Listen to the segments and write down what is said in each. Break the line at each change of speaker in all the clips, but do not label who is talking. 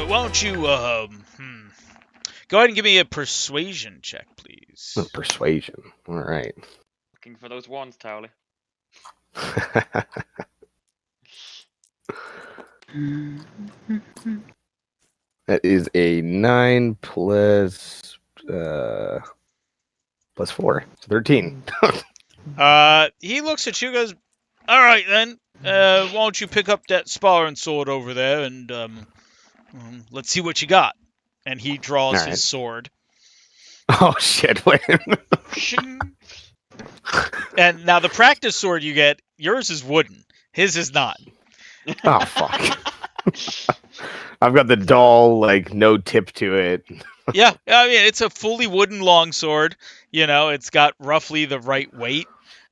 why don't you go ahead and give me a persuasion check, please.
Persuasion. All right.
Looking for those ones, Towley.
That is a 9 plus 4. 13.
He looks at you, goes, "All right then. Why don't you pick up that sparring sword over there and let's see what you got." And he draws
All
his
right.
sword.
Oh shit! Wait.
And now the practice sword you get, yours is wooden. His is not.
Oh fuck! I've got the dull, like no tip to it.
Yeah, I mean it's a fully wooden longsword. You know, it's got roughly the right weight,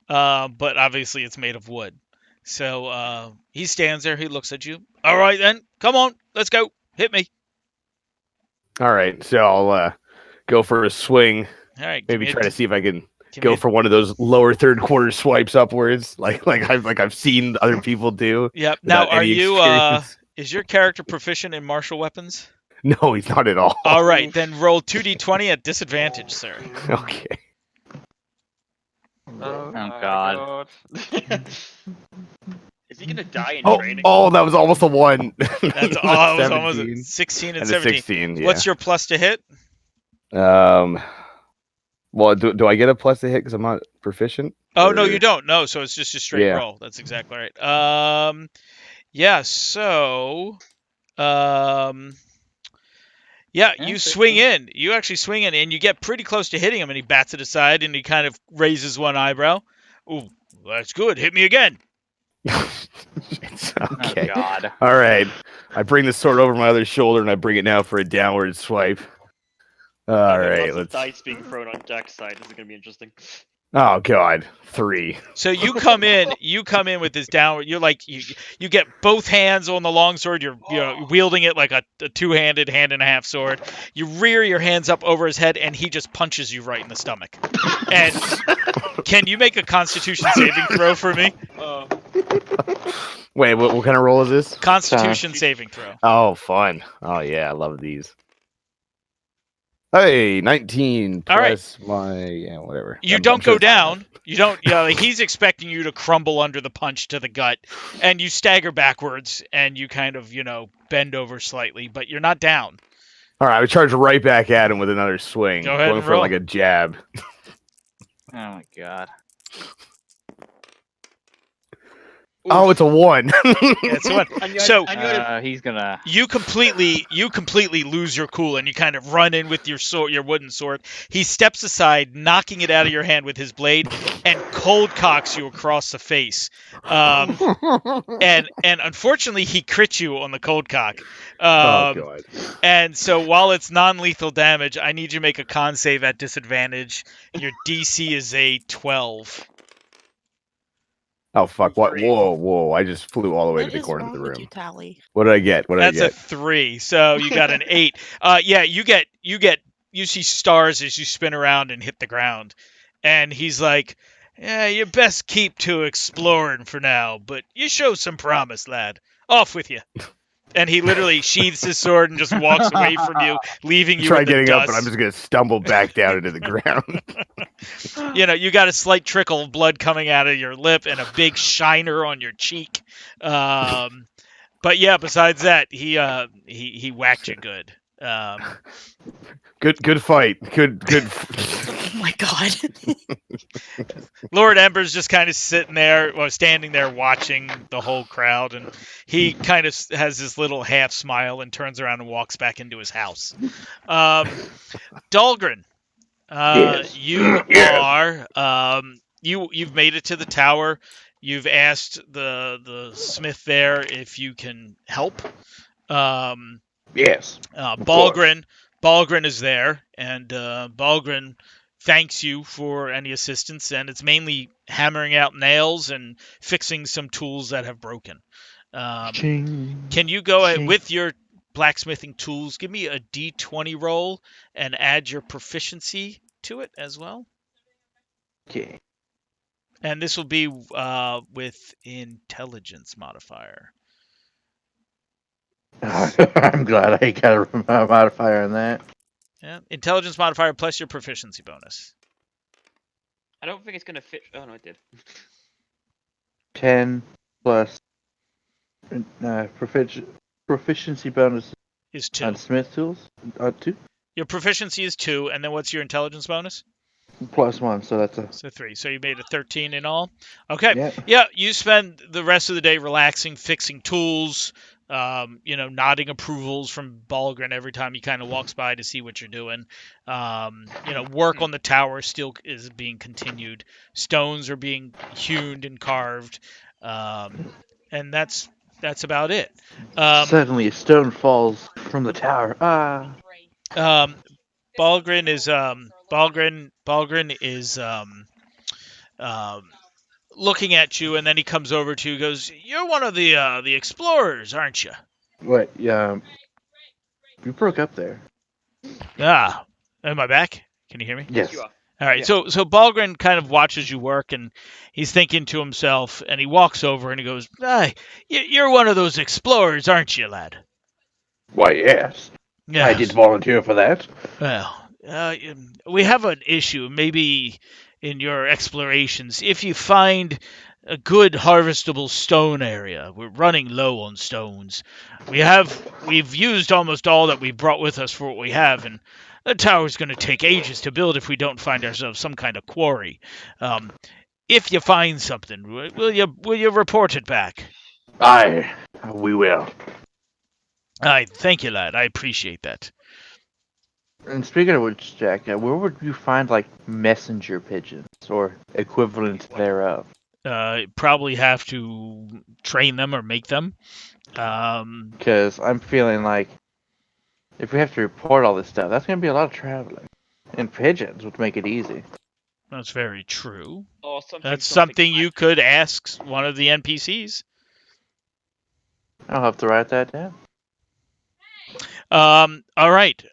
but obviously it's made of wood. So he stands there. He looks at you. All right then, come on, let's go. Hit me.
All right, so I'll go for a swing.
All right,
Maybe try to see if I can
give
go
me
for one of those lower third quarter swipes upwards, like I've seen other people do.
Yep. Now,
without
are
any
you?
experience.
Is your character proficient in martial weapons?
No, he's not at all.
All right, then roll 2d20 at disadvantage, sir.
Okay.
Oh
God.
Is he gonna die in
Oh,
training?
that was almost a 1.
That's
A
all. It was
17
almost 16 and
and a
17.
16. Yeah.
What's your plus to hit?
Well, do I get a plus to hit because I'm not proficient?
Oh no,
Or-
you don't. No, so it's just a straight
Yeah.
roll. That's exactly right. Yeah. So, yeah, you swing in. You actually swing in, and you get pretty close to hitting him, and he bats it aside, and he kind of raises one eyebrow. Ooh, that's good. Hit me again.
It's okay.
Oh, God.
All right. I bring the sword over my other shoulder and I bring it now for a downward swipe. All right.
Lots of
Let's.
dice being thrown on Jack's side. This is gonna be interesting.
Oh God. 3.
So you come in. You come in with this downward. You're like you get both hands on the longsword. You're wielding it like a two-handed, hand and a half sword. You rear your hands up over his head, and he just punches you right in the stomach. And can you make a Constitution saving throw for me?
Wait. What kind of roll is this?
Constitution saving throw.
Oh, fun. Oh yeah, I love these. Hey, 19
All right.
plus my whatever.
You
I'm
don't
sure
go
it's fine.
down. You don't. Like, he's expecting you to crumble under the punch to the gut, and you stagger backwards, and you kind of bend over slightly, but you're not down.
All right, I charge right back at him with another swing,
Go ahead
going
and
for
roll.
like a jab.
Oh my God.
Oh, it's a 1.
It's one. So
He's gonna.
you completely lose your cool, and you kind of run in with your sword, your wooden sword. He steps aside, knocking it out of your hand with his blade, and cold cocks you across the face. And unfortunately, he crits you on the cold cock.
Oh God.
And so while it's non-lethal damage, I need you to make a con save at disadvantage. Your DC is a 12.
Oh fuck! What? Whoa! I just flew all the way to the corner of the room. What did I get?
That's a 3. So you got an 8. Yeah, you see stars as you spin around and hit the ground. And he's like, "Yeah, you best keep to exploring for now, but you show some promise, lad. Off with you." And he literally sheathes his sword and just walks away from you, leaving you
Try
in the
getting
dust.
up, but I'm just gonna stumble back down into the ground.
You got a slight trickle of blood coming out of your lip and a big shiner on your cheek. But yeah, besides that, he whacked you good.
Good fight. Good.
Oh my God.
Lord Ember's just kind of standing there watching the whole crowd, and he kind of has this little half smile and turns around and walks back into his house. Dahlgren,
Yes.
you
Yes.
are you've made it to the tower. You've asked the smith there if you can help.
Yes.
Balgren is there, and Balgren thanks you for any assistance, and it's mainly hammering out nails and fixing some tools that have broken. Can you go with your blacksmithing tools? Give me a D20 roll and add your proficiency to it as well.
Okay.
And this will be with intelligence modifier.
I'm glad I got a modifier on that.
Yeah. Intelligence modifier plus your proficiency bonus.
I don't think it's gonna fit. Oh no, it did.
10 plus proficiency bonus
Is 2.
on Smith tools. 2
Your proficiency is 2, and then what's your intelligence bonus?
plus 1, so that's a
So 3. So you made a 13 in all. Okay.
yeah.
Yeah, you spend the rest of the day relaxing, fixing tools, nodding approvals from Balgren every time he kind of walks by to see what you're doing. Work on the tower still is being continued. Stones are being hewn and carved, and that's about it.
Suddenly, a stone falls from the tower. Ah.
Balgren is looking at you, and then he comes over to you and goes, "You're one of the explorers, aren't you?"
Wait, yeah. You broke up there.
Ah, am I back? Can you hear me?
Yes.
You are.
All right.
Yeah.
So Balgren kind of watches you work, and he's thinking to himself, and he walks over and he goes, "You're one of those explorers, aren't you, lad?"
Why, yes. I did
Yes.
volunteer for that.
Well, we have an issue. Maybe in your explorations, if you find a good harvestable stone area, we're running low on stones. We've used almost all that we brought with us for what we have, and the tower's going to take ages to build if we don't find ourselves some kind of quarry. If you find something, will you report it back?
Aye, we will.
Aye, thank you, lad. I appreciate that.
And speaking of which, Jack, where would you find like messenger pigeons or equivalent thereof?
Probably have to train them or make them.
Because I'm feeling like if we have to report all this stuff, that's going to be a lot of traveling. And pigeons would make it easy.
That's very true.
Or something.
That's something you could ask one of the NPCs.
I'll have to write that down.
All right.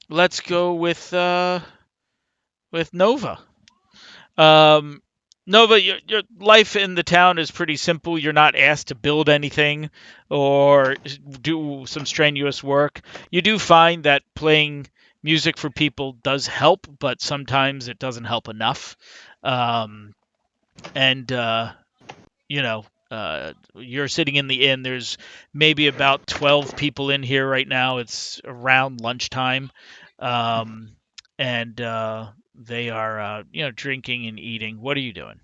Let's go with Nova. Nova, your life in the town is pretty simple. You're not asked to build anything or do some strenuous work. You do find that playing music for people does help, but sometimes it doesn't help enough. You're sitting in the inn. There's maybe about 12 people in here right now. It's around lunchtime. And they are, drinking and eating. What are you doing?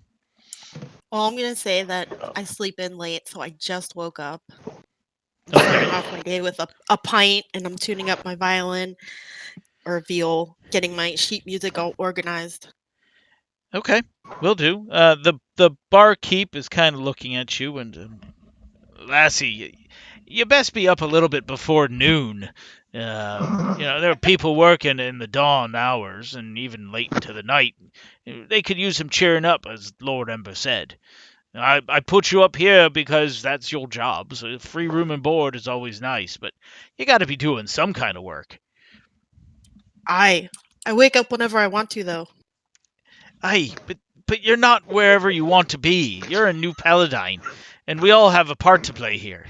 Well, I'm gonna say that I sleep in late, so I just woke up. I'm starting off my day with a pint, and I'm tuning up my violin or viol, getting my sheet music all organized.
Okay, will do. The barkeep is kind of looking at you, and Lassie, you best be up a little bit before noon. There are people working in the dawn hours and even late into the night. They could use some cheering up, as Lord Ember said. I put you up here because that's your job. So free room and board is always nice, but you got to be doing some kind of work.
I wake up whenever I want to, though.
Aye, but you're not wherever you want to be. You're a new paladine, and we all have a part to play here.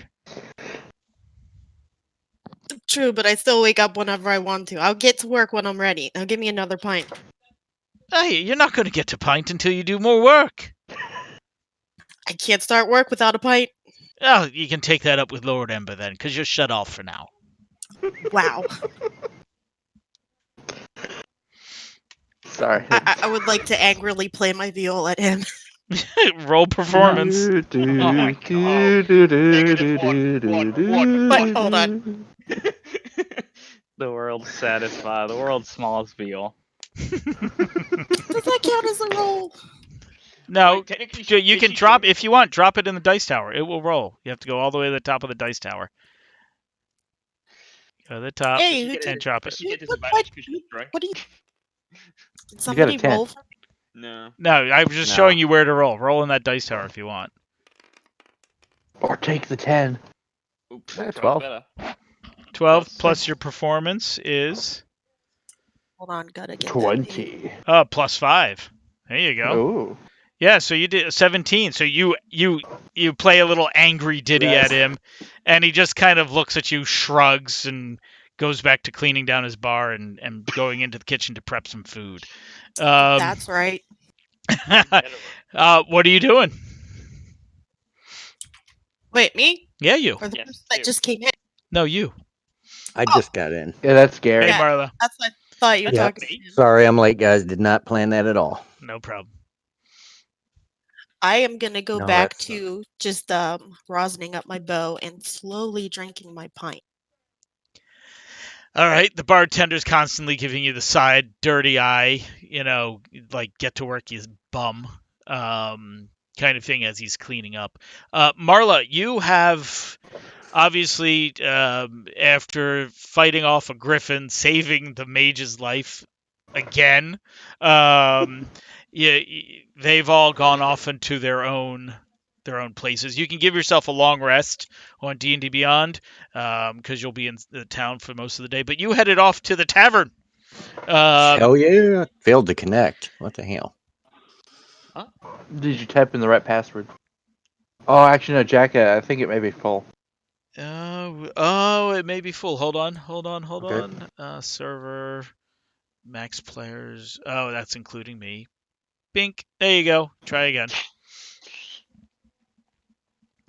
True, but I still wake up whenever I want to. I'll get to work when I'm ready. Now give me another pint.
Hey, you're not going to get to pint until you do more work.
I can't start work without a pint.
Oh, you can take that up with Lord Ember then, because you're shut off for now.
Wow.
Sorry.
I would like to angrily play my viol at him.
Roll performance.
Wait, hold on.
The world's saddest the world's smallest viol.
Does that count as a roll?
No,
Technically,
you can drop, if you want, drop it in the dice tower. It will roll. You have to go all the way to the top of the dice tower. Go to the top and drop it.
What do you... Did somebody roll?
No.
No, I was just showing you where to roll. Roll in that dice tower if you want.
Or take the 10.
Oops,
12.
better.
12 plus your performance is...
Hold on, gotta get
20.
Plus 5. There you go.
Oh.
Yeah, so you did 17. So you play a little angry ditty at him, and he just kind of looks at you, shrugs, and goes back to cleaning down his bar and going into the kitchen to prep some food.
That's right.
What are you doing?
Wait, me?
Yeah, you.
Or the
Yes,
person that
you.
just came in?
No, you.
I just got in.
Yeah, that's Gary.
Hey,
Yeah.
Marla.
That's what I thought you were
Yep.
talking to him.
Sorry, I'm late, guys. Did not plan that at all.
No problem.
I am gonna go
No,
back
that's-
to just rosining up my bow and slowly drinking my pint.
All right, the bartender's constantly giving you the side dirty eye, like get to work, you bum, kind of thing as he's cleaning up. Marla, you have obviously, after fighting off a griffin, saving the mage's life again, yeah, they've all gone off into their own places. You can give yourself a long rest on D&D Beyond, because you'll be in the town for most of the day. But you headed off to the tavern.
Hell yeah. Failed to connect. What the hell?
Did you type in the right password? Oh, actually, no, Jack. I think it may be full.
Oh, it may be full. Hold on.
Okay.
Server, max players. Oh, that's including me. Bink. There you go. Try again.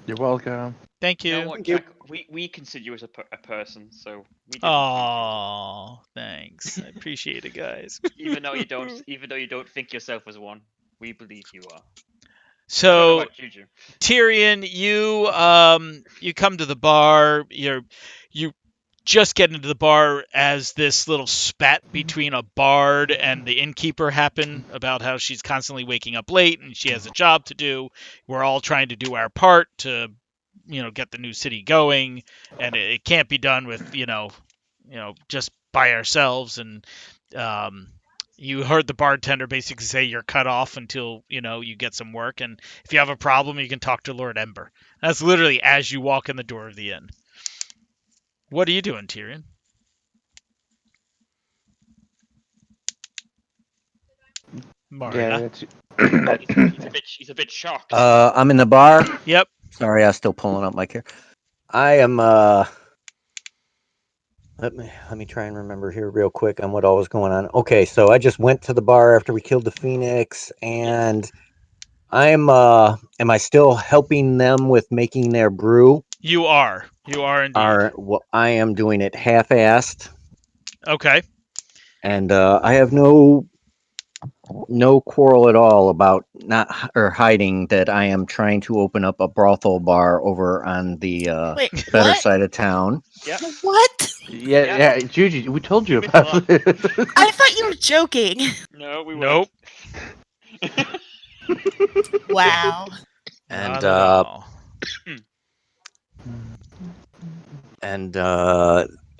You're welcome.
Thank
You know
you.
what, Jack? We consider you as a person, so we didn't.
Oh, thanks. I appreciate it, guys.
Even though you don't think yourself as one, we believe you are. I don't know
So,
about Juju.
Tyrion, you come to the bar. You just get into the bar as this little spat between a bard and the innkeeper happen about how she's constantly waking up late and she has a job to do. We're all trying to do our part to, get the new city going, and it can't be done with, just by ourselves. And you heard the bartender basically say you're cut off until, you get some work. And if you have a problem, you can talk to Lord Ember. That's literally as you walk in the door of the inn. What are you doing, Tyrion? Maria.
Yeah,
He's a bit shocked.
I'm in the bar.
Yep.
Sorry, I was still pulling up my care. I am let me try and remember here real quick on what all was going on. Okay, so I just went to the bar after we killed the Phoenix, and am I still helping them with making their brew?
You are indeed.
Well, I am doing it half-assed,
Okay.
and I have no quarrel at all about not or hiding that I am trying to open up a brothel bar over on the
Wait,
better
what?
side of town.
Yeah.
What?
yeah, Juju, we told you
You missed a
about
lot.
this.
I thought you were joking.
No, we
Nope.
weren't.
Wow.
And
Not at all.
and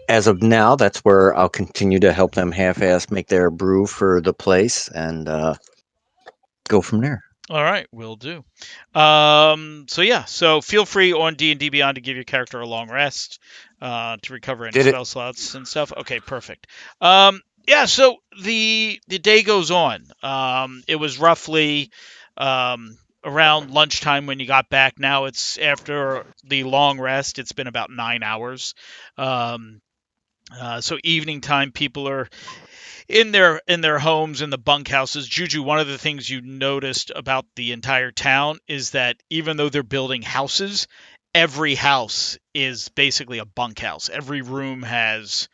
as of now, that's where I'll continue to help them half-ass make their brew for the place and go from there.
All right, will do. So feel free on D&D Beyond to give your character a long rest to recover any
Did it.
spell slots and stuff. Okay, perfect. So the day goes on. It was roughly around lunchtime when you got back. Now it's after the long rest. It's been about 9 hours. So evening time, people are in their homes, in the bunkhouses. Juju, one of the things you noticed about the entire town is that even though they're building houses, every house is basically a bunkhouse. Every room has,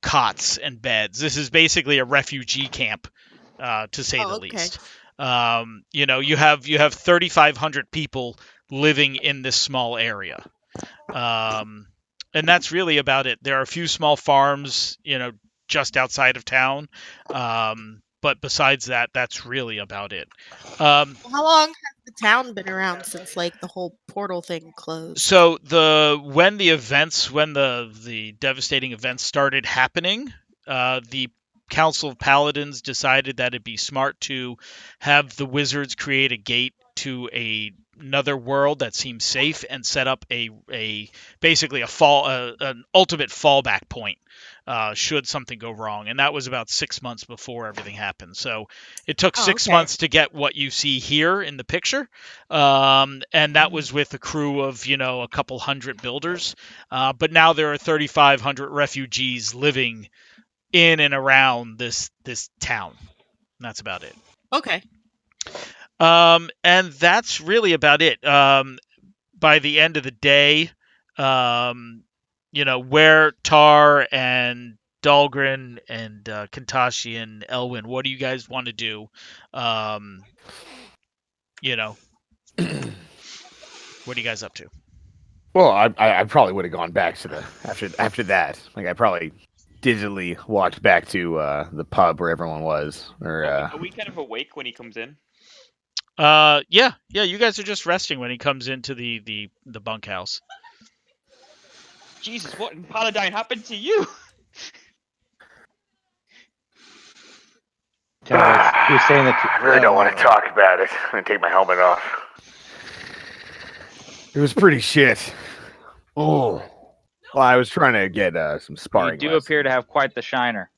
cots and beds. This is basically a refugee camp, to say the
okay.
least. You have 3,500 people living in this small area. And that's really about it. There are a few small farms, just outside of town. But besides that, that's really about it.
How long has the town been around since the whole portal thing closed?
So when the devastating events started happening, the Council of Paladins decided that it'd be smart to have the wizards create a gate to another world that seems safe and set up basically an ultimate fallback point should something go wrong. And that was about 6 months before everything happened. So it took
Oh,
6
okay.
months to get what you see here in the picture. And that was with a crew of, a couple hundred builders. But now there are 3,500 refugees living in and around this town. And that's about it.
Okay.
And that's really about it. By the end of the day, where Tar and Dahlgren and Kintashi and Elwin, what do you guys want to do? What are you guys up to?
Well, I probably would have gone back to the after that. Like I probably digitally walked back to the pub where everyone was. Or
Are we kind of awake when he comes in?
Yeah. You guys are just resting when he comes into the bunkhouse.
Jesus, what in Paladine happened to you?
Who's saying that?
I really don't want to talk about it. I'm gonna take my helmet off. It was pretty shit. Oh, well, I was trying to get some
You
sparring.
do appear to have quite the shiner.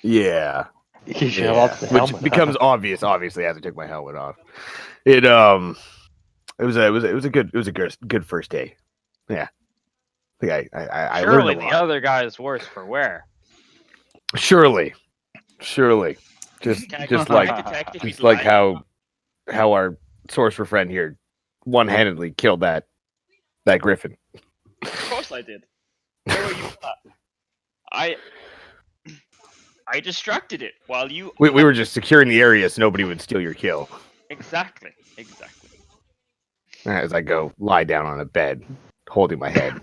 Yeah.
You should have lost the
Which
helmet.
becomes obvious, obviously, as I took my helmet off. It was a good first day. Yeah. I think I learned
Surely
a
the
lot.
other guy is worse for wear.
Surely. Just
Can I
just
try
like
to detect if he's
just like
lying?
how our sorcerer friend here one-handedly killed that griffin.
Of course I did. Where were you for that? I distracted it while you.
We were just securing the area so nobody would steal your kill.
Exactly.
As I go lie down on a bed, holding my head.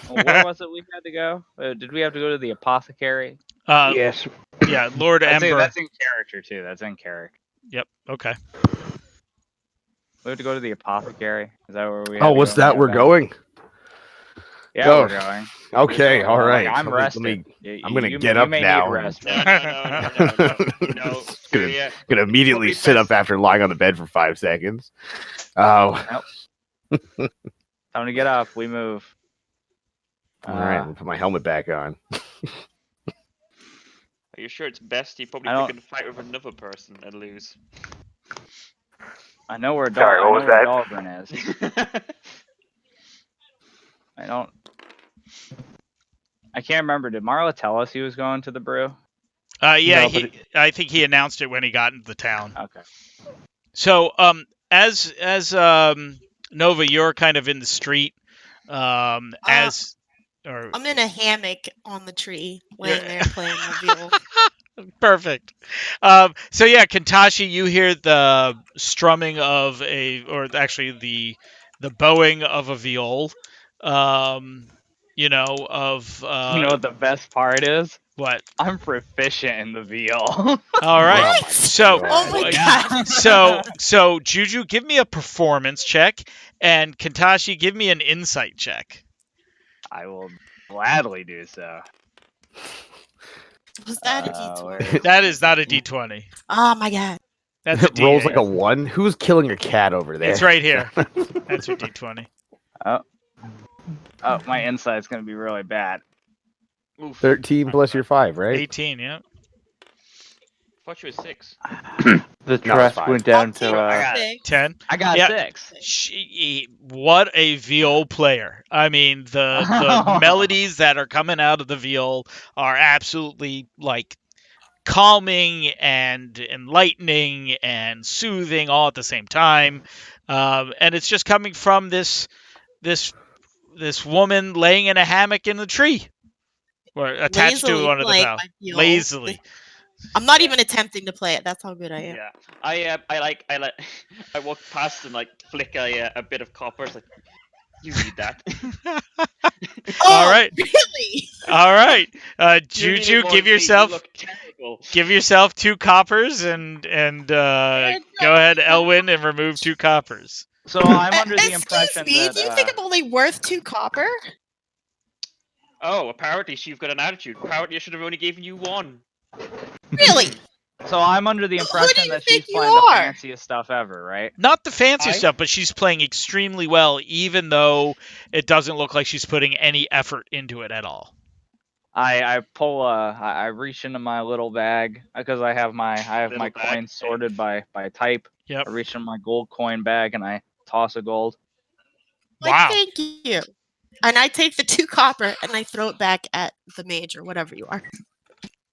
Well, where was it we had to go? Did we have to go to the apothecary?
Yes.
Yeah, Lord Ember.
That's in character too. That's in character.
Yep. Okay.
We have to go to the apothecary. Is that where we?
Oh, what's that? We're going?
Yeah,
Oh,
we're going.
Okay, all right.
I'm
Let me-
rested.
I'm gonna
You
get up
may
now.
Need rest.
No.
Gonna immediately sit up after lying on the bed for 5 seconds. Oh.
Time to get up. We move.
All right, I'll put my helmet back on.
Are you sure it's best? You probably
I
pick a fight with another person and lose.
I know where
Sorry, what was that?
Dahlgren is. I can't remember. Did Marla tell us he was going to the brew?
Yeah,
No, but
I think he announced it when he got into the town.
Okay.
So, as Nova, you're kind of in the street.
I'm in a hammock on the tree, laying there playing my viol.
Perfect. So yeah, Kintashi, you hear the strumming of the bowing of a viol. You know
what the best part is?
what?
I'm proficient in the VL.
All right.
What?
So,
Oh my god.
so Juju, give me a performance check, and Kintashi, give me an insight check.
I will gladly do so.
Was that a D20?
That is not a D20.
Oh my god.
That's a
It rolls
D8.
like a 1. Who's killing your cat over there?
It's right here. That's your D20.
Oh, my insight's gonna be really bad.
Oof.
13 plus your 5, right?
18. Yeah.
Thought you was 6.
The
it's
trust
fine.
went down
I'll
to
take
got it.
6.
10.
I got
Yeah.
6.
What a viol player! I mean, the melodies that are coming out of the viol are absolutely like calming and enlightening and soothing all at the same time, and it's just coming from this woman laying in a hammock in the tree, or attached
Lazily
to one of the
playing
boughs.
my viol.
Lazily.
I'm not even attempting to play it. That's how good I am.
Yeah. I walk past and like flick a bit of copper. It's like, you need that.
Oh,
All right.
Really?
All right,
You need
Juju,
it more
give
than me, you
yourself
look terrible.
2 coppers and go ahead, Elwin, and remove 2 coppers.
So I'm under the
Excuse
impression
me,
that
do you think I'm only worth 2 copper?
Oh, apparently you've got an attitude. Apparently I should have only given you 1.
Really?
So I'm under the
Who do
impression
you
that
think
she's
you
playing the
are?
fanciest stuff ever, right?
Not the fancy
I-
stuff, but she's playing extremely well, even though it doesn't look like she's putting any effort into it at all.
I pull I reach into my little bag because I have my
Little bag,
coins sorted by type.
Yep.
I reach in my gold coin bag and I toss a gold.
Like,
Wow.
thank you. And I take the 2 copper and I throw it back at the mage or whatever you are.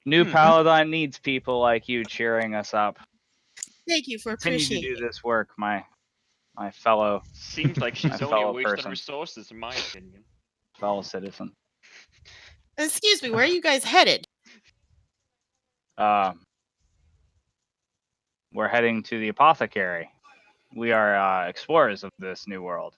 New
Hmm.
Paladin needs people like you cheering us up.
Thank you for
Continue to
appreciating
do
it.
this work, my fellow
Seems like she's
My
only a
fellow
waste of
person.
resources, in my opinion.
citizen.
Excuse me, where are you guys headed?
We're heading to the apothecary. We are explorers of this new world.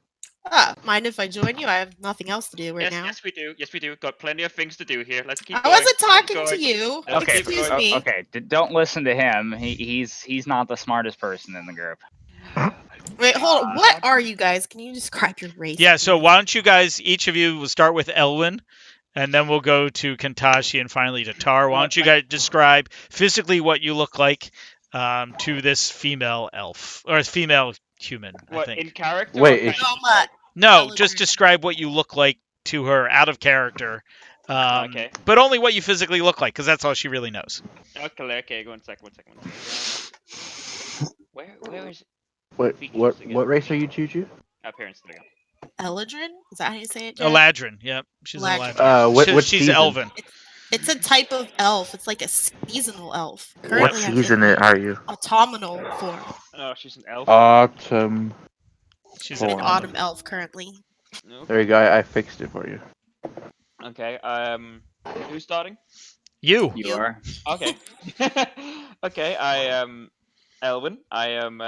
Mind if I join you? I have nothing else to do right
Yes,
now.
yes, we do. Yes, we do. Got plenty of things to do here. Let's keep
I
going.
wasn't
Keep
talking to
going.
you.
Let's
Okay,
keep
Excuse
going.
me.
Okay, don't listen to him. He's not the smartest person in the group.
Wait, hold on. What are you guys? Can you describe your race?
Yeah, so
please?
why don't you guys, each of you, will start with Elwyn, and then we'll go to Kantashi and finally to Tar. Why don't you guys describe physically what you look like to this female elf, or female human, I
What,
think.
in character?
Wait,
or
is
kind of
Noma.
No, just
Elegant.
describe what you look like to her out of character.
Okay.
But only what you physically look like, because that's all she really knows.
Okay, one second. Where is
what race are you, Juju?
appearance? There we
Eladrin? Is that how you say it, Jack?
Eladrin, yep. She's an
Eladrin.
Eladrin.
What
She's
season?
elven.
It's a type of elf. It's like a seasonal elf. Currently, I'm
season
in
are you?
autumnal form.
Oh, she's an elf.
Autumn.
She's
I'm
an
in
Form.
autumn elf currently.
No.
There you go. I fixed it for you.
Okay. Who's starting?
You.
You
You.
are.
Okay. Okay. I am Elwyn. I am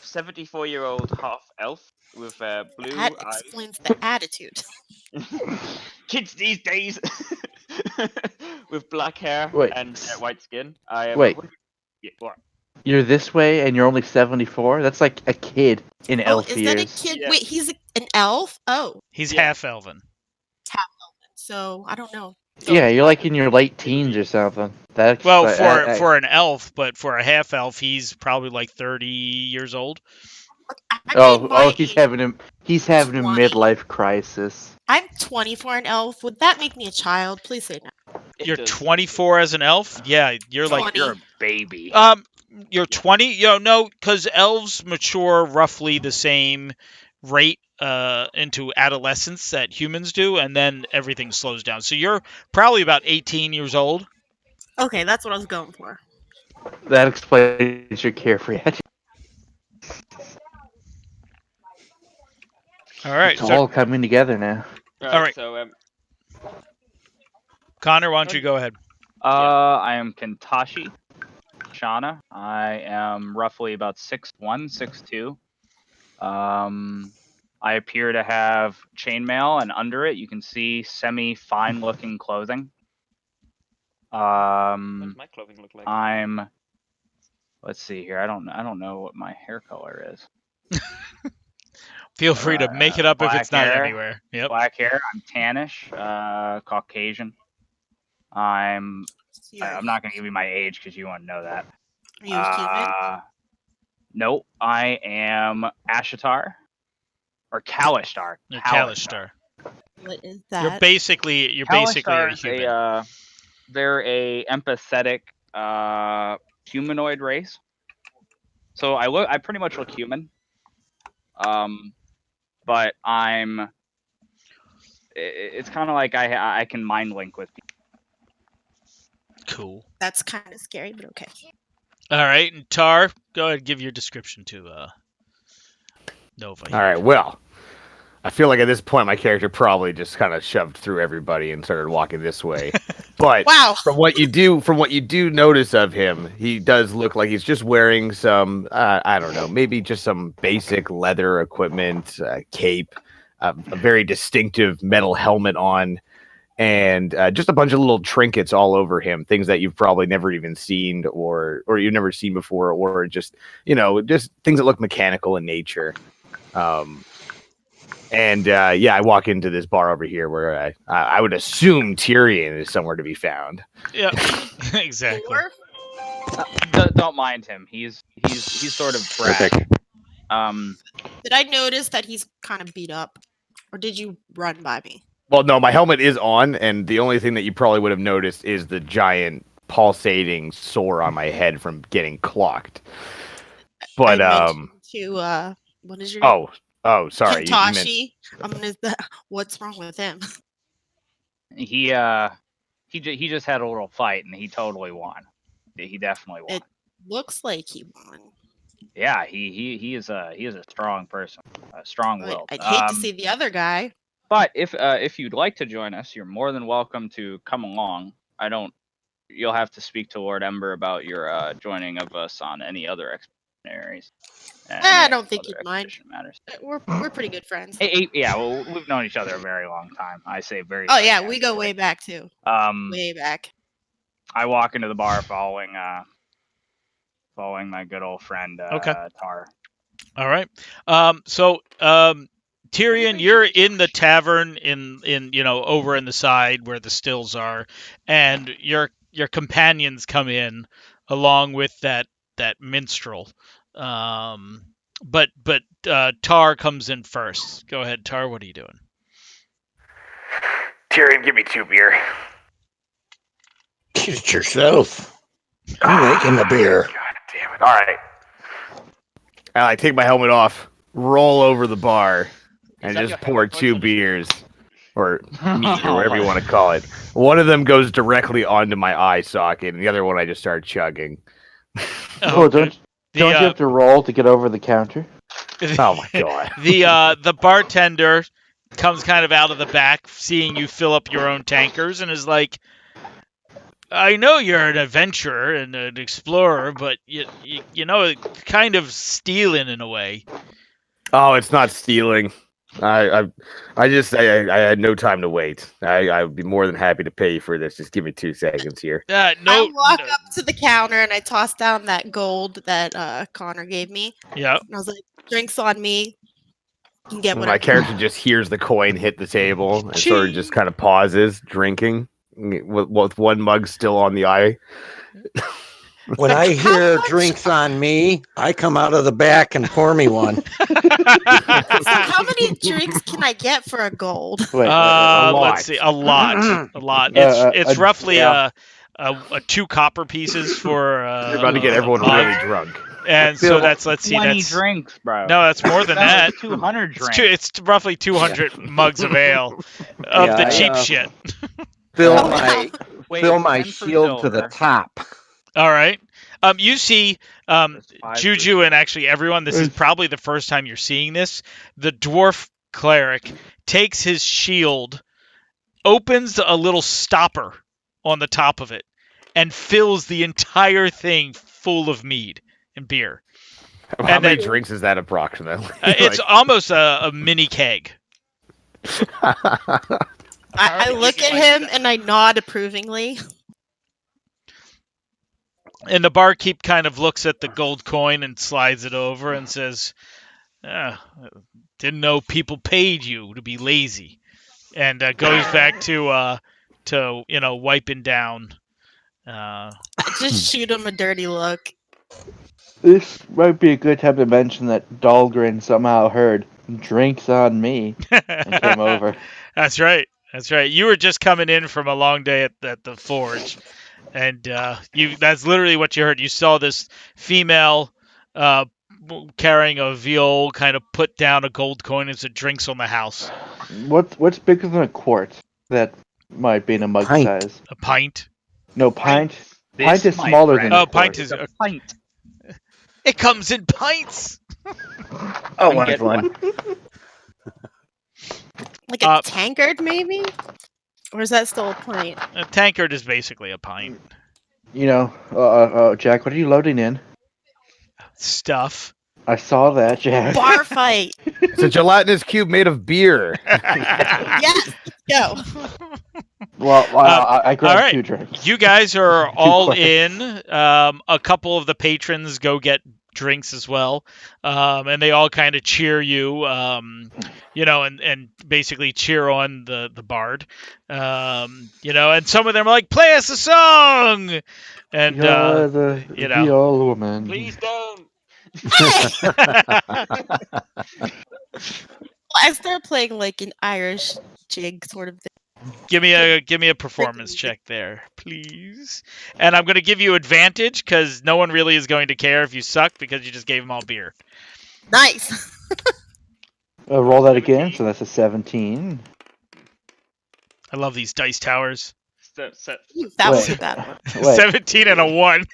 74-year-old half elf with blue
That
eyes.
explains the attitude.
Kids these days. With black hair
Wait.
and white skin. I am.
Wait.
Yeah, what?
You're this way and you're only 74? That's like a kid in
Oh,
elf
is that a
years.
kid?
Yeah.
Wait, he's an elf? Oh,
He's
Yeah.
half elven.
so I don't know.
So
Yeah, you're like in your late teens or something. That's
Well,
but
for an elf, but for a half elf, he's probably like 30 years old.
I made my
he's
age
having a
20.
midlife crisis.
I'm 20 for an elf. Would that make me a child? Please say no.
it
You're
does.
24 as an elf? Yeah, you're like
20.
You're a baby.
you're 20? No, cuz elves mature roughly the same rate into adolescence that humans do, and then everything slows down. So you're probably about 18 years old.
Okay, that's what I was going for.
That explains your carefree attitude.
All right.
It's
So
all coming together now.
All right.
So
Connor, why don't you go ahead?
I am Kantashi Shana. I am roughly about 6'1", 6'2". I appear to have chainmail, and under it you can see semi-fine looking clothing.
what does my clothing look like?
I'm. Let's see here. I don't know what my hair color is.
Feel free to make it up if it's
black
not
hair.
anywhere. Yep.
Black hair. I'm tannish. Caucasian. I'm not gonna give you my age because you won't know that.
Are you human?
Nope. I am Ashitar. Or Kalishtar.
You're Kalishtar.
What is
You're
that?
basically a
Kalishtar's
human.
They're a empathetic humanoid race. So I pretty much look human. But it's kind of like I can mind link with people.
Cool.
That's kind of scary, but okay.
All right, and Tar, go ahead and give your description to Nova.
All right. Well, I feel like at this point my character probably just kind of shoved through everybody and started walking this way. But
Wow.
from what you do notice of him, he does look like he's just wearing some I don't know, maybe just some basic leather equipment, cape, a very distinctive metal helmet on, and just a bunch of little trinkets all over him, things that you've probably never even seen or you've never seen before, or just just things that look mechanical in nature. I walk into this bar over here where I would assume Tyrion is somewhere to be found.
Yeah, exactly.
Dwarf?
Don't mind him. He's sort of brag.
Did I notice that he's kind of beat up, or did you run by me?
Well, no, my helmet is on, and the only thing that you probably would have noticed is the giant pulsating sore on my head from getting clocked. But
I mentioned to what is your name?
Sorry.
Kintashi. What's wrong with him?
He just had a little fight and he totally won. He definitely won.
It looks like he won.
Yeah, he is a strong person, strong-willed.
I'd hate to see the other guy.
But if you'd like to join us, you're more than welcome to come along. You'll have to speak to Lord Ember about your joining of us on any other expeditionaries.
I don't think he'd mind.
Matters.
We're pretty good friends.
Yeah, well, we've known each other a very long time. I say very.
Oh yeah, we go way back too. Way back.
I walk into the bar following my good old friend Tar.
All right. Tyrion, you're in the tavern in over in the side where the stills are, and your companions come in along with that minstrel. But Tar comes in first. Go ahead, Tar. What are you doing?
Tyrion, give me 2 beer.
Get it yourself. I'm making the beer.
God damn it! All right. I take my helmet off, roll over the bar, and just pour 2 beers, or meat, or whatever you want to call it. One of them goes directly onto my eye socket, and the other one I just start chugging.
Don't you have to roll to get over the counter?
Oh my god!
The bartender comes kind of out of the back, seeing you fill up your own tankers, and is like, "I know you're an adventurer and an explorer, but you kind of stealing in a way."
Oh, it's not stealing. I had no time to wait. I'd be more than happy to pay you for this. Just give me 2 seconds here.
I walk up to the counter and I toss down that gold that Connor gave me.
Yeah.
And I was like, "Drinks on me. You can get whatever."
My character just hears the coin hit the table and sort of just kind of pauses, drinking with one mug still on the eye.
When I hear drinks on me, I come out of the back and pour me one.
So how many drinks can I get for a gold?
Let's see, a lot. It's roughly 2 copper pieces for.
You're about to get everyone really drunk.
And so let's see,
20 drinks, bro.
No, that's more than that.
200 drinks.
It's roughly 200 mugs of ale of the cheap shit.
Fill my shield to the top.
All right. You see, Juju and actually everyone, this is probably the first time you're seeing this. The dwarf cleric takes his shield, opens a little stopper on the top of it, and fills the entire thing full of mead and beer.
How many drinks is that approximately?
It's almost a mini keg.
I look at him and I nod approvingly.
And the barkeep kind of looks at the gold coin and slides it over and says, "Didn't know people paid you to be lazy," and goes back to wiping down.
I just shoot him a dirty look.
This might be a good time to mention that Dahlgren somehow heard "drinks on me" and came over.
That's right. You were just coming in from a long day at the forge. And that's literally what you heard. You saw this female carrying a viol kind of put down a gold coin as it drinks on the house.
What's bigger than a quart? That might be in a mug size.
A pint?
No, pint. Pint is smaller than a quart.
Pint is a pint. It comes in pints.
Oh, one.
Like a tankard, maybe? Or is that still a pint?
A tankard is basically a pint.
Jack, what are you loading in?
Stuff.
I saw that, Jack.
Bar fight.
It's a gelatinous cube made of beer.
Yes, go.
Well, I grabbed 2 drinks.
You guys are all in. A couple of the patrons go get drinks as well, and they all kind of cheer you, and basically cheer on the bard, and some of them are like, "Play us a song," and
You're the
you know.
old woman.
Please don't.
I started playing like an Irish jig sort of thing.
Give me a performance check there, please. And I'm going to give you advantage because no one really is going to care if you suck because you just gave them all beer.
Nice.
Roll that again,
17.
so that's a 17.
I love these dice towers.
So, so,
That was
Wait.
a bad one.
Wait,
17 and a 1.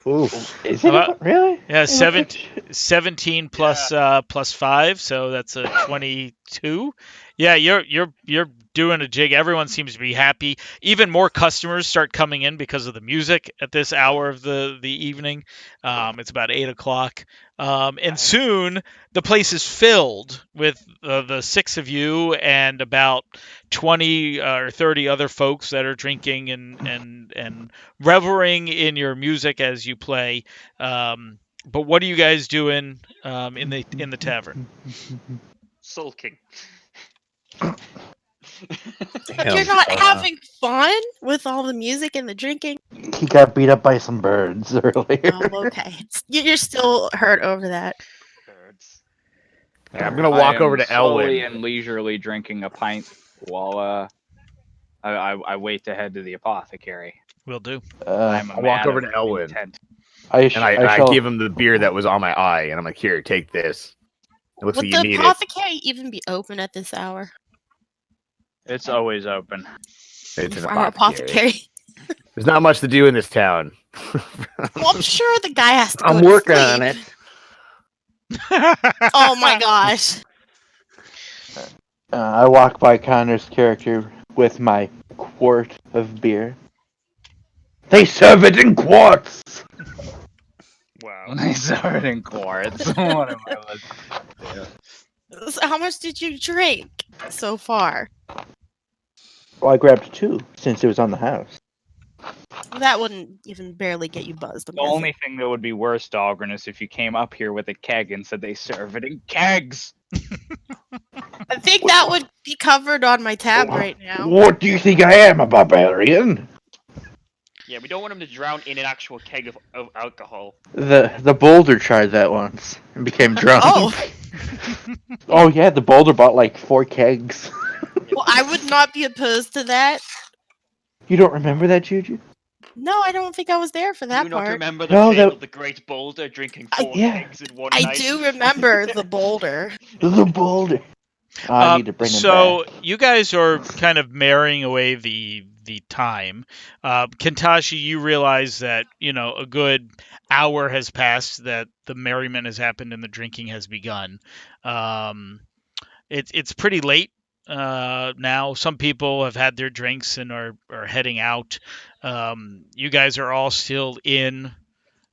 Ooh.
is it
About-
really?
Yeah,
How much?
17 plus 5, so that's a 22. Yeah, you're doing a jig. Everyone seems to be happy. Even more customers start coming in because of the music at this hour of the evening. It's about 8 o'clock, and soon the place is filled with the 6 of you and about 20 or 30 other folks that are drinking and reveling in your music as you play. But what are you guys doing in the tavern?
sulking.
Damn.
You're not having fun with all the music and the drinking?
He got beat up by some birds earlier.
Oh, okay. You're still hurt over that.
Birds.
Yeah, I'm gonna walk
I
over
am
to
slowly
Elwyn.
and leisurely drinking a pint while I wait to head to the apothecary.
Will do.
I'm a
I'll walk
man
over
of
to Elwyn.
intent.
And I
shall,
give him the beer that was on my eye, and I'm like, "Here, take this. It looks
Would
like you
the
need it."
apothecary even be open at this hour?
It's always open.
It's an
For our
apothecary.
apothecary.
There's not much to do in this town.
Well, I'm sure the guy has to go
I'm
to
working
sleep.
on it.
Oh my gosh.
I walk by Connor's character with my quart of beer. They serve it in quarts!
Wow.
I serve it in quarts. What am I listening to?
So how much did you drink so far?
Well, I grabbed 2 since it was on the house.
That wouldn't even barely get you buzzed. I'm
The
guessing.
only thing that would be worse, Dahlgren, is if you came up here with a keg and said they serve it in kegs.
I think that would be covered on my tab right now.
What do you think I am, a barbarian?
Yeah, we don't want him to drown in an actual keg of alcohol.
The boulder tried that once and became drunk.
Oh,
Oh yeah, the boulder bought like 4 kegs.
well, I would not be opposed to that.
You don't remember that, Juju?
No, I don't think I was there for
Do
that
you not
part.
remember the
No,
fate
that-
of the Great Boulder drinking
I-
4
yeah.
kegs in one
I
night?
do remember the boulder.
The boulder. I need to bring him
So
back.
you guys are kind of marrying away the time. Kentashi, you realize that a good hour has passed, that the merriment has happened and the drinking has begun. It's pretty late now. Some people have had their drinks and are heading out. You guys are all still in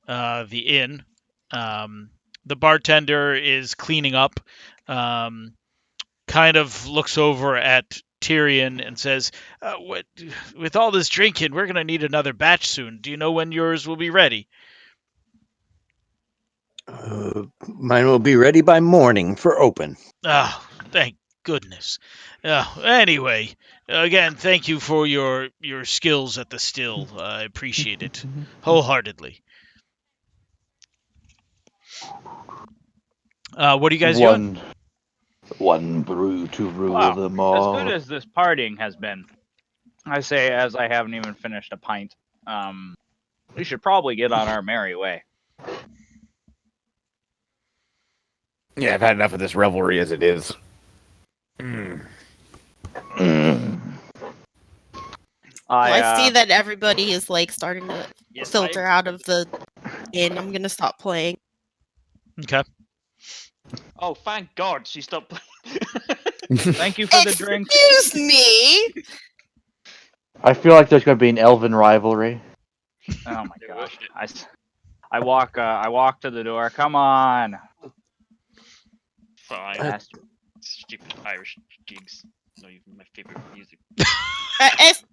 the inn. The bartender is cleaning up. Kind of looks over at Tyrion and says, with all this drinking, we're going to need another batch soon. Do you know when yours will be ready?"
Mine will be ready by morning for open.
Oh, thank goodness. Anyway, again, thank you for your skills at the still. I appreciate it wholeheartedly. What are you guys doing?
One brew to rule
Wow,
them
as
all.
good as this partying has been, I say as I haven't even finished a pint, we should probably get on our merry way.
Yeah, I've had enough of this revelry as it is.
I see that everybody is like starting to
Yes,
filter out of the inn. I'm gonna stop playing.
Okay.
Oh, thank God she stopped playing.
Thank you for the drink.
Excuse me.
I feel like there's going to be an elven rivalry.
Oh my gosh! I walk to the door. Come on,
Fine.
Master.
Stupid Irish jigs. Not even my favorite music.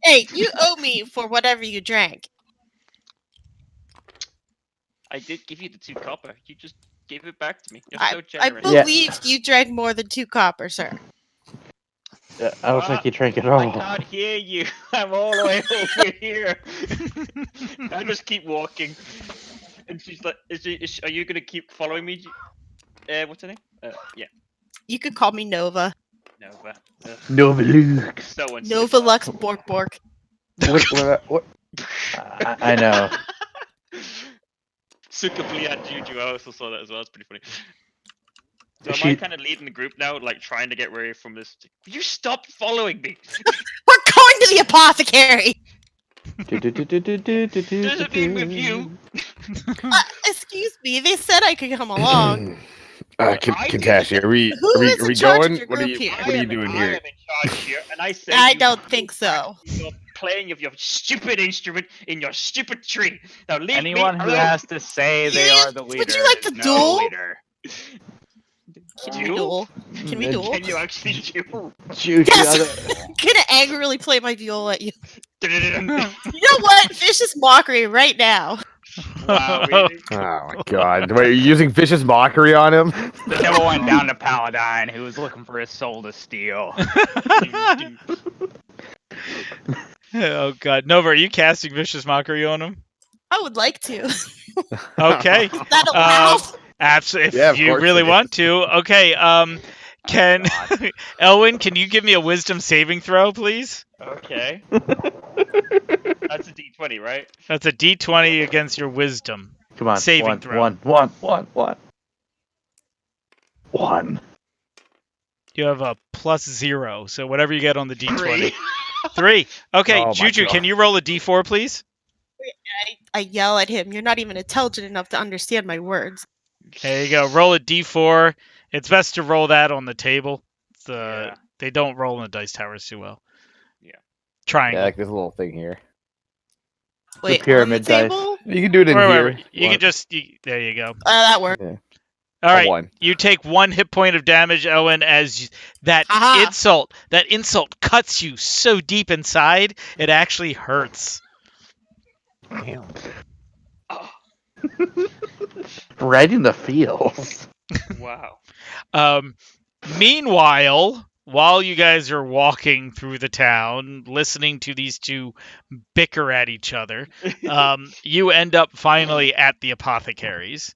Hey, you owe me for whatever you drank.
I did give you the 2 copper. You just gave it back to me. You're
I
so generous.
believe you drank more than 2 copper, sir.
Yeah, I don't think he drank it all.
I can't hear you. I'm all the way over here. I just keep walking. And she's like, are you going to keep following me? What's her name? Yeah,
You could call me Nova.
Nova. Ugh,
Nova Lux.
so
Nova
uncivilized.
Lux Bork Bork.
What? I know.
Sukapli and Juju, I also saw that as well. It's pretty funny. So am I
She-
kind of leading the group now, like trying to get away from this? Will you stop following me?
We're going to the apothecary.
Doesn't mean with you.
Excuse me. They said I could come along.
Kintashi, are we
Who is
are we
in charge of
going?
your
What are
group
you
here?
What are you doing
I
here?
am in charge here, and I say
I
you
don't
go
think so.
back to your playing of your stupid instrument in your stupid tree. Now leave
Anyone
me
who
alone.
has to say they are the leader
Would you like
is
to
no
duel?
leader.
Can we duel? Can we duel?
Can you actually duel?
Yes. I'm gonna angrily play my viola at you.
Wow,
You know what? Vicious mockery right now.
really?
Oh my god! Wait, are you using vicious mockery on him?
The devil went down to Paladine, who was looking for his soul to steal.
Oh god, Nova, are you casting vicious mockery on him?
I would like to.
Okay.
Is that allowed?
Absolutely.
Yeah,
If
of
you
course
really
it
want to. Okay. Can
God.
Elwin? Can you give me a wisdom saving throw, please?
Okay. That's a D20, right?
That's a D20 against your wisdom.
Come on.
Saving throw.
One.
You have a +0, so whatever you get on the D20.
3.
3. Okay,
Oh my
Juju,
God.
can you roll a D4, please?
I yell at him. You're not even intelligent enough to understand my words.
There you go. Roll a D4. It's best to roll that on the table.
Yeah.
They don't roll in the dice towers too well.
Yeah.
Triangle.
Yeah, like this little thing here.
Wait,
pyramid
on the
dice.
table?
You can do it in
Wherever.
here.
You can just. There you go.
That works.
All right,
one.
you take 1 hit point of damage, Owen, as that
Haha.
insult cuts you so deep inside, it actually hurts.
Damn.
Right in the feels.
Wow.
Meanwhile, while you guys are walking through the town, listening to these two bicker at each other, you end up finally at the apothecaries.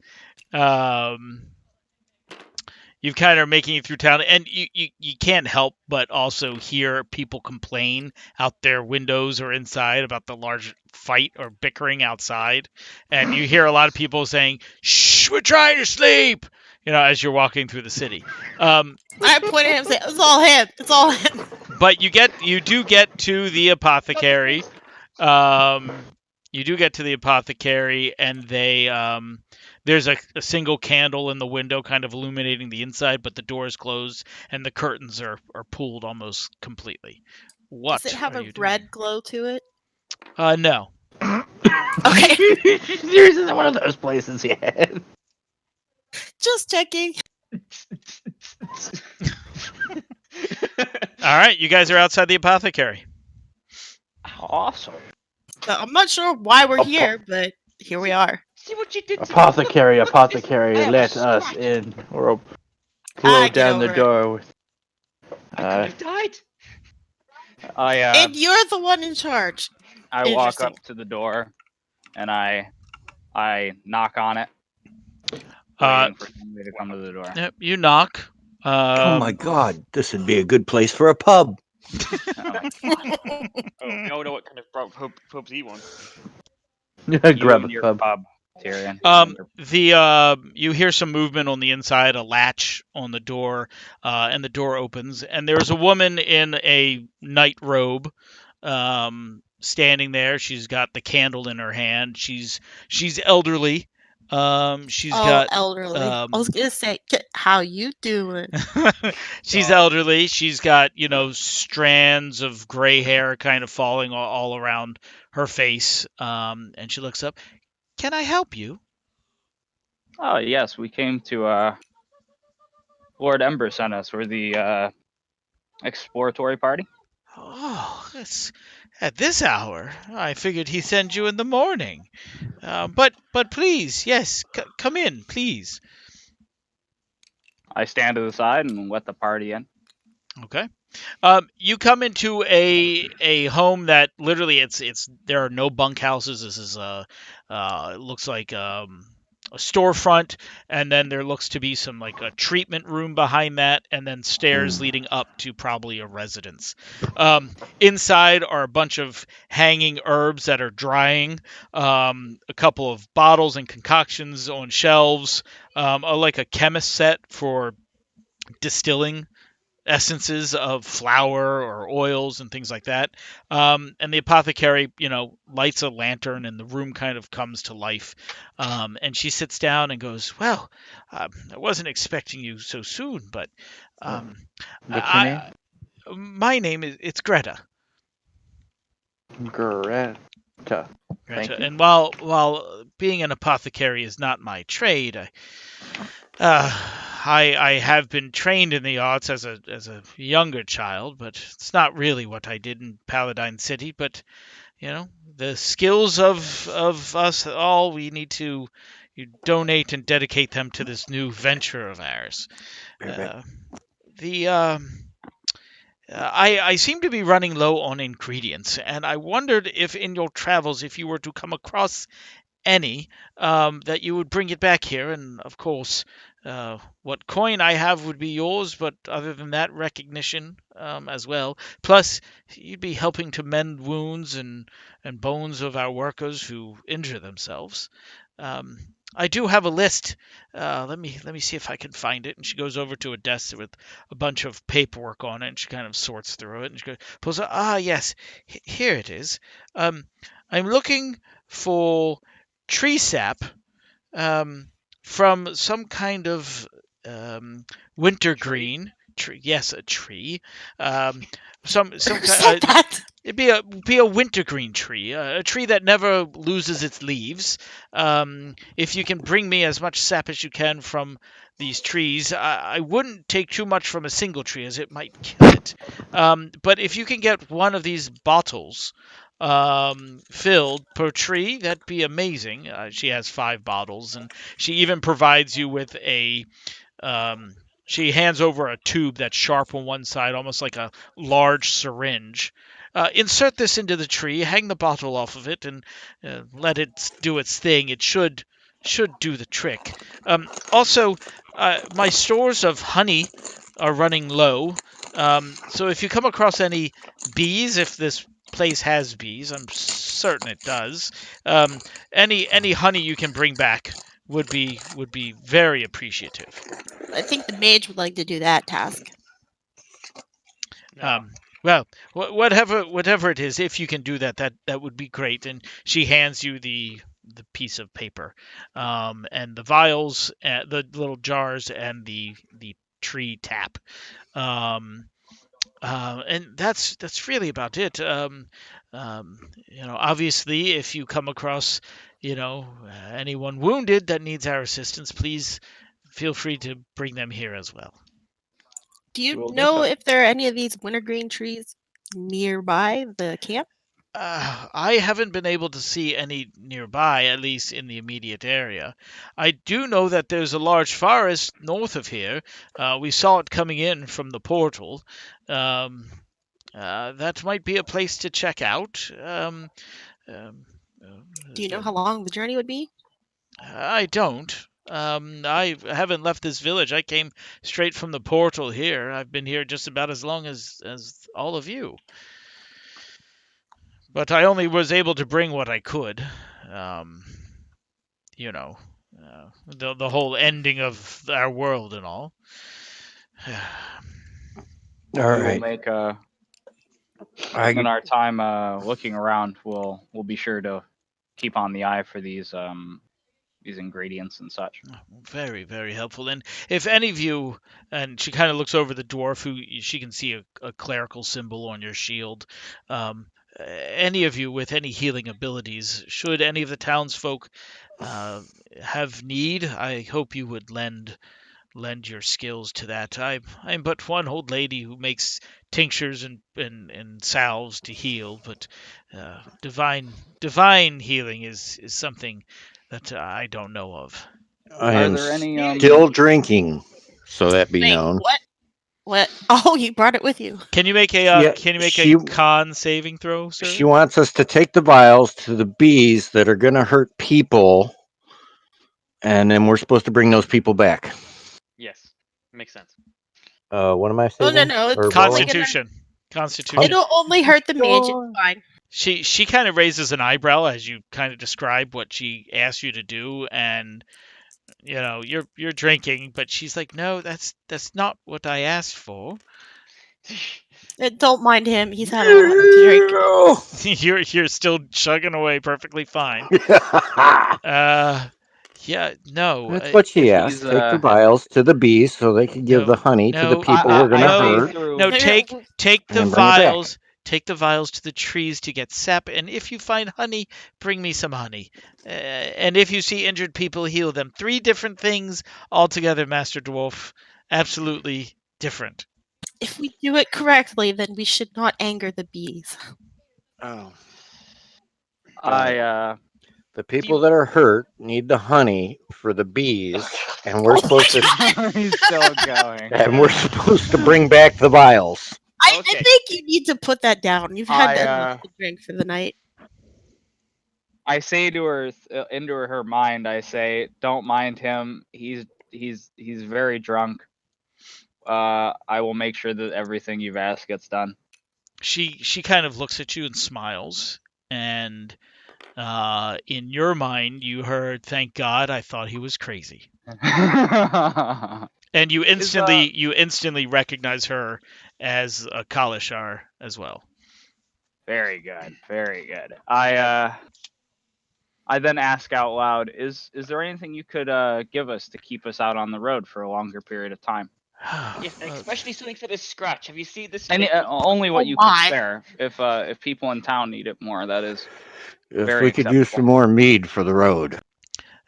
You've kind of making it through town, and you can't help but also hear people complain out their windows or inside about the large fight or bickering outside. And you hear a lot of people saying, "Shh, we're trying to sleep," as you're walking through the city.
I point at him and say, "It's all him. It's all him."
But you do get to the apothecary. You do get to the apothecary, and there's a single candle in the window kind of illuminating the inside, but the door is closed and the curtains are pulled almost completely. What
Does it have
are
a
you
red glow to it?
doing? No.
Okay,
Yours isn't one of those places yet.
just checking.
All right, you guys are outside the apothecary.
Awesome.
So I'm not sure why we're here, but here we are.
See what you did to
Apothecary,
I have a
let us
scratch.
in. Or blow
Get
down the
over it.
door with.
I could have died.
And you're the one in charge.
I walk
Interesting.
up to the door and I knock on it,
Uh,
waiting for somebody to come to the door.
Yep, you knock.
Oh my god, this would be a good place for a pub.
Oh, no, know what kind of pubs he wants.
Grab
and
a
your
pub.
pub, Tyrion.
You hear some movement on the inside, a latch on the door, and the door opens, and there's a woman in a night robe, standing there. She's got the candle in her hand. She's elderly. She's got
elderly. I was gonna say, how you doing?
she's elderly. She's got strands of gray hair kind of falling all around her face. And she looks up. Can I help you?
Oh yes, we came to Lord Ember sent us. We're the exploratory party.
Oh, Yes, at this hour, I figured he'd send you in the morning. But please, yes, come in, please.
I stand to the side and let the party in.
Okay. You come into a home that literally it's there are no bunkhouses. This is it looks like a storefront, and then there looks to be some like a treatment room behind that, and then stairs leading up to probably a residence. Inside are a bunch of hanging herbs that are drying, a couple of bottles and concoctions on shelves, like a chemist set for distilling essences of flour or oils and things like that. And the apothecary, lights a lantern and the room kind of comes to life. And she sits down and goes, "Well, I wasn't expecting you so soon, but um,
What's your name?
my name is it's Greta.
Greta.
Greta.
Thank you.
And while being an apothecary is not my trade, I have been trained in the arts as a younger child, but it's not really what I did in Paladine City. But the skills of us all, we need to donate and dedicate them to this new venture of ours. Uh, the I seem to be running low on ingredients, and I wondered if in your travels, if you were to come across any, that you would bring it back here. And of course, what coin I have would be yours, but other than that, recognition as well. Plus, you'd be helping to mend wounds and bones of our workers who injure themselves. Um, I do have a list. Let me see if I can find it. And she goes over to a desk with a bunch of paperwork on it, and she kind of sorts through it. And she goes, pulls out, yes, here it is. I'm looking for tree sap, from some kind of wintergreen tree. Yes, a tree. Some
Who said
kind.
that?
It'd be a wintergreen tree, a tree that never loses its leaves. If you can bring me as much sap as you can from these trees, I wouldn't take too much from a single tree, as it might kill it. But if you can get one of these bottles filled per tree, that'd be amazing. She has 5 bottles, and she even provides you with a um, she hands over a tube that's sharp on one side, almost like a large syringe. Insert this into the tree, hang the bottle off of it, and let it do its thing. It should do the trick. Also, my stores of honey are running low. So if you come across any bees, if this place has bees, I'm certain it does. Um, any honey you can bring back would be very appreciative.
I think the mage would like to do that task.
Um, well, whatever it is, if you can do that, that would be great. And she hands you the piece of paper, and the vials, the little jars, and the tree tap. Um, and that's really about it. Obviously, if you come across, anyone wounded that needs our assistance, please feel free to bring them here as well.
Do you
We'll do
know
so.
if there are any of these wintergreen trees nearby the camp?
I haven't been able to see any nearby, at least in the immediate area. I do know that there's a large forest north of here. We saw it coming in from the portal. Um, that might be a place to check out. Um,
Do you know
uh,
how long the journey would be?
I don't. I haven't left this village. I came straight from the portal here. I've been here just about as long as all of you. But I only was able to bring what I could. Um, you know, the whole ending of our world and all.
All
We will
right.
make
I
in our time looking around. We'll be sure to keep on the eye for these ingredients and such.
Very, very helpful. And if any of you, and she kind of looks over the dwarf, who she can see a clerical symbol on your shield. Any of you with any healing abilities, should any of the townsfolk have need, I hope you would lend lend your skills to that. I'm but one old lady who makes tinctures and salves to heal, but divine healing is something that I don't know of.
I
Are
am
there any
still drinking, so that be
Wait,
known.
what? What? Oh, you brought it with you.
Can you make
Yeah,
a con saving throw,
she
sir?
wants us to take the vials to the bees that are going to hurt people, and then we're supposed to bring those people back.
Yes, makes sense.
What am I
Oh no,
saving?
no, it's
Or
only
rolling?
gonna.
Constitution.
It'll only hurt the mage. It's fine.
She kind of raises an eyebrow as you kind of describe what she asked you to do, and you're drinking, but she's like, no, that's not what I asked for.
Don't mind him. He's having a lot to drink.
You're still chugging away perfectly fine. Yeah, no,
That's what she
He's
asked. Take the vials to the bees so they could give
no,
the honey to the
no,
people we're going
I
to
say
hurt,
through.
no.
No,
Take
no,
and then bring it back.
take the vials to the trees to get sap, and if you find honey, bring me some honey. And if you see injured people, heal them. 3 different things altogether, Master Dwarf. Absolutely different.
if we do it correctly, then we should not anger the bees.
Oh.
I
The people that are hurt need the honey for the bees, and we're supposed to
he's still going.
bring back the vials.
I
Okay.
think you need to put that down. You've had enough to drink for the night.
I say to her into her mind, I say, "Don't mind him. He's very drunk. I will make sure that everything you've asked gets done."
She kind of looks at you and smiles, and in your mind, you heard, "Thank God, I thought he was crazy." And you instantly recognize her as a Kalashar as well.
Very good, very good. I then ask out loud, "Is there anything you could give us to keep us out on the road for a longer period of time?"
Yes, especially something for this scratch. Have you seen this?
Any only what
Oh
you
my.
could spare. If people in town need it more, that is
If
very
we could use some
acceptable.
more mead for the road.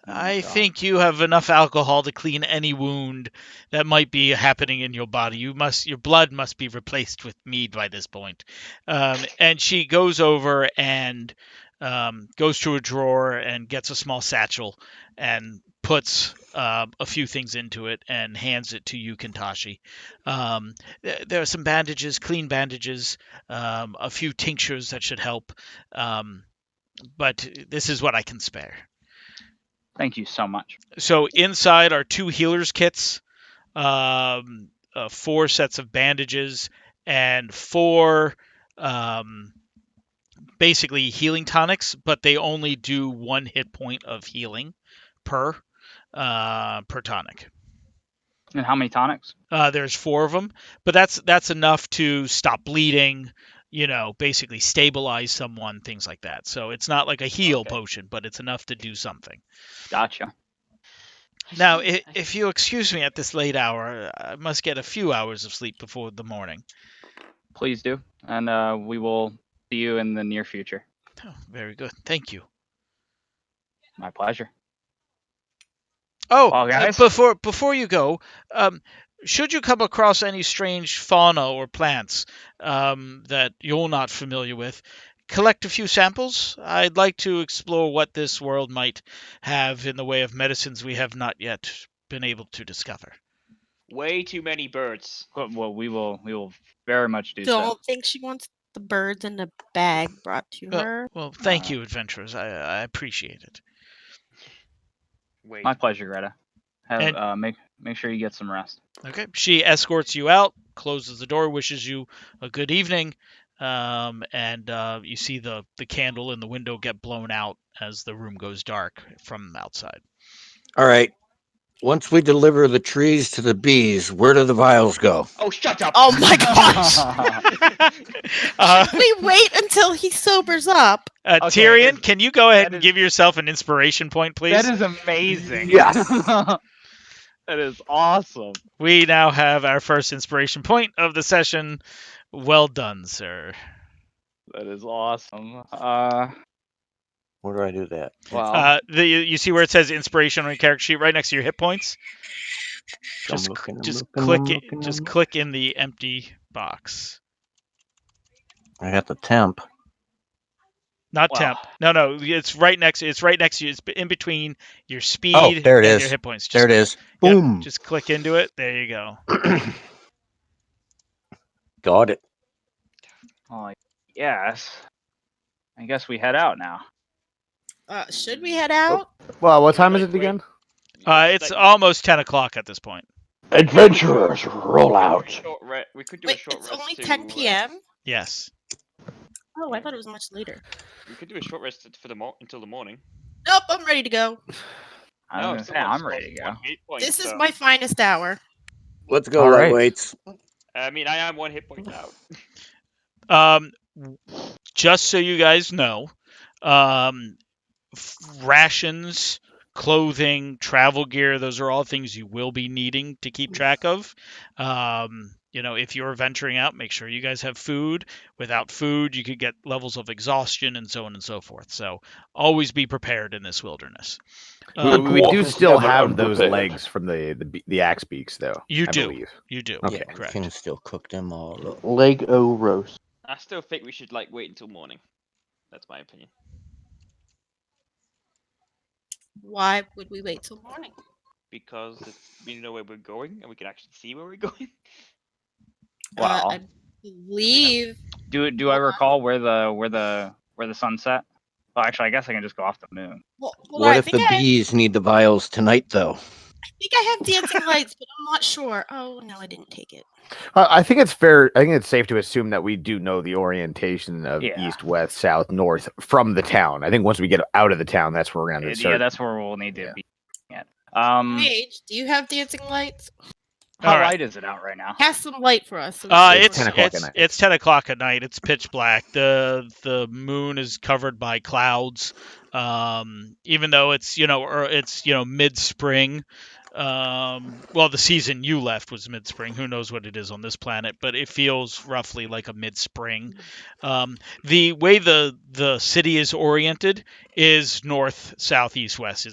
I think you have enough alcohol to clean any wound that might be happening in your body. Your blood must be replaced with mead by this point. And she goes over and goes to a drawer and gets a small satchel and puts a few things into it and hands it to you, Kintashi. There are some bandages, clean bandages, a few tinctures that should help. But this is what I can spare.
Thank you so much.
So inside are 2 healers kits, 4 sets of bandages, and 4 basically healing tonics, but they only do 1 hit point of healing per tonic.
And how many tonics?
There's 4 of them, but that's enough to stop bleeding. Basically stabilize someone, things like that. So it's not like a heal potion, but it's enough to do something.
Gotcha.
Now, if you excuse me at this late hour, I must get a few hours of sleep before the morning.
Please do, and we will see you in the near future.
Oh, very good. Thank you.
My pleasure.
Oh,
Well, guys.
Before you go, should you come across any strange fauna or plants that you're not familiar with, collect a few samples. I'd like to explore what this world might have in the way of medicines we have not yet been able to discover.
Way too many birds.
Well, we will very much do so.
Don't think she wants the birds in a bag brought to her.
Well, thank you, adventurers. I appreciate it.
Wait.
My pleasure, Greta. Make sure you get some rest.
Okay. She escorts you out, closes the door, wishes you a good evening, and you see the candle in the window get blown out as the room goes dark from outside.
All right. Once we deliver the trees to the bees, where do the vials go?
Oh, shut up!
Oh my gosh! Should we wait until he sobers up?
Tyrion, can you go ahead and give yourself an inspiration point, please?
That is amazing.
Yes.
That is awesome.
We now have our first inspiration point of the session. Well done, sir.
That is awesome.
Where do I do that?
Well,
you see where it says inspiration on your character sheet right next to your hit points? Just
I'm looking. I'm
just
looking.
click
I'm
it.
looking.
Just click in the empty box.
I got the temp.
Not
Well,
temp. No. It's right next. It's right next to you. It's in between your
Oh,
speed
there it
and your
is.
hit points.
There
Just
it is.
yep.
Boom.
Just click into it. There you go.
Got it.
oh, yes. I guess we head out now.
Should we head out?
Well, what
Do we,
time is
like,
it
wait?
again?
It's almost 10 o'clock at this point.
Adventurers, roll out.
We could do a
Wait,
short
it's
rest
only
to,
10 p.m.
Yes.
Oh, I thought it was much later.
We could do a short rest for until the morning.
Nope, I'm ready to go.
I was
No,
gonna
still
say
got
I'm ready to go.
1 hit point,
This is
so-
my finest hour.
Let's go,
All right.
lightweights.
I mean, I am 1 hit point out.
Just so you guys know, rations, clothing, travel gear, those are all things you will be needing to keep track of. If you're venturing out, make sure you guys have food. Without food, you could get levels of exhaustion and so on and so forth. So always be prepared in this wilderness.
We do
is
still
never
have those
unprepared.
legs from the axe beaks, though.
You
I
do.
believe.
You do.
Okay.
Yeah, you
Correct.
can still cook them all up.
Lego roast.
I still think we should wait until morning. That's my opinion.
Why would we wait till morning?
Because we know where we're going and we can actually see where we're going.
Well,
I believe.
do I
Hold on.
recall where the sun set? Well, actually, I guess I can just go off the moon.
Well, hold on.
What
I
if
think
the bees need the vials tonight, though?
I have dancing lights, but I'm not sure. Oh no, I didn't take it.
I think it's fair. I think it's safe to assume that we do know the orientation of
Yeah.
east, west, south, north from the town. I think once we get out of the town, that's where we're going to
Yeah,
start.
that's where we'll need to
Yeah.
be at.
Mage, do you have dancing lights?
How
All right.
light is it out right now?
Cast some light for us. So we see
It's
It's
10
where-
o'clock at night.
It's 10 o'clock at night. It's pitch black. The moon is covered by clouds. Even though it's mid spring. Well, the season you left was mid spring. Who knows what it is on this planet? But it feels roughly like a mid spring. The way the city is oriented is north, south, east, west.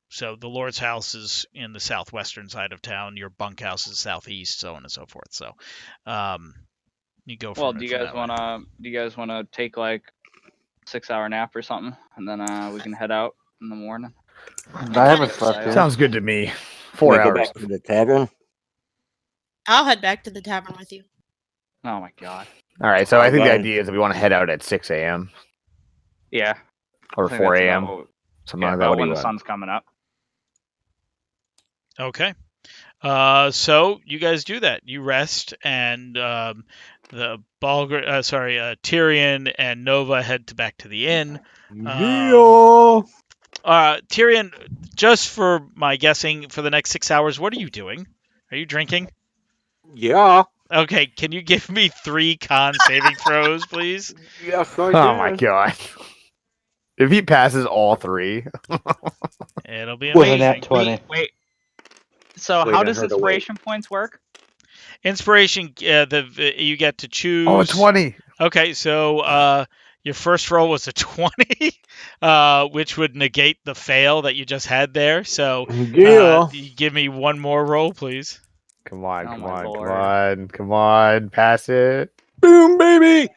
So the Lord's house is in the southwestern side of town. Your bunkhouse is southeast, so on and so forth. So, you go from
Well,
it
do you
from
guys
that way.
wanna take like 6-hour nap or something, and then we can head out in the morning?
I haven't slept yet.
Sounds good to me.
Can
4
we go
hours.
back to the tavern?
I'll head back to the tavern with you.
Oh my god.
All right. So I think the
Alright.
idea is that we want to head out at 6 a.m.
Yeah.
or
I think
4
that's about
a.m.
what-
Something
Yeah,
like that.
about
What do
when
you
the
want?
sun's coming up.
Okay. So you guys do that. You rest, and Tyrion and Nova head back to the inn.
Yeah.
Tyrion, just for my guessing, for the next 6 hours, what are you doing? Are you drinking?
Yeah.
Okay, can you give me 3 con saving throws, please?
Yes, I
Oh my god. If he passes all 3,
It'll be
With a
amazing.
nat 20.
Wait. So
Wait,
how
I
does
heard a wait.
inspiration points work?
Inspiration, you get to choose.
oh, 20.
Okay, so your first roll was a 20, which would negate the fail that you just had there. So
Yeah.
you give me one more roll, please.
Come on,
Oh
come
my
on, come
lord.
on, come on, pass it.
Boom, baby.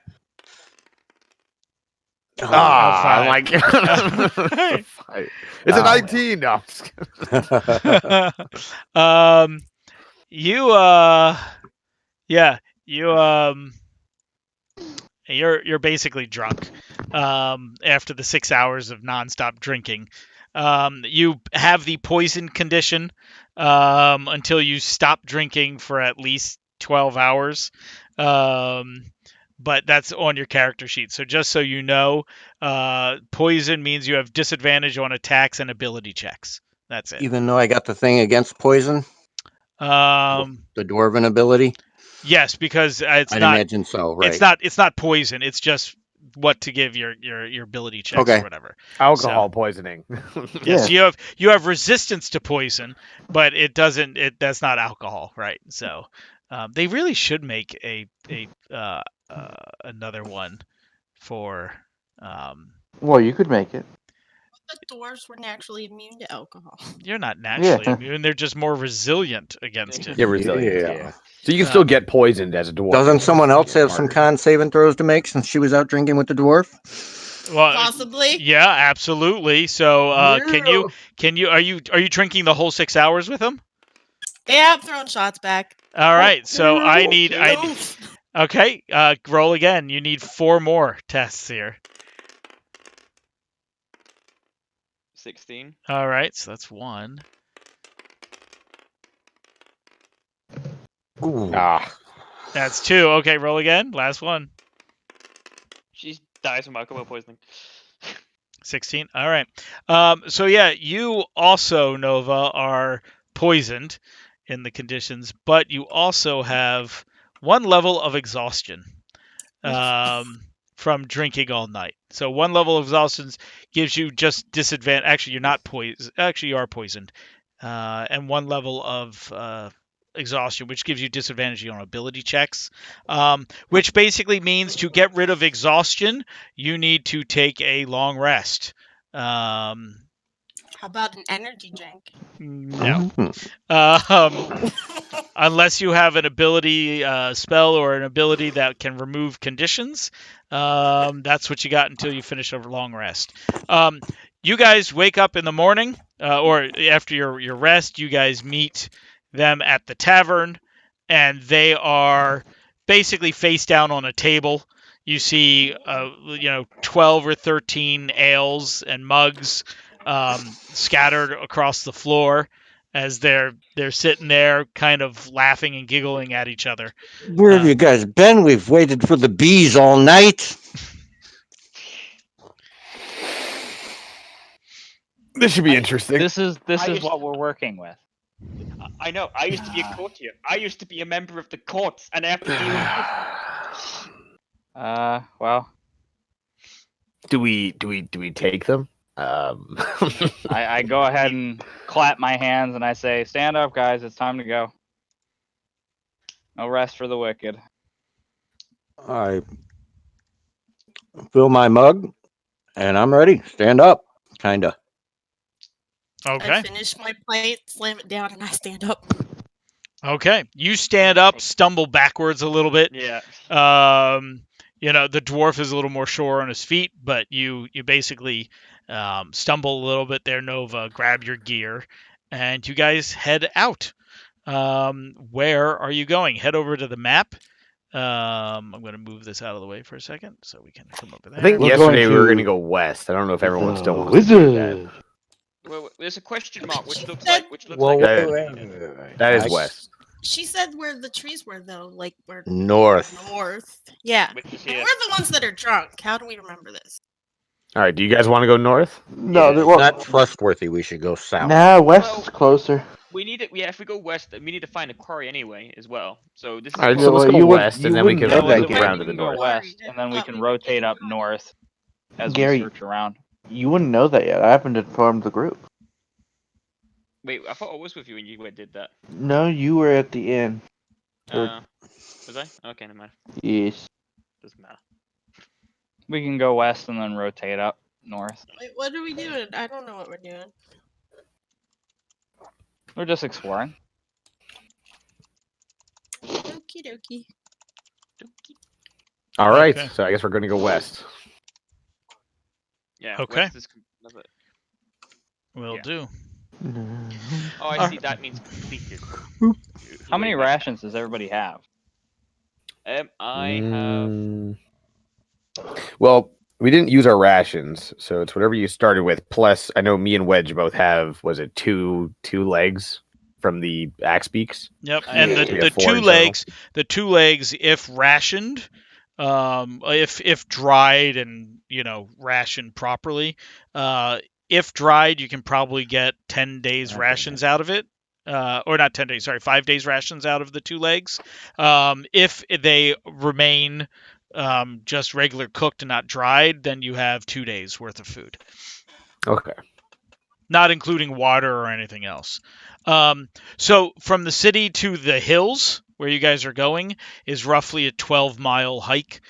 Ah,
five.
my god. It's a
Oh,
19. No, I'm just kidding.
You you're basically drunk after the 6 hours of nonstop drinking. You have the poison condition until you stop drinking for at least 12 hours. But that's on your character sheet. So just so you know, poison means you have disadvantage on attacks and ability checks. That's it.
Even though I got the thing against poison,
Um,
the dwarven ability,
yes, because it's
I'd
not
imagine so, right?
it's not poison. It's just what to give your ability checks
Okay.
or whatever.
Alcohol poisoning.
Yes,
Yeah.
you have resistance to poison, but that's not alcohol, right? So they really should make another one for
Well, you could make it.
The dwarves were naturally immune to alcohol.
You're not naturally
Yeah.
immune. They're just more resilient against it.
Yeah, resilient.
Yeah.
Yeah. So you can still get poisoned as a dwarf.
Doesn't
It's
someone
just
else
you get
have some
smarter.
con saving throws to make since she was out drinking with the dwarf?
Well,
Possibly.
yeah, absolutely. So, can you are you drinking the whole 6 hours with him?
Yeah, I'm throwing shots back.
All right. So I need
Oof.
okay. Roll again. You need 4 more tests here.
16.
All right. So that's 1.
Ooh.
Ah,
That's 2. Okay. Roll again. Last one.
She dies from alcohol poisoning.
16. All right. So yeah, you also, Nova, are poisoned in the conditions, but you also have 1 level of exhaustion from drinking all night. So 1 level of exhaustion gives you just disadvantage. Actually, you're not poisoned. Actually, you are poisoned. And 1 level of exhaustion, which gives you disadvantage on ability checks, which basically means to get rid of exhaustion, you need to take a long rest.
How about an energy drink?
No.
Mhm.
Unless you have an ability spell or an ability that can remove conditions, that's what you got until you finish a long rest. You guys wake up in the morning, or after your rest, you guys meet them at the tavern, and they are basically face down on a table. You see, 12 or 13 ales and mugs scattered across the floor as they're sitting there, kind of laughing and giggling at each other.
Where have you guys been? We've waited for the bees all night.
this should be interesting.
This is
I used-
what we're working with.
I know. I used to be a courtier. I used to be a member of the courts, and I have to deal with this.
Well,
Do we take them?
I go ahead and clap my hands and I say, "Stand up, guys. It's time to go. No rest for the wicked."
I fill my mug, and I'm ready. Stand up, kinda.
I
Okay.
finish my plate, slam it down, and I stand up.
Okay. You stand up, stumble backwards a little bit.
Yeah.
The dwarf is a little more sure on his feet, but you basically stumble a little bit there, Nova. Grab your gear, and you guys head out. Where are you going? Head over to the map. I'm going to move this out of the way for a second so we can come over there.
I think
We're
yesterday
going
we were
to-
going to go west. I don't know if everyone still
The
wants to do that.
wizard.
Well, there's a question mark, which looks
Said-
like.
That is west.
She said where the trees were, though, like where
North.
north. Yeah,
Which is
and
here.
we're the ones that are drunk. How do we remember this?
All right. Do you guys want to go north?
No,
Yeah.
well,
Not trustworthy. We should go south.
nah, west
Well-
is closer.
We need it. Yeah, if we go west, we need to find a quarry anyway as well. So this is.
All right.
Yeah,
So let's
well,
go
you would-
west,
you
and then we
wouldn't
can
know that,
loop
Gary.
around to the
We can go
north.
west, and then we can rotate up north as
Gary-
we search around.
You wouldn't know that yet. I haven't informed the group.
Wait, I thought I was with you when you did that.
No, you were at the inn. Or-
Was I? Okay, never mind.
Yes.
Doesn't matter.
We can go west and then rotate up north.
Wait, what are we doing? I don't know what we're doing.
We're just exploring.
Okie dokie.
All right.
Okay.
So I guess we're going to go west.
Yeah.
Okay.
west is another-
Will
Yeah.
do.
Oh, I see. That means completed.
How many rations does everybody have?
I have.
Well, we didn't use our rations, so it's whatever you started with. Plus, I know me and Wedge both have. Was it two legs from the axe beaks?
Yep.
I
And
have-
the,
We
the
have 4
two
in total.
legs, if rationed, if dried and rationed properly, if dried, you can probably get 10 days
Okay.
rations out of it. Or not 10 days, sorry, 5 days rations out of the 2 legs. If they remain just regular cooked and not dried, then you have 2 days worth of food,
Okay.
not including water or anything else. So from the city to the hills where you guys are going is roughly a 12-mile hike.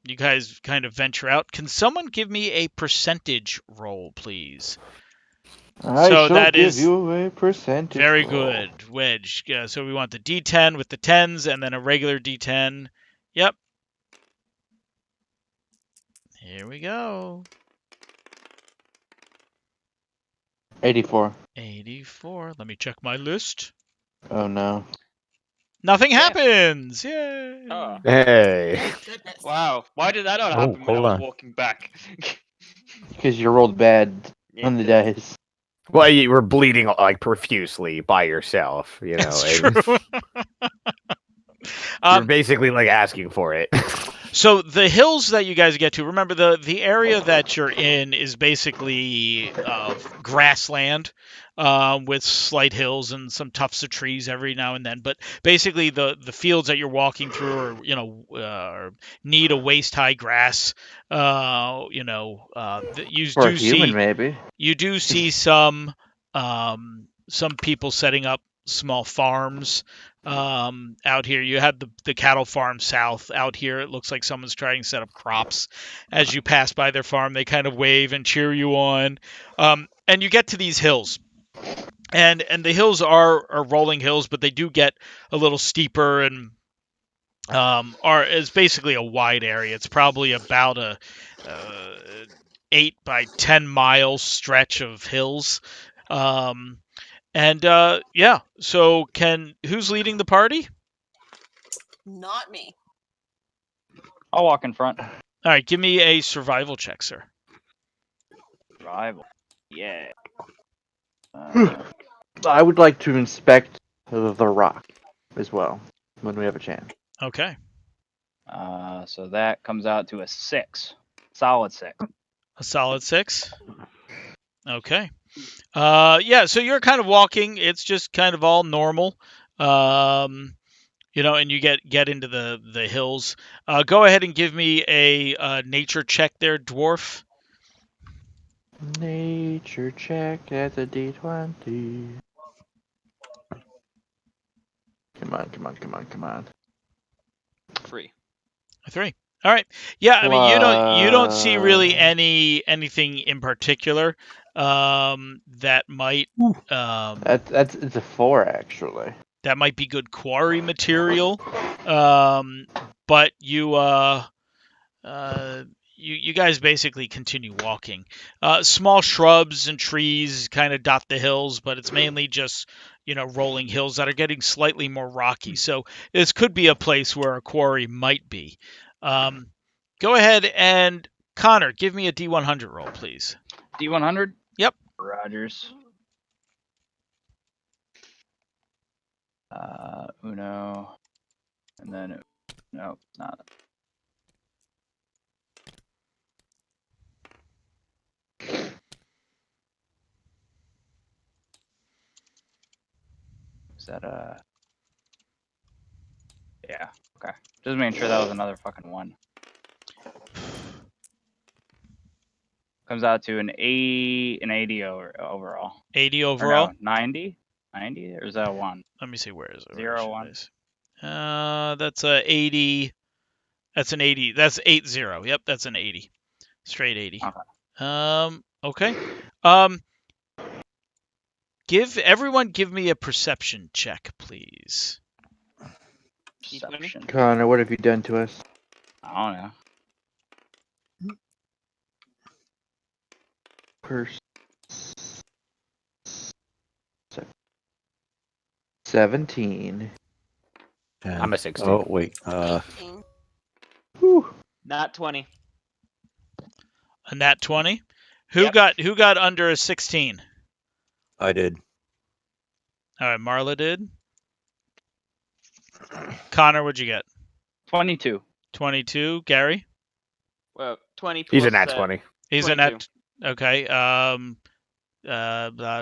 you guys kind of venture out. Can someone give me a percentage roll, please?
I
So
shall
that
give
is
you a percentage.
very
roll.
good, Wedge. So we want the D10 with the 10s and then a regular D10. Yep. Here we go.
84.
84. Let me check my list.
Oh no.
Nothing
Yeah.
happens. Yay.
Oh,
Hey.
Thank goodness.
wow. Why did that not
Oh,
happen when I
hold
was
on.
walking back?
Because you rolled bad on the dice.
Well, you were bleeding like profusely by yourself, you know.
That's
and
true.
You're basically like asking for it.
So the hills that you guys get to, remember the area that you're in is basically grassland with slight hills and some tufts of trees every now and then. But basically, the fields that you're walking through are need a waist high grass.
For a human, maybe.
You do see some people setting up small farms out here. You have the cattle farm south out here. It looks like someone's trying to set up crops. As you pass by their farm, they kind of wave and cheer you on. And you get to these hills. And the hills are rolling hills, but they do get a little steeper and is basically a wide area. It's probably about a 8 by 10 mile stretch of hills. Yeah, so who's leading the party?
Not me.
I'll walk in front.
All right, give me a survival check, sir.
Survival. Yeah.
I would like to inspect the rock as well when we have a chance.
Okay.
So that comes out to a 6. Solid 6.
A solid 6. Okay. Yeah, so you're kind of walking. It's just kind of all normal. And you get into the hills. Go ahead and give me a nature check there, dwarf.
Nature check, that's a D20. Come on.
3.
3. All right. Yeah, I mean you don't see really anything in particular that might
It's a 4 actually.
that might be good quarry material. But you guys basically continue walking. Small shrubs and trees kind of dot the hills, but it's mainly just rolling hills that are getting slightly more rocky. So this could be a place where a quarry might be. Go ahead and Connor, give me a D100 roll, please.
D100?
Yep.
Rogers. Uno. And then no, not. Is that yeah, okay. Just making sure that was another fucking 1. Comes out to an 80 overall.
80
Or
overall?
no, 90? 90? Or is that a 1?
Let me see, where is it?
0, 1.
That's a 80. That's an 80. That's 80. Yep, that's an 80. Straight 80. Okay. Give me a perception check, please.
Perception.
Connor, what have you done to us?
I don't know.
17.
I'm a 16.
Oh wait.
Not 20.
A nat 20.
Yep.
Who got under a 16?
I did.
All right, Marla did. Connor, what'd you get?
22.
22. Gary?
Well, 20 plus.
He's a nat 20.
He's
22.
a nat. Okay.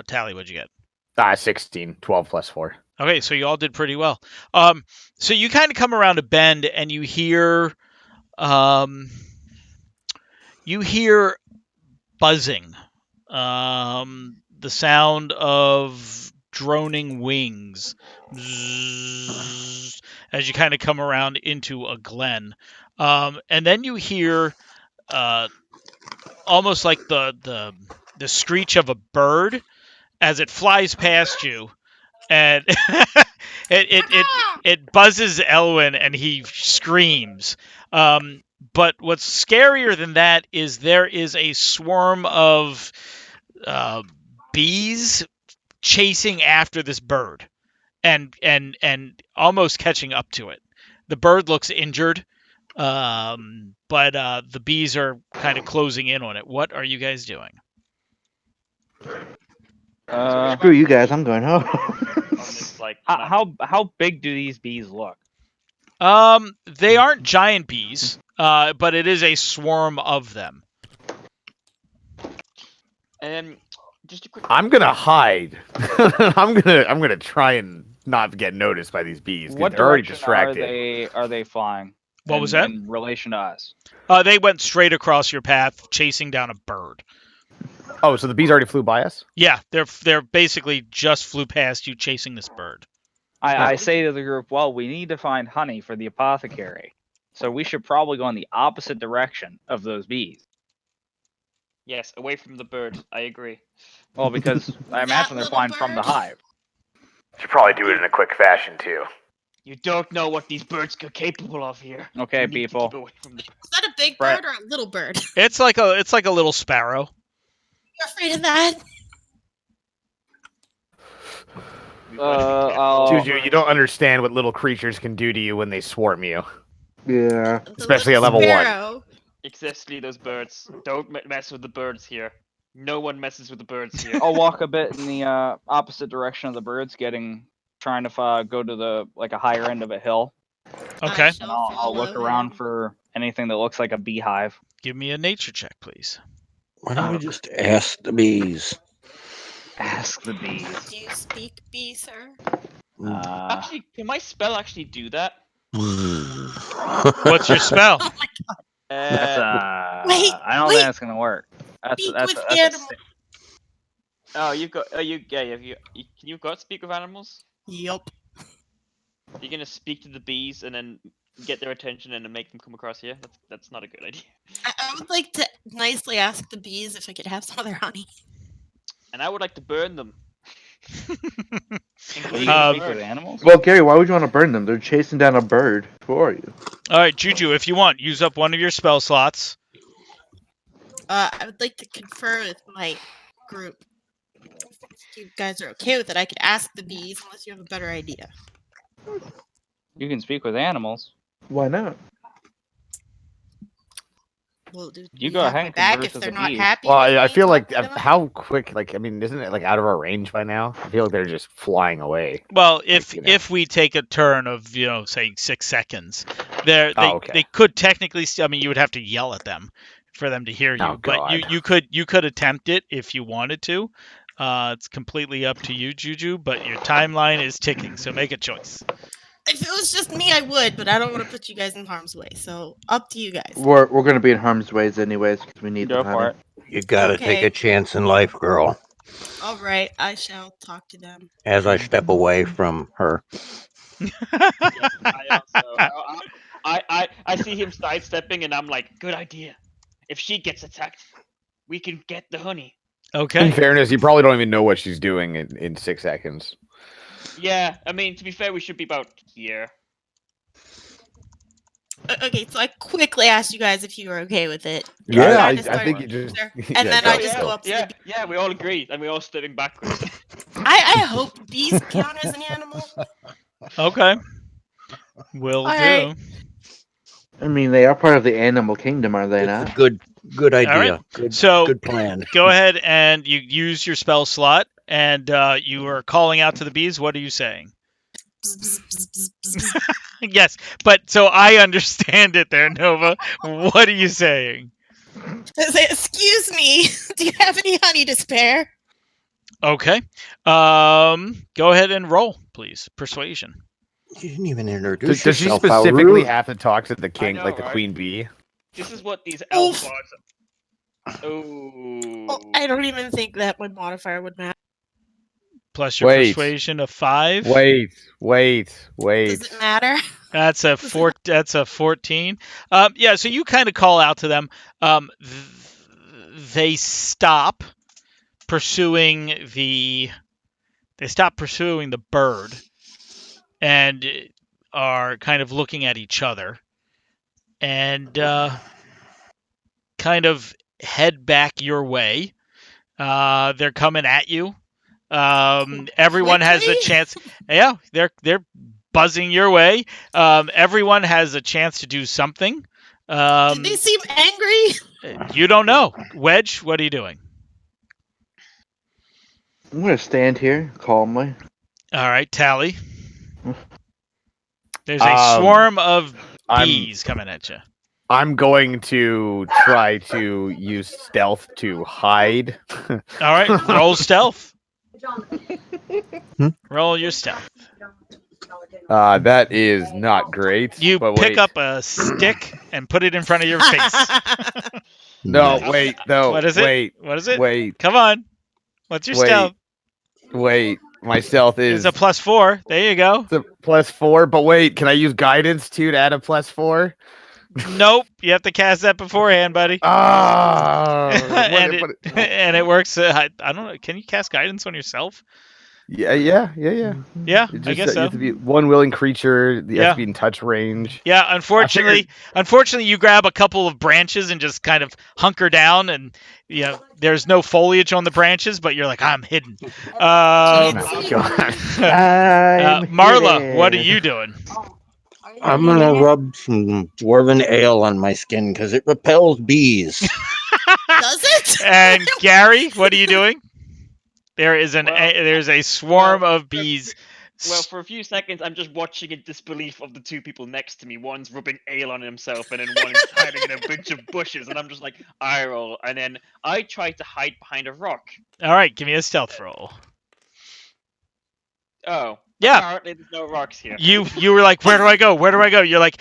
Tally, what'd you get?
16. 12 plus 4.
Okay, so you all did pretty well. So you kind of come around a bend and you hear buzzing. The sound of droning wings Bzzz, as you kind of come around into a glen. And then you hear almost like the screech of a bird as it flies past you, and it buzzes Elwyn, and he screams. But what's scarier than that is there is a swarm of uh, bees chasing after this bird, and almost catching up to it. The bird looks injured, but the bees are kind of closing in on it. What are you guys doing?
Screw you guys, I'm going home.
On this, like, map.
How big do these bees look?
They aren't giant bees, but it is a swarm of them.
Just a quick.
I'm gonna hide. I'm gonna try and not get noticed by these bees. 'Cause
What
they're already
direction
distracted.
are they flying?
What was that?
In relation to us?
They went straight across your path, chasing down a bird.
Oh, so the bees already flew by us?
Yeah, they're basically just flew past you, chasing this bird.
I say to the group, well, we need to find honey for the apothecary, so we should probably go in the opposite direction of those bees.
Yes, away from the bird. I agree.
Well, because I imagine they're
little
flying from the
bird.
hive.
Should probably do it in a quick fashion too.
You don't know what these birds are capable of here.
Okay,
You need to
people.
keep away from the...
Is that a big
Brett.
bird or a little bird?
It's like a little sparrow.
You're afraid of that?
Juju, you don't understand what little creatures can do to you when they swarm you.
Yeah.
The
Especially
little
at level 1.
sparrow.
Exactly, those birds. Don't mess with the birds here. No one messes with the birds here.
I'll walk a bit in the opposite direction of the birds, trying to go to a higher end of a hill.
Okay.
I
And
shall
I'll look
follow
around
him.
for anything that looks like a beehive.
Give me a nature check, please.
Why don't we just ask the bees?
Ask the bees.
Do you speak bee, sir?
Actually, can my spell actually do that?
What's your spell?
Oh my god.
Wait, I don't
wait.
think that's gonna work.
Speak
That's
with
a
animals.
Oh, you've got. You've got speak with animals.
Yup.
You're gonna speak to the bees and then get their attention and then make them come across here. That's not a good idea.
I would like to nicely ask the bees if I could have some of their honey.
And I would like to burn them.
Are you
Um,
gonna speak with animals?
Well, Gary, why would you want to burn them? They're chasing down a bird. Who are you?
All right, Juju, if you want, use up one of your spell slots.
I would like to confer with my group. If you guys are okay with it, I could ask the bees unless you have a better idea.
You can speak with animals.
Why not?
Well, do
You
you
go
have
ahead
my
and
back
converse
if
with
they're
the
not
bees.
happy?
Well,
with
I
me
feel like
talking to them?
how quick? Like, I mean, isn't it like out of our range by now? I feel like they're just flying away.
Well, if
you know.
if we take a turn of say 6 seconds, they
okay.
they could technically. I mean, you would have to yell at them for them to hear you.
Oh,
but
God.
you could attempt it if you wanted to. It's completely up to you, Juju. But your timeline is ticking, so make a choice.
If it was just me, I would, but I don't want to put you guys in harm's way. So up to you guys.
We're going to be in harm's ways anyways because we need
Go
the
for
honey.
it.
You gotta take
Okay.
a chance in life, girl.
All right, I shall talk to them.
As I step away from her.
I also. I see him sidestepping and I'm like, good idea. If she gets attacked, we can get the honey.
In
Okay.
fairness, you probably don't even know what she's doing in 6 seconds.
Yeah, I mean, to be fair, we should be about here.
Okay, so I quickly asked you guys if you were okay with it.
Yeah,
Trying
I
to start
think you just.
there.
yeah,
And then
go,
I just
go.
go up to
Yeah,
the bee.
yeah, we all agreed, and we all stepping backwards.
I hope bees count as an animal.
Okay. Will
All
do.
right.
I mean, they are part of the animal kingdom, are they
It's
not?
a good idea.
right.
Good,
So
good plan.
go ahead and you use your spell slot, and you are calling out to the bees. What are you saying?
Bzz, bzz, bzz, bzz, bzz.
Yes, but so I understand it there, Nova. What are you saying?
I say, excuse me, do you have any honey to spare?
Okay. Go ahead and roll, please. Persuasion.
You didn't even introduce
Does she
yourself.
specifically
Auru.
have to talk to the king,
know,
like the
right?
queen bee?
This is what these
Oof.
elf bars are. Oh.
Well, I don't even think that my modifier would matter.
plus your
Wait.
persuasion of 5.
Wait.
Does it matter?
That's a
Does it
four. That's a 14. Yeah. So you kind of call out to them. They stop pursuing the. They stop pursuing the bird, and are kind of looking at each other, and kind of head back your way. They're coming at you. Everyone has a
Quickly?
chance. Yeah, they're buzzing your way. Everyone has a chance to do something.
Did they seem angry?
You don't know. Wedge, what are you doing?
I'm gonna stand here calmly.
All right, Tally. There's a swarm of bees coming at you.
I'm going to try to use stealth to hide.
All right, roll stealth.
Hmm?
Roll your stealth.
That is not great.
You
but
pick
wait.
up a stick and put it in front of your face.
No,
Yeah.
wait, no.
What is it?
Wait,
What is it?
wait,
Come on. What's your
wait,
stealth?
wait. My stealth is
It's a +4. There you go.
it's a +4. But wait, can I use guidance too to add a +4?
Nope. You have to cast that beforehand, buddy.
Ah,
and it works. I don't know. Can you cast guidance on yourself?
yeah.
Yeah,
It
I
just,
guess
you
so.
have to be one willing creature. You
Yeah.
have to be in touch range.
Yeah, unfortunately, you grab a couple of branches and just kind of hunker down, and there's no foliage on the branches, but you're like, I'm hidden.
Oh, God.
Marla, what are you doing?
I'm gonna rub some dwarven ale on my skin because it repels bees.
Does it?
And Gary, what are you doing? There's
Well,
a swarm of bees.
Well, for a few seconds, I'm just watching in disbelief of the two people next to me. One's rubbing ale on himself, and then one's hiding in a bunch of bushes. And I'm just like, eye roll. And then I try to hide behind a rock.
All right, give me a stealth roll.
Oh.
Yeah.
Apparently, there's no rocks here.
You were like, where do I go? Where do I go? You're like,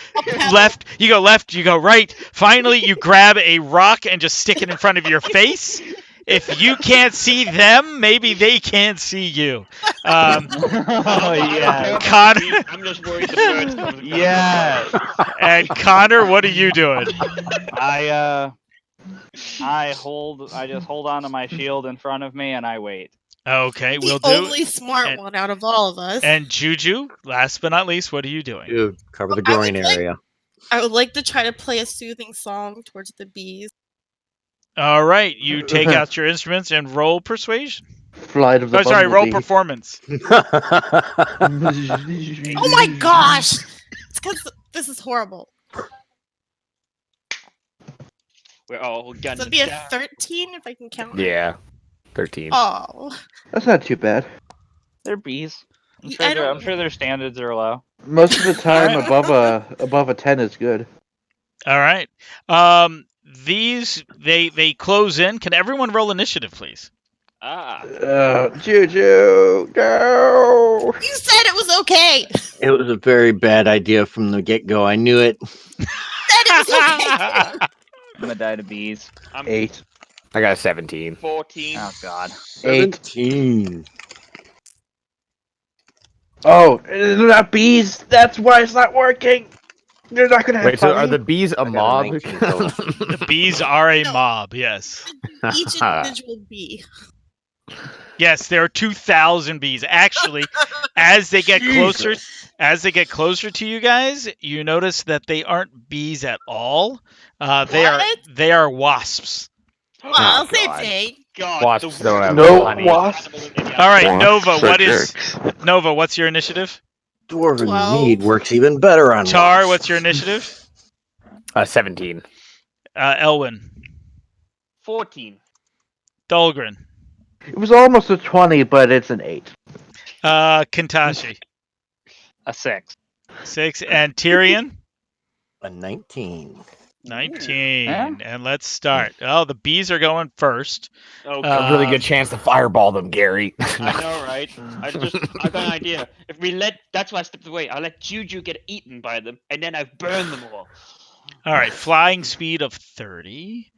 left. You go left. You go right. Finally, you grab a rock and just stick it in front of your face. If you can't see them, maybe they can't see you.
Oh yeah.
Connor,
I'm just worried the birds come.
Yeah.
and Connor, what are you doing?
I just hold on to my shield in front of me and I wait.
Okay, we'll
The
do.
only smart
And-
one out of all of us.
And Juju, last but not least, what are you doing?
Dude, cover the
I would
groin
like-
area.
I would like to try to play a soothing song towards the bees.
All right, you take out your instruments and roll persuasion.
Flight of the
Oh, sorry, roll
bumblebee.
performance.
Oh my gosh! It's because this is horrible.
We're all
So
gunned
it'd be a
down.
13 if I can count.
Yeah, 13.
Oh.
That's not too bad.
They're bees. I'm
I
sure,
don't-
I'm sure their standards are low.
Most of the time,
Alright.
above a 10 is good.
All right. These they close in. Can everyone roll initiative, please?
Juju, go!
You said it was okay!
It was a very bad idea from the get-go. I knew it.
Said it was okay!
I'm gonna die to bees.
I'm
8.
I got a 17.
14.
Oh god.
18.
Oh, they're not bees. That's why it's not working. They're not gonna have
Wait, so
fun.
are the bees a
got a
mob?
19 total.
The bees are a
No.
mob. Yes.
Each individual bee.
Yes, there are 2,000 bees. Actually, as they get closer to you guys, you notice that they aren't bees at all.
What?
They are wasps.
Well, same
God.
thing.
God,
Wasps
the
don't have
No
honey.
wasps.
All right, Nova,
Wasps are
what is
jerks.
Nova? What's your initiative?
Dwarven
12.
mead works even better on
Char,
wasps.
what's your initiative?
17.
Elwin,
14.
Dahlgren,
It was almost a 20, but it's an 8.
Kintashi,
A 6.
6, and Tyrion,
A 19.
19.
Yeah.
And let's start. Oh, the bees are going first.
Oh,
A really good chance to fireball them, Gary.
I know, right? I got an idea. If we that's why I stepped away. I'll let Juju get eaten by them, and then I burn them all.
All right, flying speed of 30.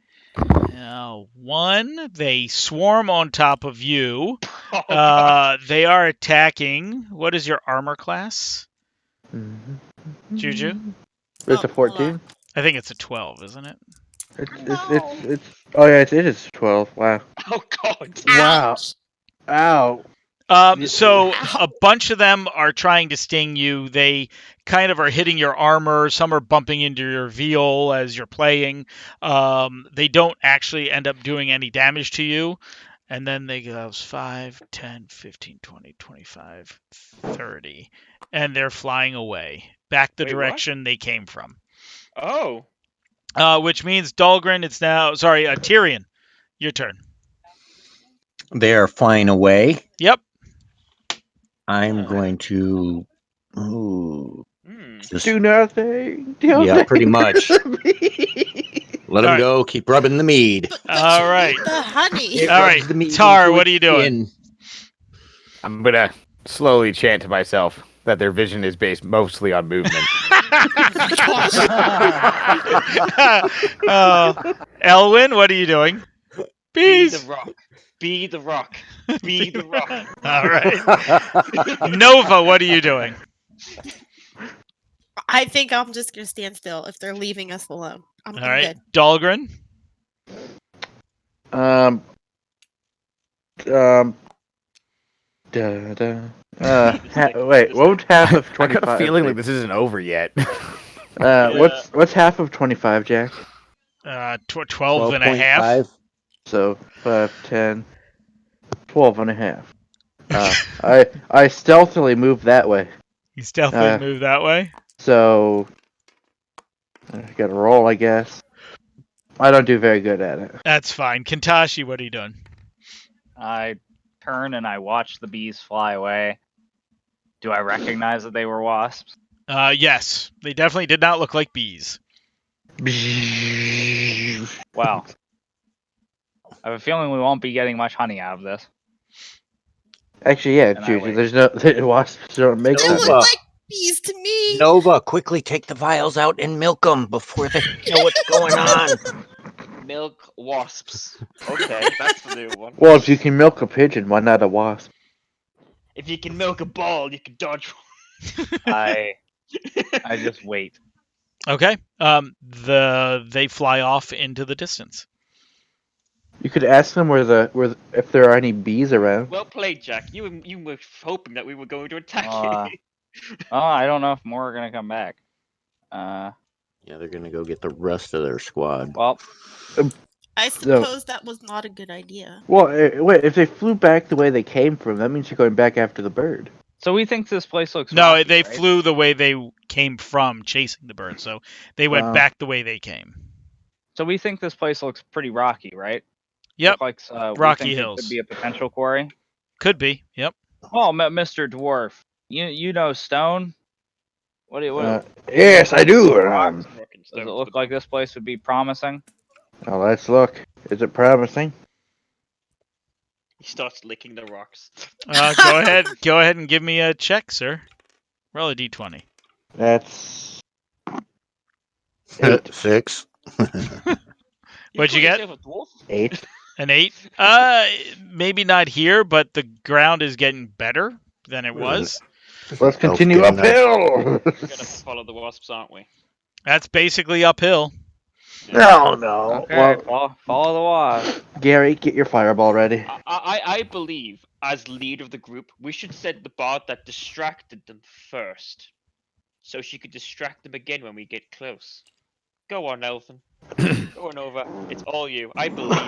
One, they swarm on top of you.
Oh, God.
They are attacking. What is your armor class,
Mm-hmm.
Juju?
It's
Oh,
a
hold on.
14.
I think it's a 12, isn't it?
It's. Oh yeah, it is 12. Wow.
Oh, God.
Wow.
Ouch.
Ow.
So
Ow.
a bunch of them are trying to sting you. They kind of are hitting your armor. Some are bumping into your veal as you're playing. They don't actually end up doing any damage to you. And then they go 5, 10, 15, 20, 25, 30. And they're flying away back the
Wait, what?
direction they came from.
Oh.
Which means Dahlgren, it's now, sorry, Tyrion, your turn.
They are flying away.
Yep.
I'm going to. Ooh, just,
Do nothing.
yeah, pretty much.
Let
Let them
All right.
go. Keep rubbing the mead.
But
All
you
right.
need the honey.
It
All
rubs
right,
the mead
Tar,
into
what
its
are you doing?
skin.
I'm gonna slowly chant to myself that their vision is based mostly on movement.
Elwin, what are you doing?
Be the
Bees.
rock. Be the rock. Be the rock.
All right. Nova, what are you doing?
I think I'm just gonna stand still if they're leaving us alone. I'm
All right.
good.
Dahlgren.
Da, da. Wait, what would half of
I
25
got a feeling
be?
like this isn't over yet.
What's half of 25, Jack?
12 and a half.
12.5.
So 5, 10, 12 and a half. I stealthily moved that way.
You stealthily
Uh,
move that way.
So I gotta roll, I guess. I don't do very good at it.
That's fine. Kintashi, what are you doing?
I turn and I watch the bees fly away. Do I recognize that they were wasps?
Yes. They definitely did not look like bees.
Well, I have a feeling we won't be getting much honey out of this.
Actually, yeah,
And I
Juju.
wait.
There's no wasps don't make
They
honey.
look like bees to me.
Nova, quickly take the vials out and milk them before they know what's going on.
Milk wasps. Okay, that's the new one.
Well, if you can milk a pigeon, why not a wasp?
If you can milk a ball, you can dodge
I just wait.
Okay. They fly off into the distance.
You could ask them if there are any bees around.
Well played, Jack. You were hoping that we were going to attack
Oh, I don't know if more are gonna come back.
Yeah, they're gonna go get the rest of their squad.
Well,
I suppose that was not a good idea.
Well, wait. If they flew back the way they came from, that means you're going back after the bird.
so we think this place looks
No,
rocky,
they
right?
flew the way they came from chasing the bird. So they went back the way they came.
So we think this place looks pretty rocky, right?
Yep.
Look like
Rocky
we think
Hills.
It could be a potential quarry.
Could be. Yep.
Oh, Mr. Dwarf, you know stone. What do you?
Yes, I do.
Does it look like this place would be promising?
Oh, let's look. Is it promising?
He starts licking the rocks.
Go ahead. Go ahead and give me a check, sir. Roll a d20.
That's 8.
6.
What'd you get?
8.
An 8. Maybe not here, but the ground is getting better than it was.
Let's continue
getting
uphill.
We're gonna follow the wasps, aren't we?
That's basically uphill.
No, no.
Okay,
Well,
follow the wasp.
Gary, get your fireball ready.
I believe, as leader of the group, we should set the bard that distracted them first, so she could distract them again when we get close. Go on, Elfin. Go on over. It's all you. I believe.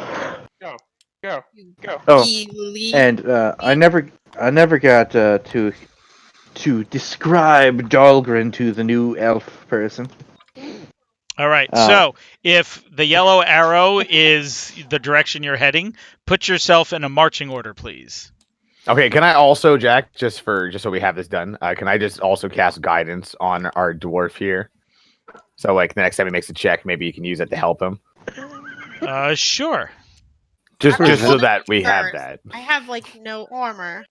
Go, go, go.
Oh,
Believe-
and I never got to describe Dahlgren to the new elf person.
All right. So if the yellow arrow is the direction you're heading, put yourself in a marching order, please.
Okay, can I also, Jack, just so we have this done, can I just also cast guidance on our dwarf here? So, like, the next time he makes a check, maybe you can use it to help him.
Sure.
Just
I
so
rolled
that we have
first.
that.
I have like no armor.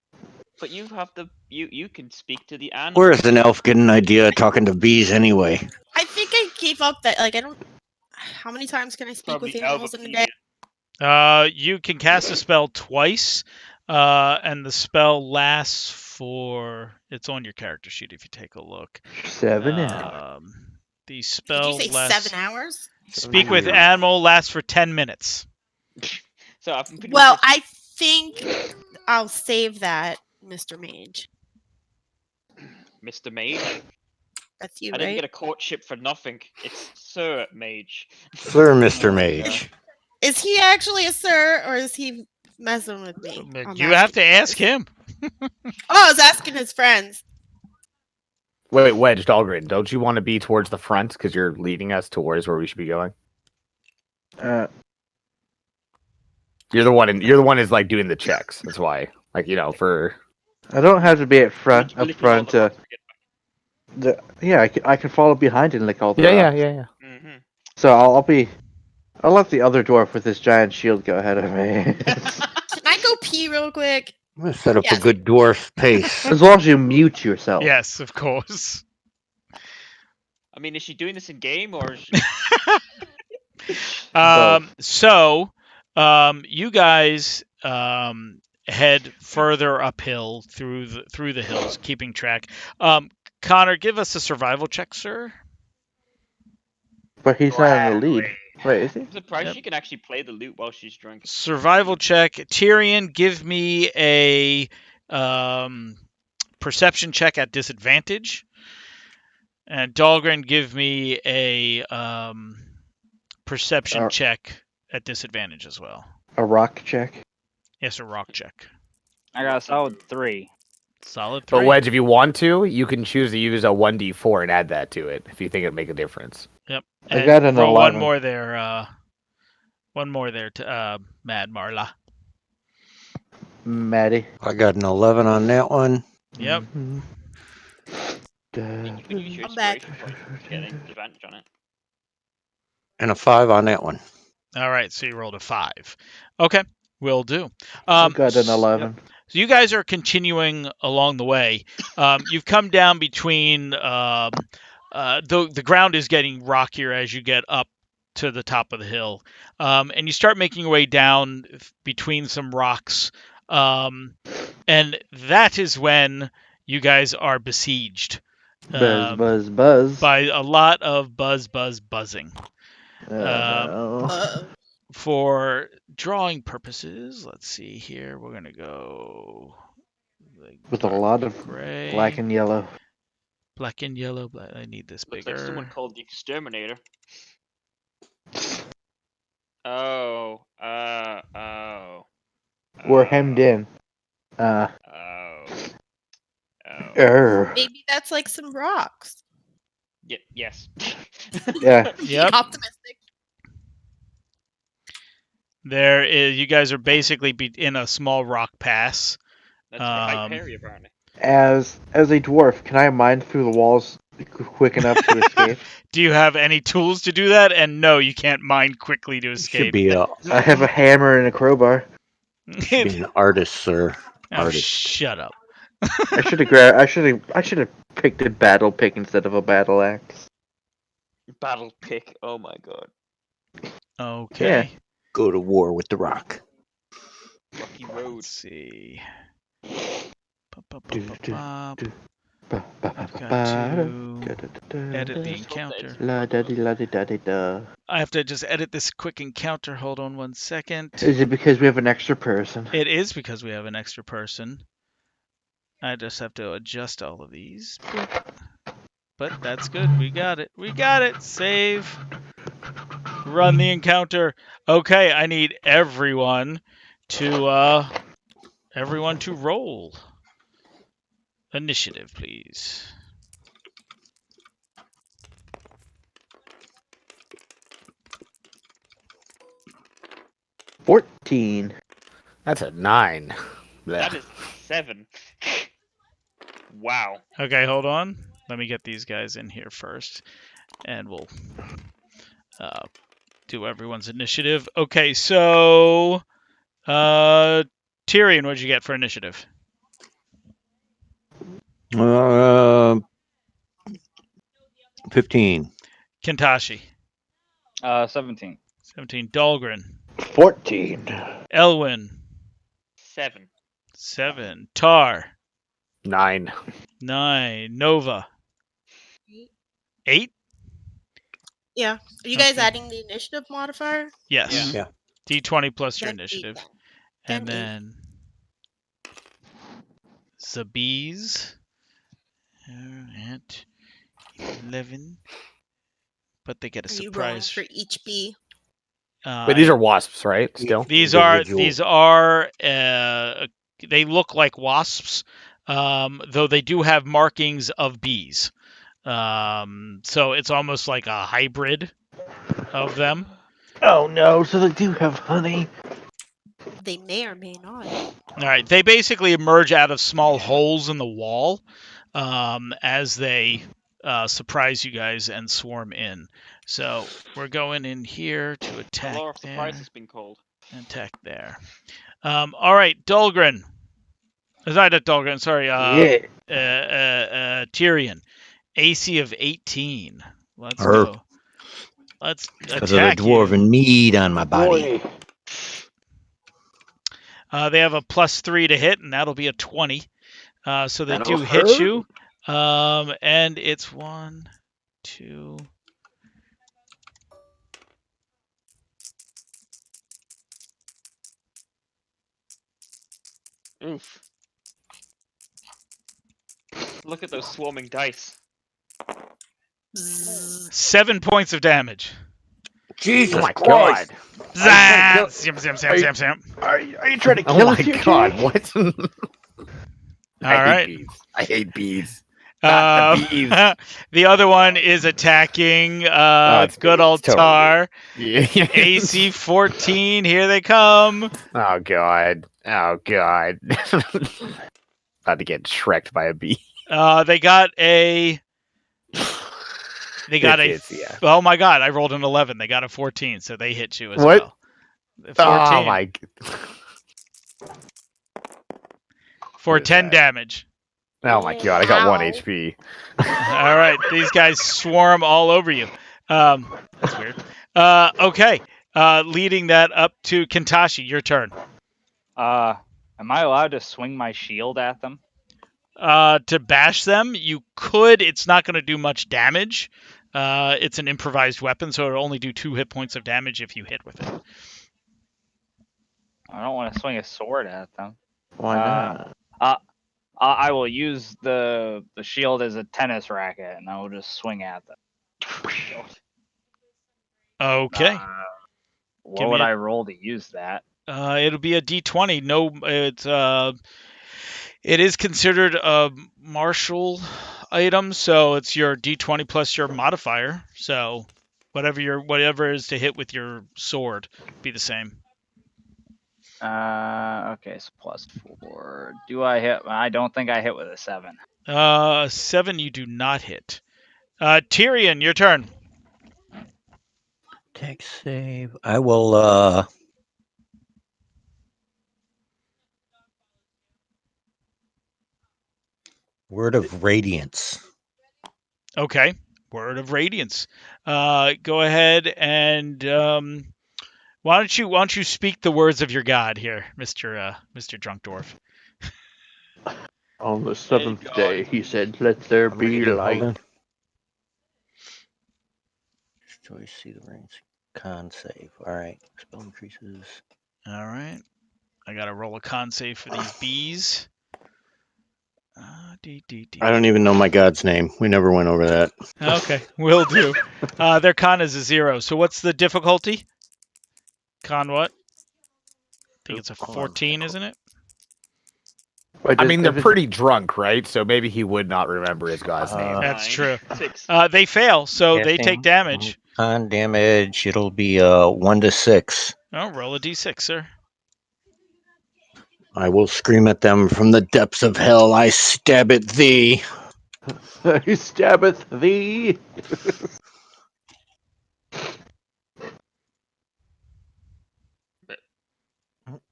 But you have you can speak to the animal.
Where's an elf get an idea of talking to bees anyway?
I think I gave up that. Like I don't. How many times can I speak with
Probably
animals in a day?
You can cast a spell twice, and the spell lasts for. It's on your character sheet if you take a look.
7 hours.
The
Did you
spell
say
lasts.
7 hours?
Speak with
years.
animal lasts for 10 minutes.
So I've been pretty
Well,
much
I think I'll save that, Mr. Mage.
Mr. Mage.
That's you,
I didn't
right?
get a courtship for nothing. It's Sir Mage.
Sir, Mr.
Oh my
Mage.
Is he actually a sir, or is he messing with me? I'm
You have
asking
to
you
ask
guys.
him.
Oh, I was asking his friends.
Wait, Wedge, Dahlgren, don't you want to be towards the front because you're leading us towards where we should be going? You're the one. You're the one who's like doing the checks. That's why, like for.
I don't have to be up front.
Licking all the rocks to get back.
I can follow behind and lick all the
Yeah.
rocks.
Mm-hmm.
So I'll let the other dwarf with his giant shield go ahead of me.
Can I go pee real quick?
I'm gonna set up
Yes.
a good dwarf pace.
As long as you mute yourself.
Yes, of course.
I mean, is she doing this in game or? Is she...
So, you guys head further uphill through the hills, keeping track. Connor, give us a survival check, sir.
But he's not in the lead. Wait, is he?
I'm surprised
Yep.
she can actually play the lute while she's drunk.
Survival check. Tyrion, give me a perception check at disadvantage. And Dahlgren, give me a perception check at disadvantage as well.
A rock check.
Yes, a rock check.
I got a solid 3.
Solid 3.
But Wedge, if you want to, you can choose to use a 1d4 and add that to it if you think it'd make a difference.
Yep.
I
And
got an
roll
11.
one more there. One more there to Mad Marla.
Maddie.
I got an 11 on that one.
Yep.
Mhm.
You can use your
I'm back.
inspiration point to get an advantage on it.
And a 5 on that one.
All right. So you rolled a 5. Okay. Will do.
I got an 11.
So you guys are continuing along the way. You've come down between the ground is getting rockier as you get up to the top of the hill, and you start making your way down between some rocks, and that is when you guys are besieged
Buzz.
by a lot of buzzing.
No.
For drawing purposes, let's see here. We're gonna go
With a lot of
gray,
black and yellow.
black and yellow. I need this
Looks
bigger.
like someone called the exterminator. Oh.
We're hemmed in.
Oh.
Maybe that's like some rocks.
Yes.
Yeah.
Yep.
Optimistic.
There is. You guys are basically in a small rock pass.
That's Hyperia, apparently.
As a dwarf, can I mine through the walls quick enough to escape?
Do you have any tools to do that? And no, you can't mine quickly to
Should
escape.
be a
I have a hammer and a crowbar.
should be an artist, sir.
Oh,
Artist.
shut up.
I should have picked a battle pick instead of a battle axe.
Battle pick. Oh my god.
Okay.
Go to war with the rock.
Rocky Road.
Let's see.
Do, do,
I've
do.
got to edit the encounter.
La da di la di da di da.
I have to just edit this quick encounter. Hold on 1 second.
Is it because we have an extra person?
It is because we have an extra person. I just have to adjust all of these. But that's good. We got it. We got it. Save. Run the encounter. Okay, I need everyone to roll. Initiative, please.
$14.
That's a 9.
That
Blech.
is 7. Wow.
Okay, hold on. Let me get these guys in here first, and we'll do everyone's initiative. Okay, so Tyrion, what'd you get for initiative?
15.
Kentashi.
17.
17. Dahlgren.
14.
Elwin.
7.
7. Tar.
9.
9. Nova. 8.
Yeah. Are you guys
Okay.
adding the initiative modifier?
Yes.
Yeah.
D20 plus your
Then 8
initiative.
then.
And
Then 8.
then the bees are at 11. But they get a
Are you rolling
surprise.
for each bee?
But these are wasps, right? Still.
These
Individual.
are they look like wasps, though they do have markings of bees. So it's almost like a hybrid of them.
Oh no, so they do have honey.
They may or may not.
All right, they basically emerge out of small holes in the wall as they surprise you guys and swarm in. So we're going in here to
The
attack
law of surprise
there
has been called.
and attack there. All right, Dahlgren. Not Dahlgren, sorry.
Yeah.
Tyrion. AC of 18. Let's
Herp.
go. Let's
Because of the
attack
dwarven
you.
mead on my body.
Boy.
They have a +3 to hit, and that'll be a 20. So they
That'll
do hit
hurt.
you. And it's 1, 2.
Oof. Look at those swarming dice.
Bzzz.
7 points of damage.
Jesus
Oh my
Christ.
god.
Zam,
kill-
zam,
Are you-
zam, zam.
Are you trying to
Oh
kill
my
us here,
god.
Jake?
What?
All
I hate
right.
bees. I hate bees. Not the bees.
The other one is attacking
it's
good
bees.
old
Totally
Tar.
Yeah.
AC 14. Here they come.
Oh god. Oh god. About to get shreked by a bee.
They got a. They got
It
a.
is, yeah.
Oh my god! I rolled an 11. They got a 14, so they hit you as
What?
well. 14
Oh my.
for
What is
10
that?
damage.
Oh my god! I got 1
Ow.
HP.
All right, these guys swarm all over you. That's weird. Okay, leading that up to Kintashi. Your turn.
Am I allowed to swing my shield at them?
To bash them, you could. It's not going to do much damage. It's an improvised weapon, so it'll only do 2 hit points of damage if you hit with it.
I don't want to swing a sword at them.
Why not?
I will use the shield as a tennis racket, and I will just swing at them.
Okay.
What would I roll to use that?
It'll be a D20. No, it is considered a martial item, so it's your D20 plus your modifier. So whatever is to hit with your sword, be the same.
Okay, so +4. Do I hit? I don't think I hit with a 7.
7 you do not hit. Tyrion, your turn.
Attack save. I will Word of Radiance.
Okay. Word of Radiance. Go ahead and why don't you speak the words of your god here, Mr. Drunk Dwarf?
On the 7th day, he said, "Let there be light."
Choice, see the range. Con save. All right. Spell increases.
All right. I got to roll a con save for these bees.
I don't even know my god's name. We never went over that.
Okay, will do. Their con is a 0. So what's the difficulty? Con what? I think it's a 14, isn't it?
I mean, they're pretty drunk, right? So maybe he would not remember his god's name.
That's
9,
true.
6.
They fail, so they take damage.
Con damage. It'll be 1 to 6.
Oh, roll a d6, sir.
I will scream at them from the depths of hell. I stab at thee.
He stabbeth thee.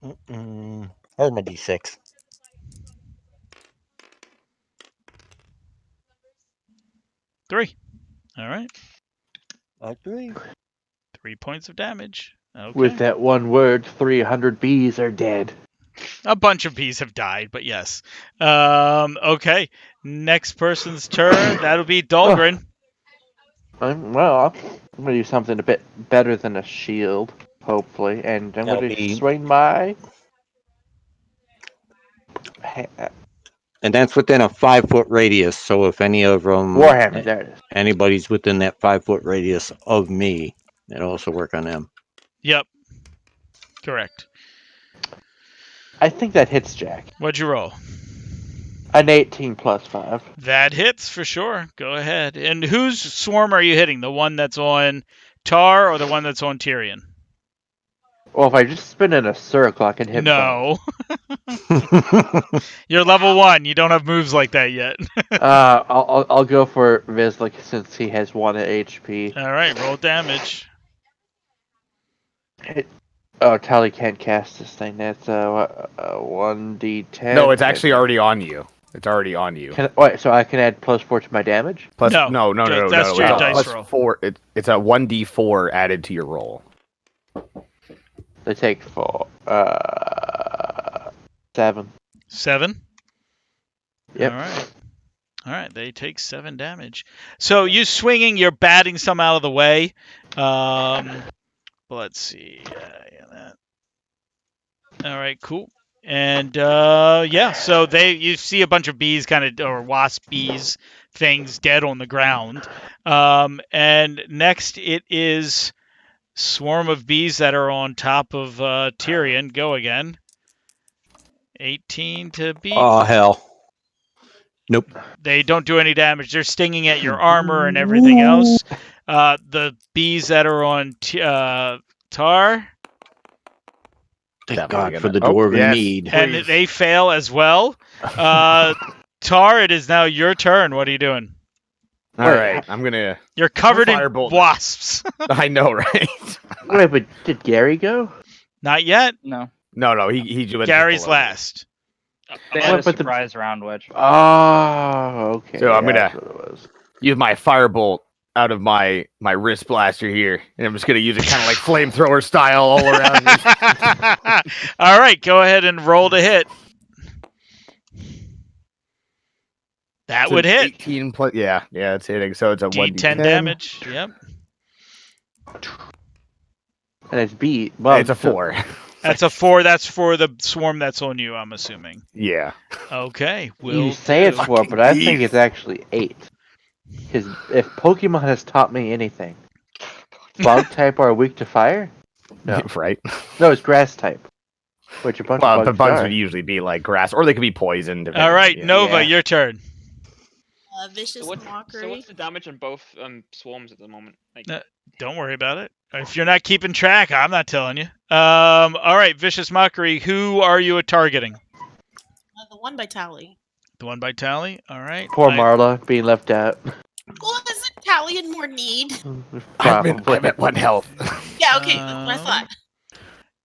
Here's my d6.
3. All right.
3.
3 points of damage. Okay.
With that one word, 300 bees are dead.
A bunch of bees have died, but yes. Okay. Next person's turn. That'll be Dahlgren.
I'm going to do something a bit better than a shield, hopefully. And I'm
That'll
going to
be-
swing my...
And that's within a 5-foot radius. So if any of them,
Warhammer, there it is.
anybody's within that 5-foot radius of me, it'll also work on them.
Yep. Correct.
I think that hits Jack.
What'd you roll?
An 18 plus 5.
That hits for sure. Go ahead. And whose swarm are you hitting? The one that's on Tar or the one that's on Tyrion?
Well, if I just spin in a circle, I can hit
No. You're level 1. You don't have moves like that yet.
both. I'll go for Vizsla since he has 1 HP.
All right, roll damage.
Oh, Tally can't cast this thing. That's a 1d10.
No, it's actually already on you. It's already on you.
Wait, so I can add +4 to my damage?
Plus,
No,
no.
that's your
it's
dice
plus
roll.
4. It's a 1d4 added to your roll.
They take 4. 7.
7?
Yep.
All right, they take 7 damage. So you swinging, you're batting some out of the way. Let's see. That. All right, cool. And yeah, so you see a bunch of bees, or wasp bees, things dead on the ground. And next it is swarm of bees that are on top of Tyrion. Go again. 18 to beat.
Oh, hell. Nope.
They don't do any damage. They're stinging at your armor and everything else. The bees that are on Tar.
Thank God for the dwarven mead.
And they fail as well. Tar, it is now your turn. What are you doing?
All right, I'm gonna.
You're covered in
Firebolt.
wasps.
I know, right?
Wait, but did Gary go?
Not yet.
No.
No, he went
Gary's
below me.
last.
They
What
had a
about the-
surprise round, which.
Oh, okay.
So I'm gonna-
that's what it was.
Use my firebolt out of my wrist blaster here, and I'm just gonna use it kind of like flamethrower style all around me.
All right, go ahead and roll to hit. That
So
would hit.
18 plus, yeah, it's hitting. So it's a
D10
1d10
damage. Yep.
And it's B. Well,
It's a 4.
That's a 4. That's for the swarm that's on you, I'm assuming.
Yeah.
Okay.
You say it's 4, but I think it's actually 8. Because if Pokemon has taught me anything, bug type are weak to fire? No.
Right.
No, it's grass type. Which a bunch
Well,
of
the
bugs
bugs
are.
would usually be like grass, or they could be poisoned.
All right,
yeah.
Nova,
Yeah.
your turn.
Vicious
So
mockery.
what's the damage on both swarms at the moment? Like,
Don't worry about it. If you're not keeping track, I'm not telling you. All right, Vicious Mockery. Who are you targeting?
The one by Tally.
The one by Tally. All right.
Poor Marla being left out.
Well, isn't Tally in more need?
I'm at 1 health.
Yeah, okay, that's what I thought.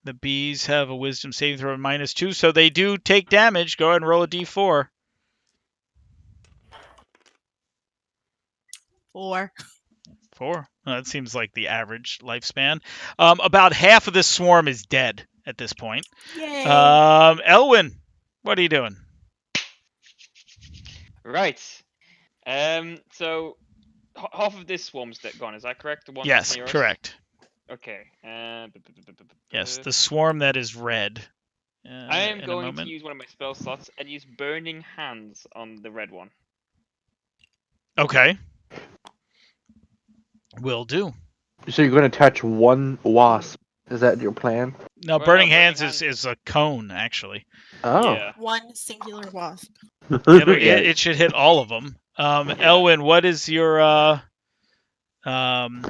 The bees have a Wisdom saving throw of -2, so they do take damage. Go ahead and roll a d4.
4.
4. That seems like the average lifespan. About half of this swarm is dead at this point.
Yay.
Elwyn, what are you doing?
right. So half of this swarm's gone. Is that correct? The one
Yes,
nearest?
correct.
Okay.
Yes, the swarm that is red.
I am
in a
going to
moment.
use one of my spell slots and use Burning Hands on the red one.
Okay. Will do.
So you're going to touch one wasp. Is that your plan?
No,
Well,
Burning
no,
Hands
Burning
is a cone, actually.
Oh.
Yeah.
One singular wasp.
It should hit all of them. Elwyn, what is your what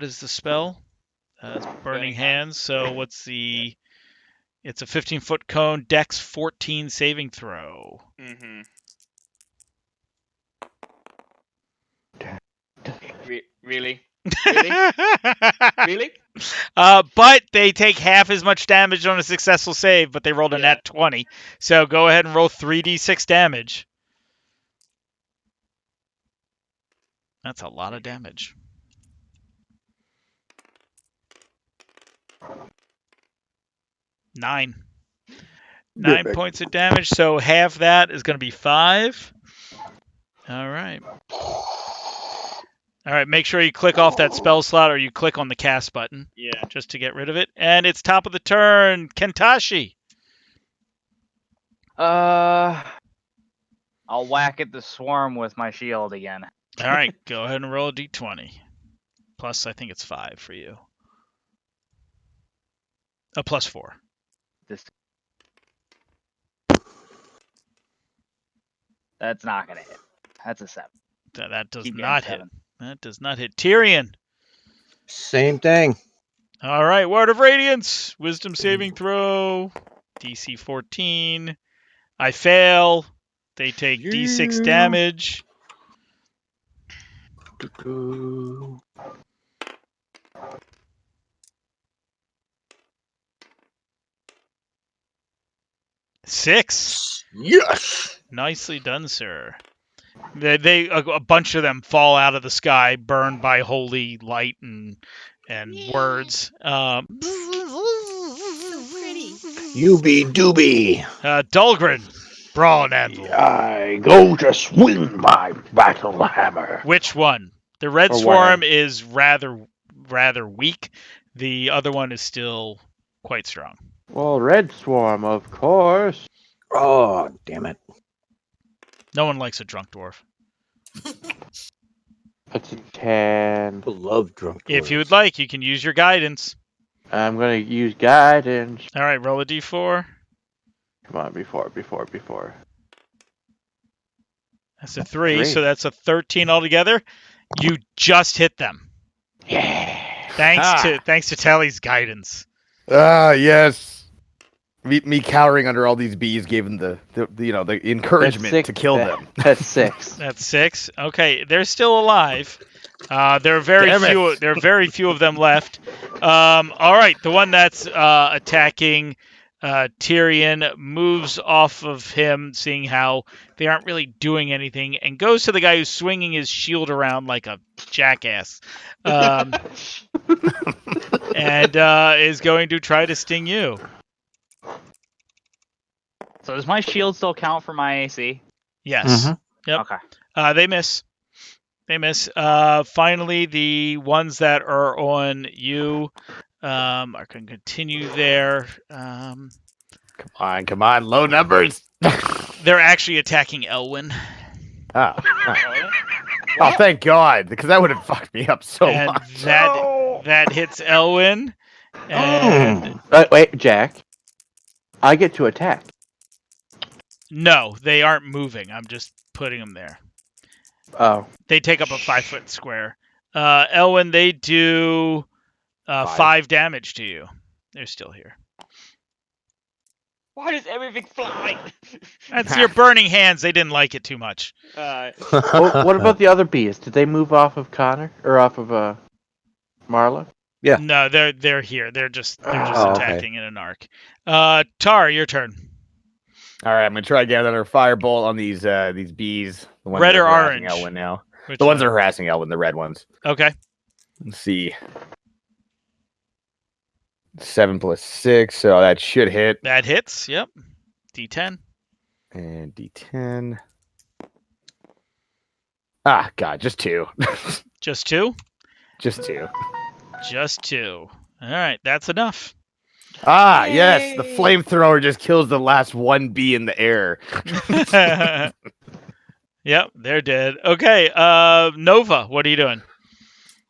is the spell? It's Burning Hands. So what's the? It's a 15-foot cone. Dex 14 saving throw.
Mm-hmm. Really? Really?
But they take half as much damage on a successful save, but they rolled a nat 20. So go ahead and roll 3d6 damage. That's a lot of damage. 9. 9 points of damage, so half that is going to be 5. All right. All right, make sure you click off that spell slot or you click on the cast button.
Yeah.
Just to get rid of it. And it's top of the turn. Kentashi.
I'll whack at the swarm with my shield again.
All right, go ahead and roll a d20. Plus, I think it's 5 for you. Plus 4.
That's not gonna hit. That's a 7.
That does
Keep
not
getting
hit.
7.
That does not hit. Tyrion.
Same thing.
All right, Word of Radiance. Wisdom saving throw. DC 14. I fail. They take D6 damage. Six.
Yes.
Nicely done, sir. A bunch of them fall out of the sky, burned by holy light and words.
So pretty.
You be doobie.
Dahlgren, Brawl and Anvil.
I go to swing my battle hammer.
Which one? The red
Or
swarm
wham.
is rather weak. The other one is still quite strong.
Well, red swarm, of course.
Oh, damn it.
No one likes a drunk dwarf.
That's a 10.
People love drunk
If you
dwarves.
would like, you can use your guidance.
I'm gonna use guidance.
All right, roll a d4.
Come on, before.
That's a 3,
3.
so that's a 13 altogether. You just hit them.
Yeah.
Thanks to Tally's guidance.
Ah, yes. Me cowering under all these bees gave him the encouragement
That's
to kill
six.
them.
That's 6.
That's 6. Okay, they're still alive. There are very
Damn it.
few. There are very few of them left. All right, the one that's attacking Tyrion moves off of him, seeing how they aren't really doing anything, and goes to the guy who's swinging his shield around like a jackass, and is going to try to sting you.
So does my shield still count for my AC?
Yes.
Mhm.
Yep.
Okay.
They miss. They miss. Finally, the ones that are on you are going to continue there.
Come on, low numbers.
They're actually attacking Elwyn.
Oh, thank God, because that would have fucked me up so
and
much.
that hits Elwyn. And
Wait, Jack. I get to attack.
no, they aren't moving. I'm just putting them there.
Oh.
They take up a 5-foot square. Elwyn, they do 5 damage to you. They're still here.
Why does everything fly?
That's your burning hands. They didn't like it too much.
Well, what about the other bees? Did they move off of Connor or off of Marla?
Yeah.
No, they're here. They're just
Oh, okay.
attacking in an arc. Tar, your turn.
All right, I'm gonna try to get another firebolt on these bees. The ones
Red
that are
or
harassing
orange?
Elwyn now.
Which
The ones that
one?
are harassing Elwyn, the red ones.
Okay.
Let's see. 7 plus 6, so that should hit.
That hits. Yep. D10.
And D10. Ah, God, just 2.
Just 2.
Just 2.
Just 2. All right, that's enough.
Ah, yes, the
Yay.
flamethrower just kills the last one bee in the air.
Yep, they're dead. Okay, Nova, what are you doing?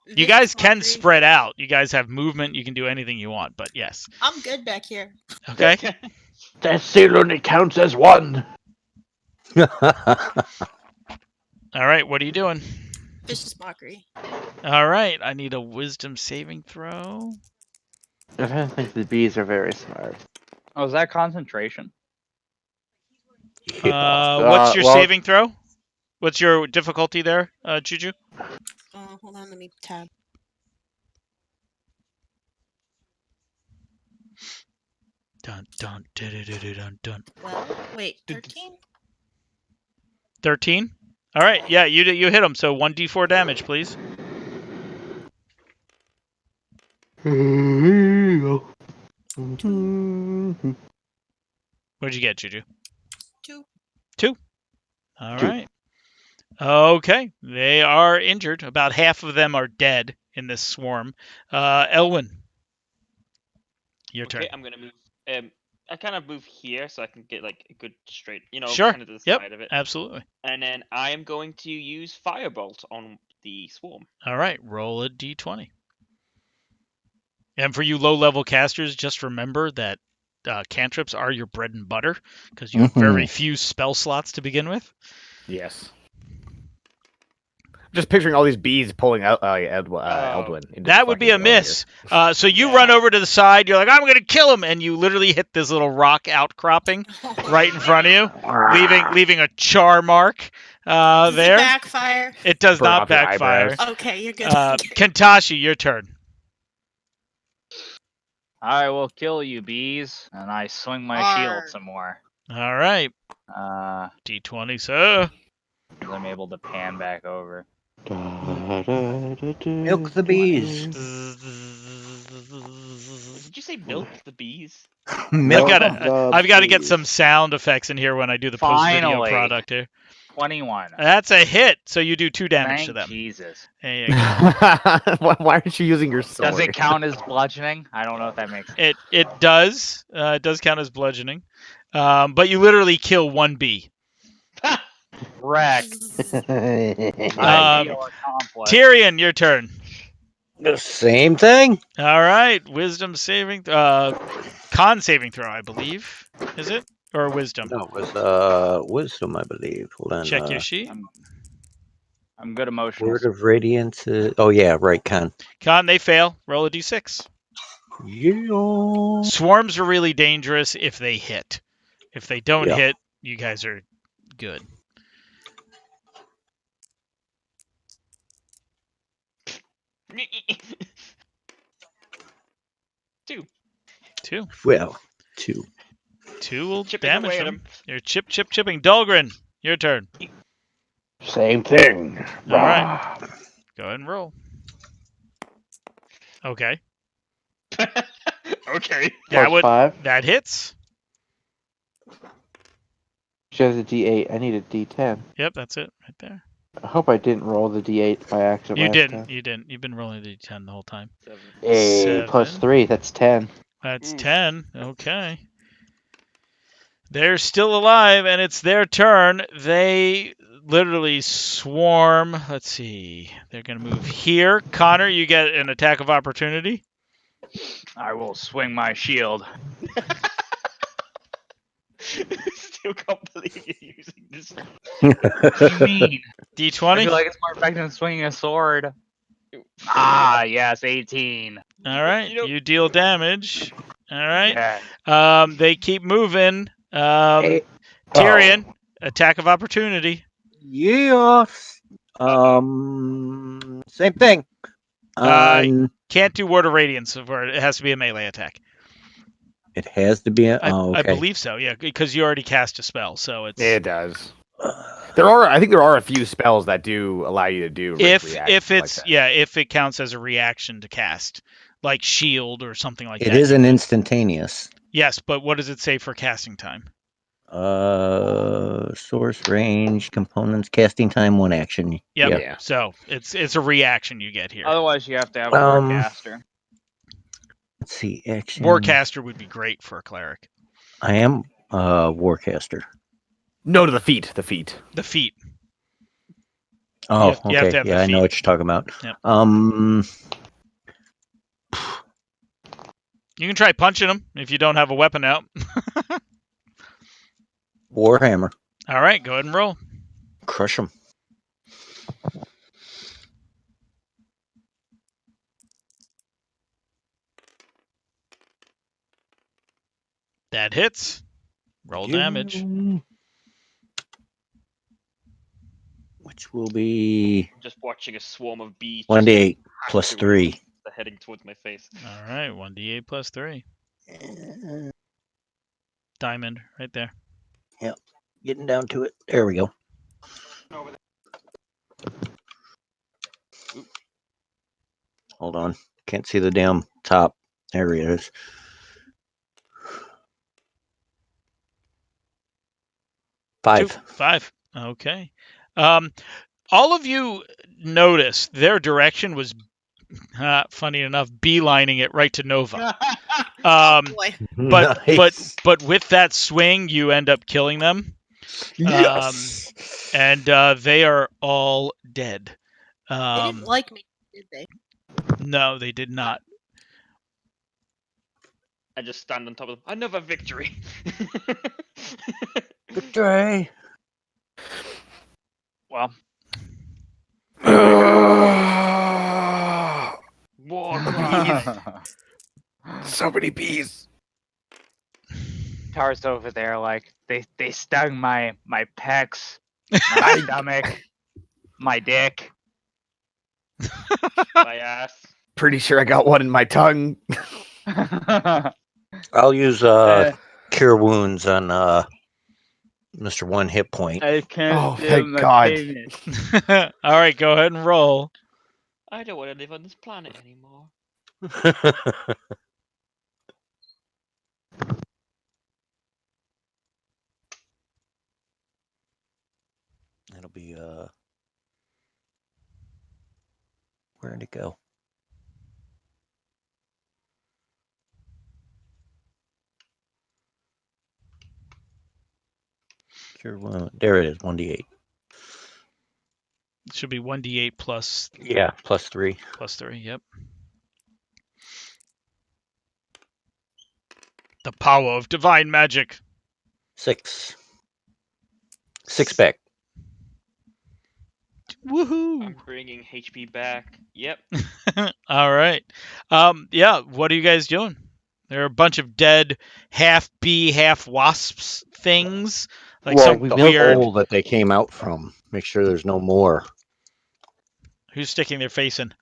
You
This
guys
is
can
Audrey.
spread out. You guys have movement. You can do anything you want, but yes.
I'm good back here.
Okay.
That still only counts as one.
All right, what are you doing?
Vicious mockery.
All right, I need a wisdom saving throw.
I don't think the bees are very smart.
Oh, is that concentration?
What's your
well-
saving throw? What's your difficulty there, Juju?
Hold on, let me tab.
Dun dun dun dun dun dun.
Well, wait, 13?
13. All right, yeah, you hit him. So 1d4 damage, please. What'd you get, Juju?
2.
2. All
Two.
right. Okay, they are injured. About half of them are dead in this swarm. Elwyn, your turn.
Okay, I'm gonna move. I kind of move here so I can get like a good straight,
Sure.
kind of to the
Yep.
side of it.
Absolutely.
And then I am going to use Firebolt on the swarm.
All right, roll a d20. And for you low-level casters, just remember that cantrips are your bread and butter because you have very few spell slots to begin with.
Yes. Just picturing all these bees pulling out Eldwin. Into
That
the
would be a
fucking door
miss. So you
Yeah.
run over to the side. You're like, I'm going to kill him, and you literally hit this little rock outcropping right in front of you, leaving a char mark
Does
there.
it backfire?
It does
Burn
not
off your
backfire.
eyebrows.
Okay, you're good.
Kentashi, your turn.
I will kill you, bees, and I swing my shield
Arr.
some more.
All right,
Uh,
d20, sir.
'cause I'm able to pan back over.
Milk the bees.
Did you say milk the bees?
Milk
I've got to get some sound effects in here when I do the post-video
Finally.
product here.
21.
That's a hit, so you do 2 damage to
Thank
them.
Jesus.
There you go.
Why aren't you using your sword?
Does it count as bludgeoning? I don't know if that makes sense.
It does. It does count as bludgeoning. But you literally kill 1 bee.
Wreck.
Um,
Feel accomplished.
Tyrion, your turn.
The same thing.
All right, wisdom saving, con saving throw, I believe, is it, or wisdom?
No, it was wisdom, I believe. Hold on.
Check your sheet.
I'm good emotional.
Word of radiance. Oh yeah, right, con.
Con, they fail. Roll a d6.
Yeah.
Swarms are really dangerous if they hit. If they don't
Yeah.
hit, you guys are good.
Two.
2.
Well, 2.
2 will
Chipping
damage
away at
them.
him.
You're chipping. Dahlgren, your turn.
Same thing.
All right. Go ahead and roll. Okay.
Okay.
Plus 5.
That hits.
She has a D8. I need a D10.
Yep, that's it right there.
I hope I didn't roll the D8 by accident.
You
last
didn't.
time.
You didn't. You've been rolling the d10 the whole time.
8 plus
7.
3. That's 10.
That's 10. Okay. They're still alive, and it's their turn. They literally swarm. Let's see. They're going to move here. Connor, you get an attack of opportunity.
I will swing my shield.
Still can't believe you're using this.
What do you mean? I
D20.
feel like it's more effective than swinging a sword. Ah, yes, 18.
All right. You deal damage. All right.
Yeah.
They keep moving.
Hey.
Tyrion, attack of opportunity.
Yeah. Same thing.
Can't do Word of Radiance. It has to be a melee attack.
It has to be.
I
Okay.
believe so. Yeah, because you already cast a spell, so it's.
It does. I think there are a few spells that do allow you to do
If
it's
like if it counts as a reaction to cast, like shield or something like that.
It is an instantaneous.
Yes, but what does it say for casting time?
Source range components casting time 1 action.
Yep.
Yeah.
So it's a reaction you get here.
Otherwise, you have to have a Warcaster.
Let's see, action.
Warcaster would be great for a cleric.
I am Warcaster.
No, to the feet. The feet.
The feet.
Oh,
you have
okay.
to have the
Yeah, I know
feet.
what you're talking about.
Yep. You can try punching them if you don't have a weapon out.
Warhammer.
All right, go ahead and roll.
Crush them.
That hits. Roll damage.
Which will be
I'm just watching a swarm of bees.
1d8 plus
just
3.
They're heading towards my face.
All right, 1d8 plus 3. Diamond right there.
Yep. Getting down to it. There we go. Hold on. Can't see the damn top. There it is.
Two, 5. Okay. All of you noticed their direction was, funny enough, beelining it right to Nova.
Oh
Um,
boy.
Nice.
but with that swing, you end up killing them,
Yes.
and they are all dead.
They didn't like me, did they?
No, they did not.
I just stand on top of them. Another victory.
Victory.
Well,
War cry.
So many bees.
Tar's over there like they stung my pecs, my stomach, my dick.
My ass.
Pretty sure I got one in my tongue.
I'll use cure wounds on Mr. One hit point.
I can't
Oh,
feel
thank
my
God.
penis.
All right, go ahead and roll.
I don't want to live on this planet anymore.
It'll be where'd it go? Cure wound. There it is. 1d8.
It should be 1d8 plus
Yeah, +3.
3. Yep. The power of divine magic.
6. 6 back.
Woohoo!
I'm bringing HP back. Yep.
All right. Yeah. What are you guys doing? There are a bunch of dead half bee, half wasps things, like
Well,
some
we
weird.
hole that they came out from. Make sure there's no more.
Who's sticking their face in?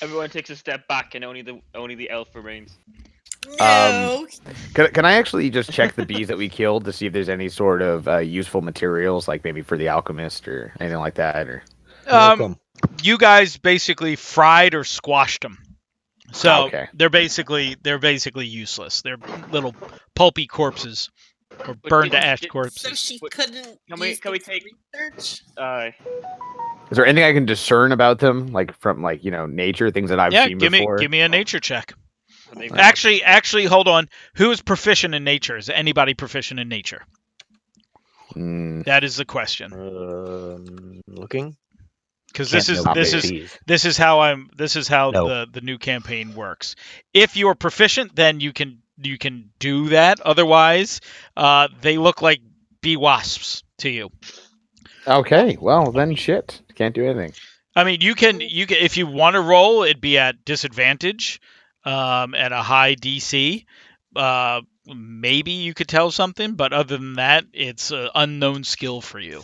Everyone takes a step back, and only the elf remains.
No.
Can I actually just check the bees that we killed to see if there's any sort of useful materials, like maybe for the alchemist or anything like that? Or
Welcome.
You guys basically fried or squashed them, so
Okay.
they're basically useless. They're little pulpy corpses or
But
burned to
didn't-
ash
did-
corpses.
So she
Wait,
couldn't
can we-
use
can we
them for
take-
research?
Is there anything I can discern about them, like from nature, things that I've
Yeah,
seen
give
before?
me a nature check.
They've-
Actually, hold on. Who is proficient in nature? Is anybody proficient in nature?
Mm,
That is the question.
Looking.
Because
Can't know
this is
bees.
this is how
No.
the new campaign works. If you are proficient, then you can do that. Otherwise, they look like bee wasps to you.
okay, well then, shit, can't do anything.
I mean, you can if you want to roll, it'd be at disadvantage, at a high DC. Maybe you could tell something, but other than that, it's an unknown skill for you.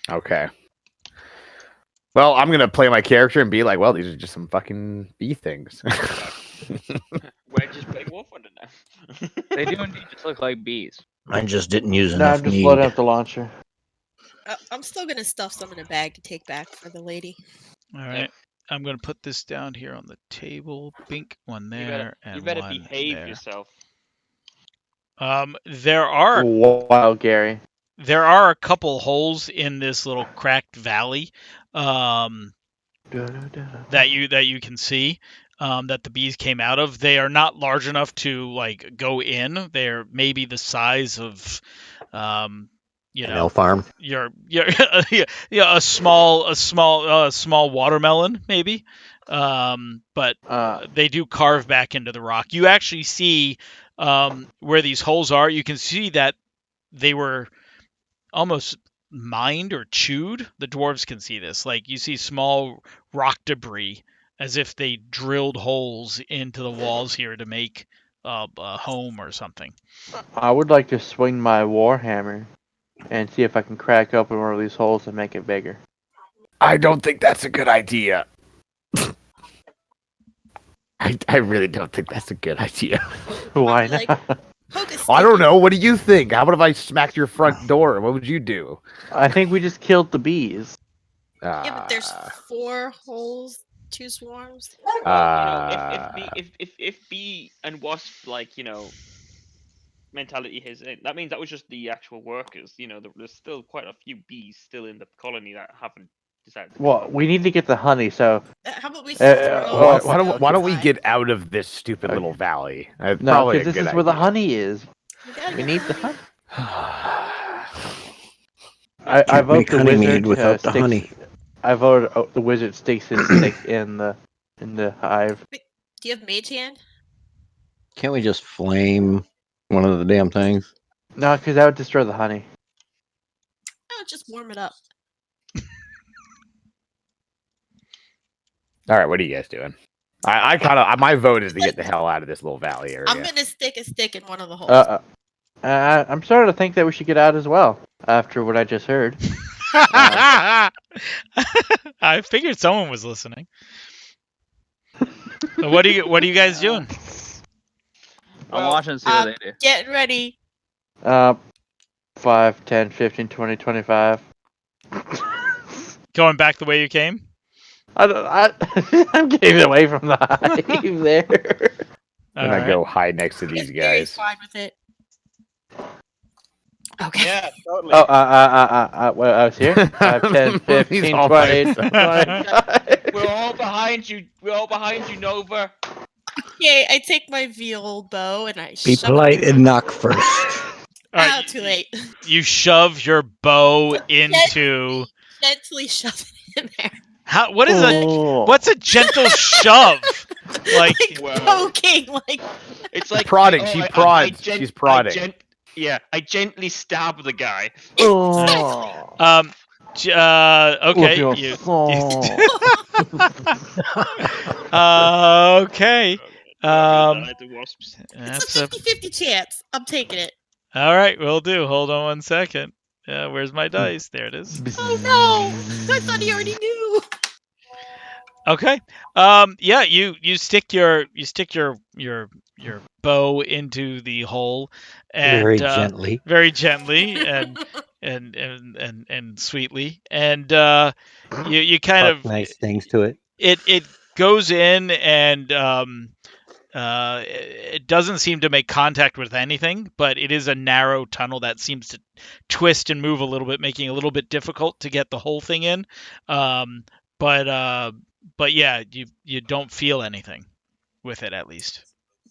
Okay. Well, I'm gonna play my character and be like, well, these are just some fucking bee things.
We're just playing War Thunder now.
They do indeed just look like bees.
Mine just didn't use
No,
enough
I'm just
mead.
loading up the launcher.
I'm still gonna stuff some in a bag to take back for the lady.
All right. I'm going to put this down here on the table. Bink, one there, and
You better
one
behave
there.
yourself.
There are
Wow, Gary.
a couple holes in this little cracked valley, that you can see, that the bees came out of. They are not large enough to like go in. They're maybe the size of,
An elf farm.
your a small watermelon maybe, but they do carve back into the rock. You actually see, where these holes are. You can see that they were almost mined or chewed. The dwarves can see this. Like you see small rock debris, as if they drilled holes into the walls here to make a home or something.
I would like to swing my warhammer and see if I can crack open one of these holes and make it bigger.
I don't think that's a good idea. I really don't think that's a good idea.
Why
Like,
not?
poke a stick
I don't
in-
know. What do you think? How about if I smacked your front door? What would you do?
I think we just killed the bees.
Yeah, but there's 4 holes, 2 swarms.
Well, if bee and wasp mentality is in. That means that was just the actual workers. There's still quite a few bees still in the colony that haven't decided to come
Well,
out.
we need to get the honey, so
How about we
Uh,
throw
well,
Why don't we
outside?
get out of this stupid little
Okay.
valley? That's
no,
probably a
because this
good
is where the
idea.
honey is.
gotta
We
get
need the
honey.
honey. I
Can't
vote
make
the
honey
wizard
mead without the
sticks.
honey.
I vote the wizard sticks his stick in the hive.
Do you have mage hand?
Can't we just flame one of the damn things?
No, because that would destroy the honey.
Oh, just warm it up.
All right, what are you guys doing? I kind of my vote is to get the hell out of this little valley area.
I'm gonna stick a stick in one of the holes.
I'm starting to think that we should get out as well after what I just heard.
I figured someone was listening. So what are you guys doing?
I'm
Well,
watching to see what they do.
Getting ready.
5, 10, 15, 20, 25.
Going back the way you came?
I'm getting away from the hive there.
I'm gonna go hide next to these
Gary's
guys.
fine with it. Okay.
Yeah, totally.
Well, I was here. 5, 10, 15,
He's all
20,
by
25.
We're all behind you. We're all behind you, Nova.
Okay, I take my veal bow and I
Be
shove
polite
it.
and knock first.
All right,
Oh, too late.
You shove your bow into.
Gently shove it in there.
How? What is a?
Oh.
What's a gentle shove? Like
Well,
Poking, like.
it's like
Prodding, she prods. She's prodding.
I gently stab the guy.
Oh.
okay.
Look,
You.
oh.
Okay.
Wasps.
It's a 50-50 chance. I'm taking it.
All right, will do. Hold on one second. Where's my dice? There it is.
Oh no! I thought he already knew.
Okay. Yeah. You stick your bow into the hole, and
Very gently.
very gently and sweetly, and you kind
Talk
of
nice things to it.
it goes in and it doesn't seem to make contact with anything, but it is a narrow tunnel that seems to twist and move a little bit, making it a little bit difficult to get the whole thing in. But yeah, you don't feel anything with it, at least.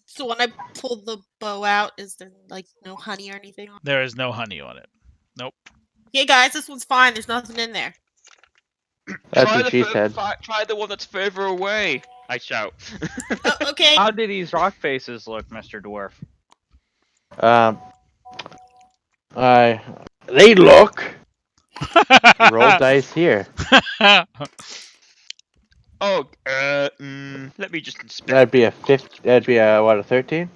So when I pull the bow out, is there like no honey or anything on it?
There is no honey on it. Nope.
Hey guys, this one's fine. There's nothing in there.
That's what she said.
Try the one that's further away. I shout.
Oh, okay.
How do these rock faces look, Mr. Dwarf?
They look. Roll dice here.
Oh, let me just inspect.
That'd be a 50. That'd be a 13.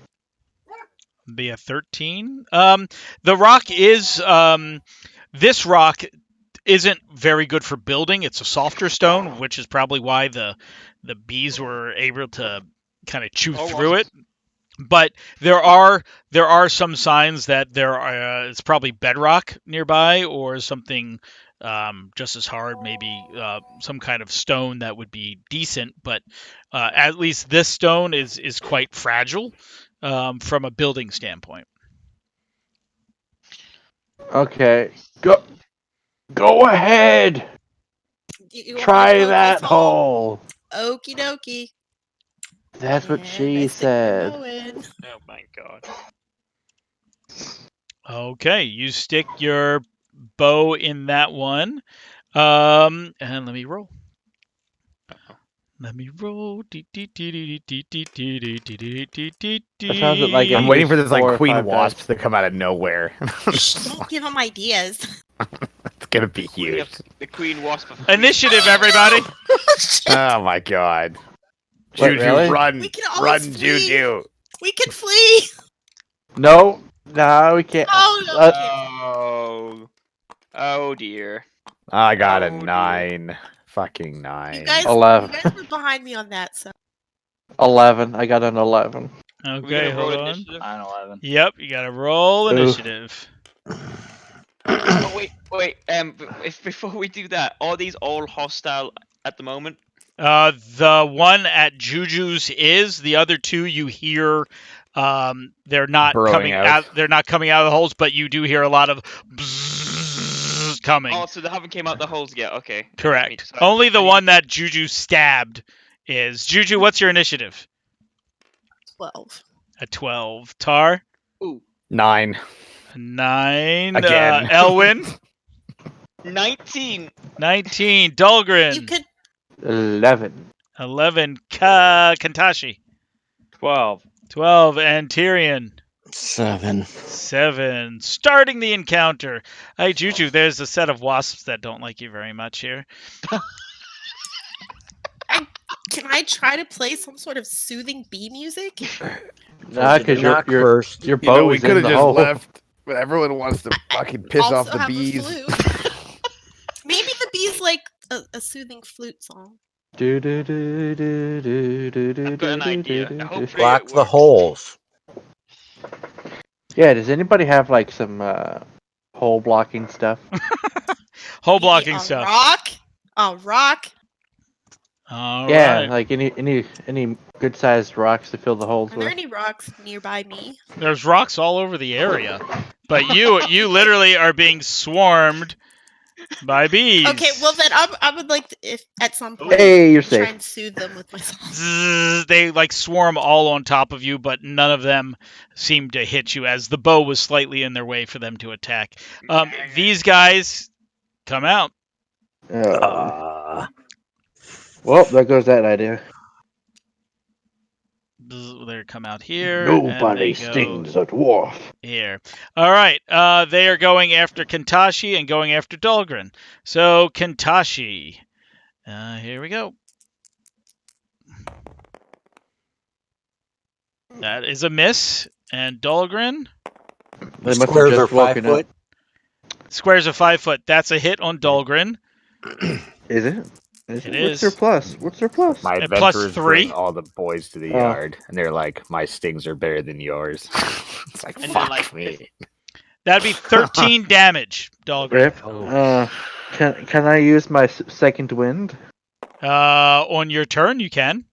Be a 13. The rock is this rock isn't very good for building. It's a softer stone, which is probably why the bees were able to kind of chew through it. But there are some signs that it's probably bedrock nearby or something just as hard, maybe some kind of stone that would be decent. But at least this stone is quite fragile from a building standpoint.
Okay, go ahead.
You want me to
Try
poke
that
this hole?
hole.
Okie dokie.
That's what
And I
she
stick my
said.
bow in.
Oh my god.
Okay, you stick your bow in that one. And let me roll. Let me roll.
That sounds like
I'm waiting for this
4
like
or
queen
5
wasp
dice.
to come out of nowhere.
Shh, don't give him ideas.
It's gonna be huge.
The queen wasp. Of
Initiative, everybody.
Oh my god.
Wait,
Juju,
really?
run,
We can always
run,
flee.
Juju.
We can flee.
No, we can't.
Oh no.
Oh dear.
I got a
Oh, dear.
9. Fucking
You
9.
guys,
11.
you guys were behind me on that, so
11. I got an 11.
Okay, hold on.
Initiative?
9/11.
Yep, you gotta roll
Oof.
initiative.
Oh wait. Before we do that, are these all hostile at the moment?
The one at Juju's is. The other two you hear They're not
Burrowing
coming
out.
out. They're not coming out of the holes, but you do hear a lot of bzzz coming.
Oh, so they haven't came out the holes yet. Okay.
Correct.
So
Only the
I need
one that Juju stabbed is. Juju, what's your initiative?
12.
A 12. Tar?
Ooh,
9.
9.
Again.
Elwin?
19.
19. Dahlgren?
You could
11.
11. Kantashi?
12.
12. And Tyrion?
7.
7. Starting the encounter. Hey, Juju, there's a set of wasps that don't like you very much here.
Can I try to play some sort of soothing bee music?
Nah, because
knock first.
your
You know,
bow
we
is
could
in
have
the
just
hole.
left, but everyone wants to fucking piss
also
off the
have
bees.
The flute. Maybe the bees like a soothing flute song.
Do, do, do, do, do, do, do,
I've got an
do,
idea.
do, do.
Hopefully
Block
it
the
works.
holes.
Yeah, does anybody have like some hole blocking stuff?
Hole blocking
a
stuff.
Rock? A rock?
All
Yeah,
right.
like any good sized rocks to fill the holes
Are there
with.
any rocks nearby me?
There's rocks all over the area. But you literally are being swarmed by bees.
Okay, well then I would like to, if at some point
Hey, you're
try
safe.
and soothe them with my song.
Zzz, they like swarm all on top of you, but none of them seem to hit you as the bow was slightly in their way for them to attack. These guys come out.
Well, there goes that idea.
They come out here.
Nobody
and they go
stings a dwarf.
here. All right. They are going after Kantashi and going after Dahlgren. So Kantashi. Here we go. That is a miss. And Dahlgren.
They must have
Squares are
just
5
woken
foot.
up.
Squares of 5 foot. That's a hit on Dahlgren.
Is it?
It
What's their
is.
plus? What's their plus?
My
And plus
adventurers
3?
bring all the boys to the
Oh.
yard, and they're like, "My stings are better than yours." It's like,
And then,
fuck
like,
me.
That'd be 13 damage, Dahlgren.
Rip. Can I use my second wind?
On your turn, you can.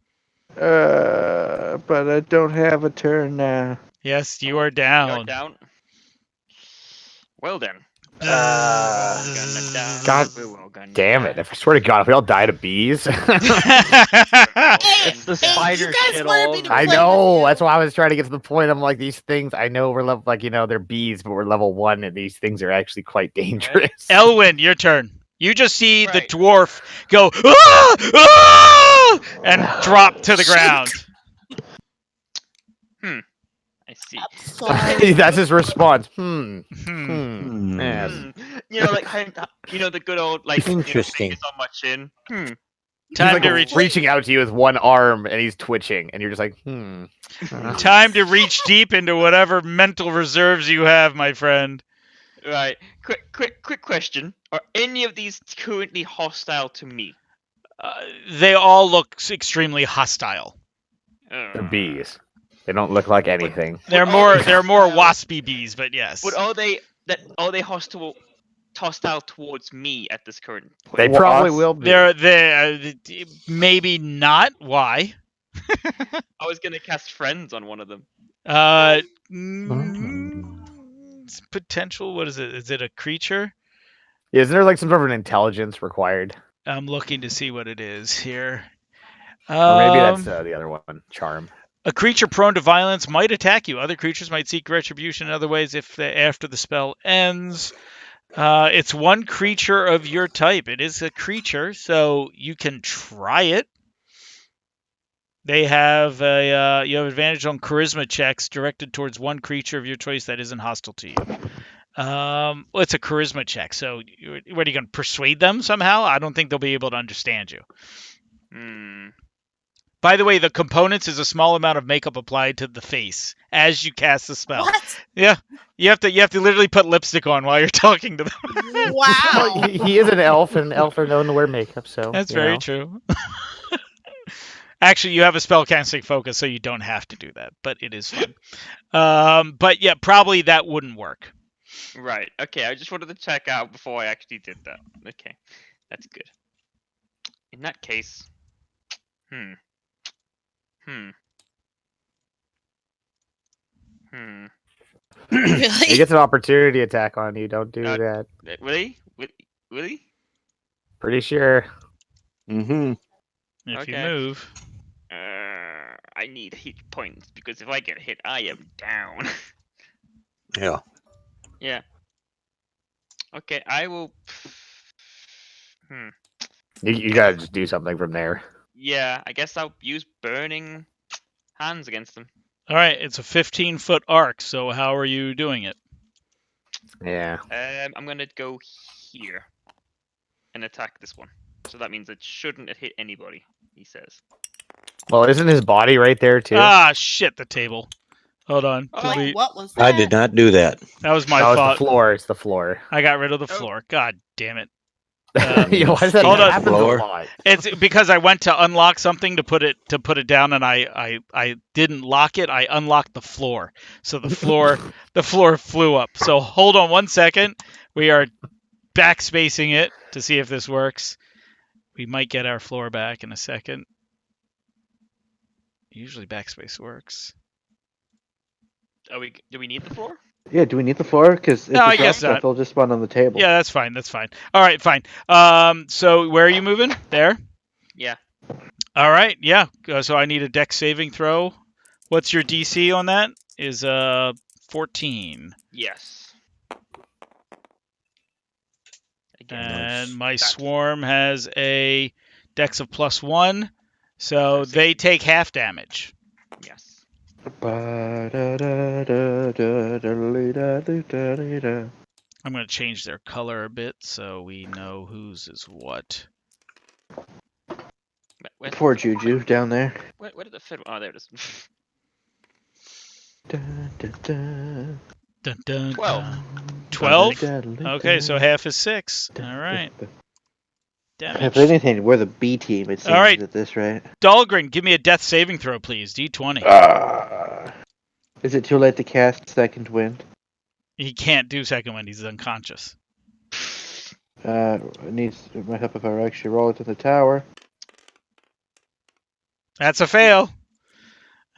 But I don't have a turn now.
Yes, you are
You're
down.
down. Well then.
God
We're all gonna
Damn
die.
it! I swear to God, if we all died of bees.
Hey,
It's the spider
you guys
shit
wanted
all
me to
over.
I
play
know.
with you.
That's why I was trying to get to the point. I'm like, these things. I know we're level, like they're bees, but we're level 1, and these things are actually quite dangerous.
Elwin, your turn. You just see the
Right.
dwarf go "Ah! Ah!" and drop to the ground.
I see.
Sorry.
That's his response.
Hmm.
Yes.
You know, like how, the good old like
Interesting.
fingers on my chin.
He's
Time
like
to reach.
reaching out to you with one arm, and he's twitching, and you're just like,
Time to reach deep into whatever mental reserves you have, my friend.
Right. Quick question. Are any of these currently hostile to me?
They all look extremely hostile.
They're bees. They don't look like anything.
They're
all
more
the
waspy bees, but yes.
But are they hostile towards me at this current point?
They probably will be.
They're maybe not. Why?
I was gonna cast friends on one of them.
It's potential. What is it? Is it a creature?
Yeah, isn't there like some sort of an intelligence required?
I'm looking to see what it is here.
Or maybe that's the other one, charm.
A creature prone to violence might attack you. Other creatures might seek retribution in other ways after the spell ends. It's one creature of your type. It is a creature, so you can try it. They have you have advantage on charisma checks directed towards one creature of your choice that isn't hostile to you. Well, it's a charisma check, so what are you going to persuade them somehow? I don't think they'll be able to understand you. By the way, the components is a small amount of makeup applied to the face as you cast the spell.
What?
Yeah, you have to literally put lipstick on while you're talking to them.
Wow.
Well, he is an elf, and elves are known to wear makeup, so
That's very true. Actually, you have a spellcasting focus, so you don't have to do that, but it is fun. But yeah, probably that wouldn't work.
Right. Okay. I just wanted to check out before I actually did that. Okay, that's good. In that case,
He
Really?
gets an opportunity attack on you. Don't do
Uh,
that.
Will he? Will he?
Pretty sure.
Mm-hmm.
If you
Okay.
move.
I need hit points because if I get hit, I am down.
Yeah.
Yeah. Okay, I will.
You gotta just do something from there.
Yeah, I guess I'll use burning hands against them.
All right, it's a 15-foot arc. So how are you doing it?
Yeah.
I'm gonna go here and attack this one. So that means it shouldn't hit anybody. He says.
Well, isn't his body right there too?
Ah, shit, the table. Hold on.
Oh.
Like,
Delete.
what was that?
I did not do that.
That was my
No, it's the
fault.
floor. It's the floor.
I got rid of the
Oh.
floor. God damn it.
Yeah, why does that
Hold on.
happen a
Floor.
lot?
It's because I went to unlock something to put it down, and I didn't lock it. I unlocked the floor, so the floor flew up. So hold on 1 second. We are backspacing it to see if this works. We might get our floor back in a second. Usually backspace works.
Do we need the floor?
Yeah, do we need the floor? Because if
No,
we
I
drop
guess
stuff,
not.
they'll just spawn on the table.
Yeah, that's fine. That's fine. All right, fine. So where are you moving? There.
Yeah.
All right. Yeah. So I need a dex saving throw. What's your DC on that? Is 14.
Yes. Again,
And my
that's-
swarm has a dex of +1, so
That's
they take half damage.
Yes.
Ba-da-da-da-da-da-da-da-da-da.
I'm going to change their color a bit so we know whose is what.
Poor Juju down there.
Where did the fit? Oh, there it is.
Dun, dun, dun.
Dun, dun,
12.
dun. 12?
Da-da-da-da-da.
Okay, so half is 6. All right.
If
Damage.
anything, we're the B team, it seems,
All right.
at this rate.
Dahlgren, give me a death saving throw, please. D20.
Is it too late to cast Second Wind?
He can't do second wind. He's unconscious.
It needs my help if I actually roll it to the tower.
That's a fail.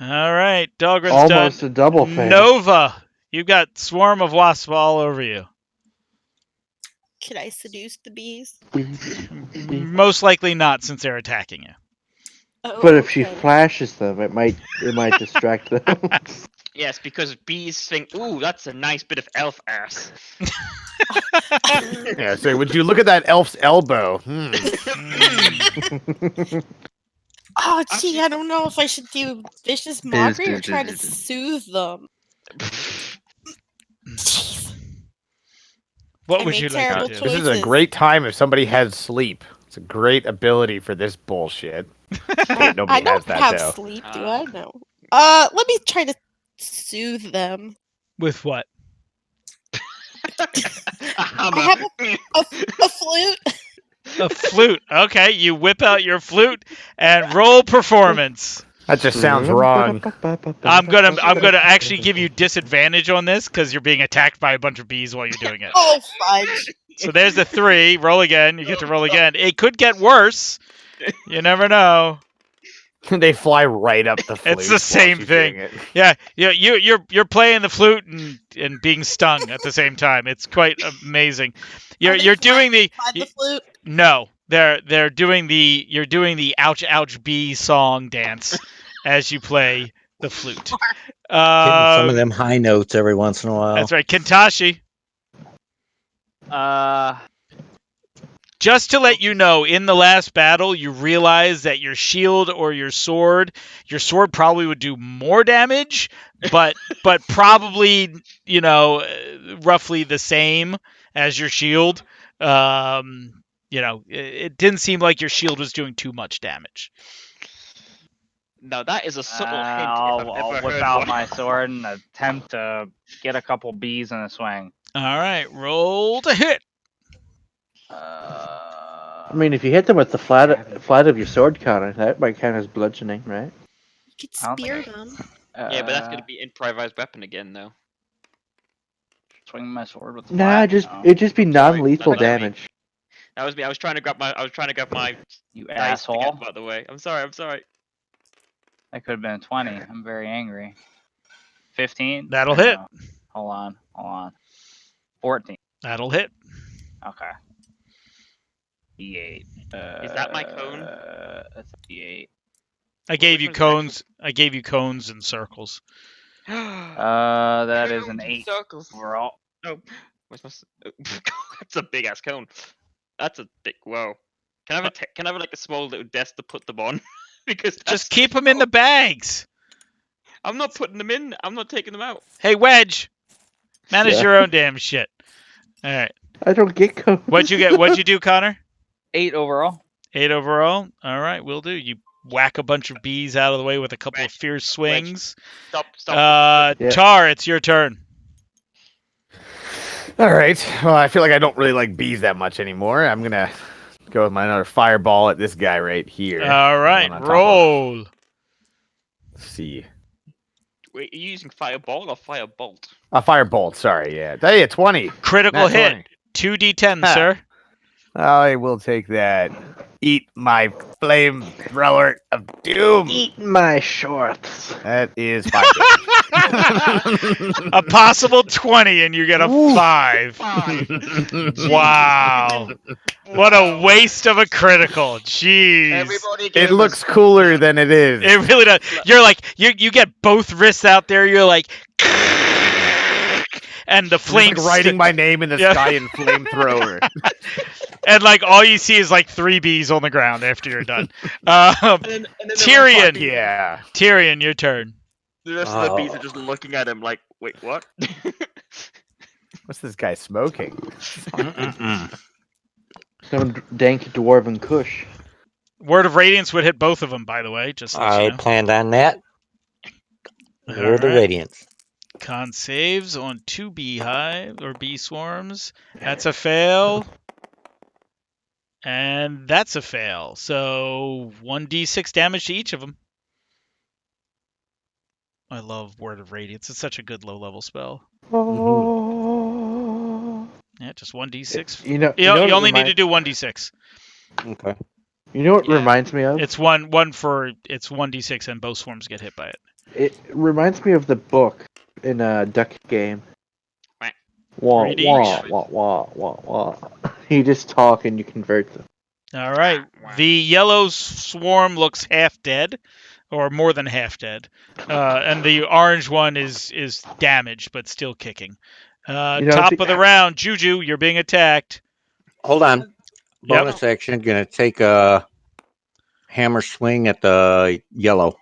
All right, Dahlgren's
Almost
done.
a double fail.
Nova, you've got swarm of wasps all over you.
Could I seduce the bees?
Most likely not, since they're attacking you.
Oh,
But if she
okay.
flashes them, it might distract them.
Yes, because bees think, ooh, that's a nice bit of elf ass.
Yeah, so would you look at that elf's elbow?
Oh, gee, I don't know if I should do vicious mockery or try to soothe them. Jeez.
What
I
would
made
you like
terrible
to do?
This is a
choices.
great time if somebody has sleep. It's a great ability for this bullshit.
I
Nobody
don't
has that
have
though.
sleep, do I? No. Let me try to soothe them.
With what?
I have a flute.
A flute. Okay, you whip out your flute and roll performance.
That just sounds wrong.
I'm gonna actually give you disadvantage on this because you're being attacked by a bunch of bees while you're doing it.
Oh, fudge.
So there's the 3. Roll again. You get to roll again. It could get worse. You never know.
They fly right up the flute.
It's the same
while she's
thing.
doing it.
Yeah, you're playing the flute and being stung at the same time. It's quite amazing. You're doing the
By the flute.
no. They're doing the you're doing the ouch ouch bee song dance as you play the flute.
Hitting some of them high notes every once in a while.
That's right, Kintashi. Just to let you know, in the last battle, you realize that your shield or your sword probably would do more damage, but probably, roughly the same as your shield. It didn't seem like your shield was doing too much damage.
Now that is a subtle hint.
I'll
If I've ever
whip
heard
out
one.
my sword and attempt to get a couple bees in a swing.
All right, roll to hit.
I mean, if you hit them with the flat of your sword counter, that might count as bludgeoning, right?
You could
I don't
spear
think-
them.
Yeah, but that's gonna be improvised weapon again, though.
Swing my sword with the
Nah,
flat, no.
it'd just be non-lethal
that's what I mean.
damage.
That was me. I was trying to grab my
You
dice to get
asshole.
them out of the way. I'm sorry.
That could have been a 20. I'm very angry. 15.
That'll
Or
hit.
no? Hold on. 14.
That'll hit.
Okay. D8.
Is that my cone?
That's a D8.
I gave
which
you
one's the actual-
cones. I gave you cones and circles.
That is an
Cones and
8
circles.
overall.
No. Where's my? That's a big ass cone. That's a big. Whoa. Can I have can I have like a small little desk to put them on? Because
Just keep them in the bags.
I'm not putting them in. I'm not taking them out.
Hey, Wedge, manage
Yeah.
your own damn shit. All right.
I don't get codes.
What'd you get? What'd you do, Connor?
8 overall.
8 overall. All right, will do. You whack a bunch of bees out of the way with a couple of
Wedge,
fierce swings.
Stop.
Yeah.
Char, it's your turn.
All right. Well, I feel like I don't really like bees that much anymore. I'm gonna go with my another fireball at this guy right here.
All right,
One on top of-
roll.
Let's see.
Wait, are you using fireball or firebolt?
A firebolt. Sorry. Yeah. Hey, a 20.
Critical
Nat
hit.
20.
2d10,
Ha.
sir.
I will take that. Eat my flamethrower of doom.
Eat my shorts.
That is 5 damage.
A possible 20, and you get a 5. Wow. What a waste of a critical. Jeez.
Everybody
It looks cooler than it is.
It really does. You're like, you get both wrists out there. You're like, and the
Just
flames
like writing my name in the
Yeah.
sky in flamethrower.
and like all you see is like 3 bees on the ground after you're done.
And then
Tyrion.
Yeah.
Tyrion, your turn.
The rest of the bees are just looking at him like, wait, what?
What's this guy smoking?
Some dank dwarven kush.
Word of Radiance would hit both of them, by the way. Just so
I
you know.
planned on that. Here are the
Alright.
radiance.
Con saves on 2 beehive or bee swarms. That's a fail. And that's a fail. So 1d6 damage to each of them. I love Word of Radiance. It's such a good low-level spell. Yeah, just 1d6.
You know,
You,
know
you
what
only need to
remind-
do 1d6.
Okay.
You know what
Yeah.
reminds me of?
It's one for it's 1d6 and both swarms get hit by it.
It reminds me of the book in a duck game.
Quack.
Wah,
3D?
wah, wah, wah, wah, wah. You just talk and you convert them.
All right. The yellow swarm looks half dead, or more than half dead, and the orange one is damaged but still kicking.
You know,
Top
the-
of the round, Juju, you're being attacked.
Hold on.
Yep.
Bonus action. Gonna take a hammer swing at the yellow.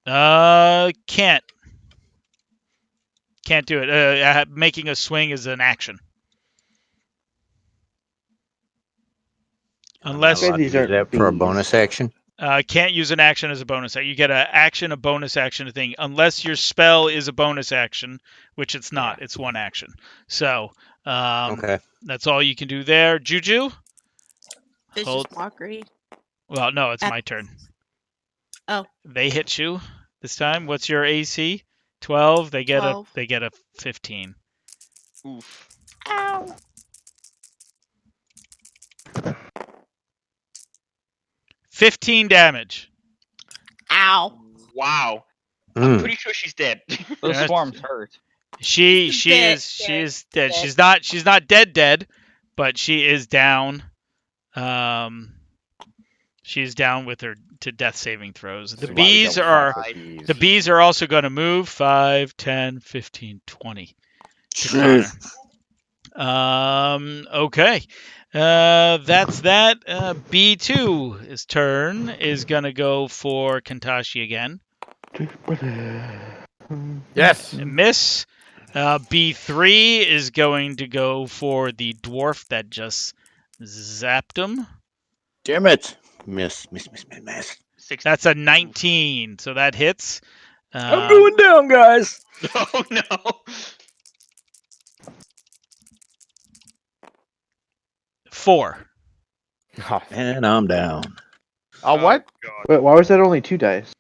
Can't do it. Making a swing is an action. Unless
Allowed to
These
use
aren't
that for a
bees.
bonus action.
can't use an action as a bonus. You get a bonus action thing, unless your spell is a bonus action, which it's not. It's one action. So
Okay.
that's all you can do there. Juju.
Vicious
Hold-
mockery.
Well, no, it's
At-
my turn.
Oh.
They hit you this time. What's your AC? 12. They get
12.
a 15.
Oof.
Ow.
15 damage.
Ow.
Wow. I'm
Mm.
pretty sure she's dead.
Those
Yeah,
swarms hurt.
She
Dead,
is
dead,
dead.
dead.
She's not dead, but she is down. She's down with her to death saving throws. The
That's why we
bees
don't
are
fuck with bees.
the bees are also going to move 5, 10, 15, 20 to Connor. Okay. That's that. B2's turn is going to go for Kantashi again.
Yes.
Miss. B3 is going to go for the dwarf that just zapped him.
Damn it. Miss.
60.
That's a 19, so that hits.
I'm going down, guys.
Oh no.
4.
Oh,
And I'm down.
what?
Wait, why was that only 2 dice?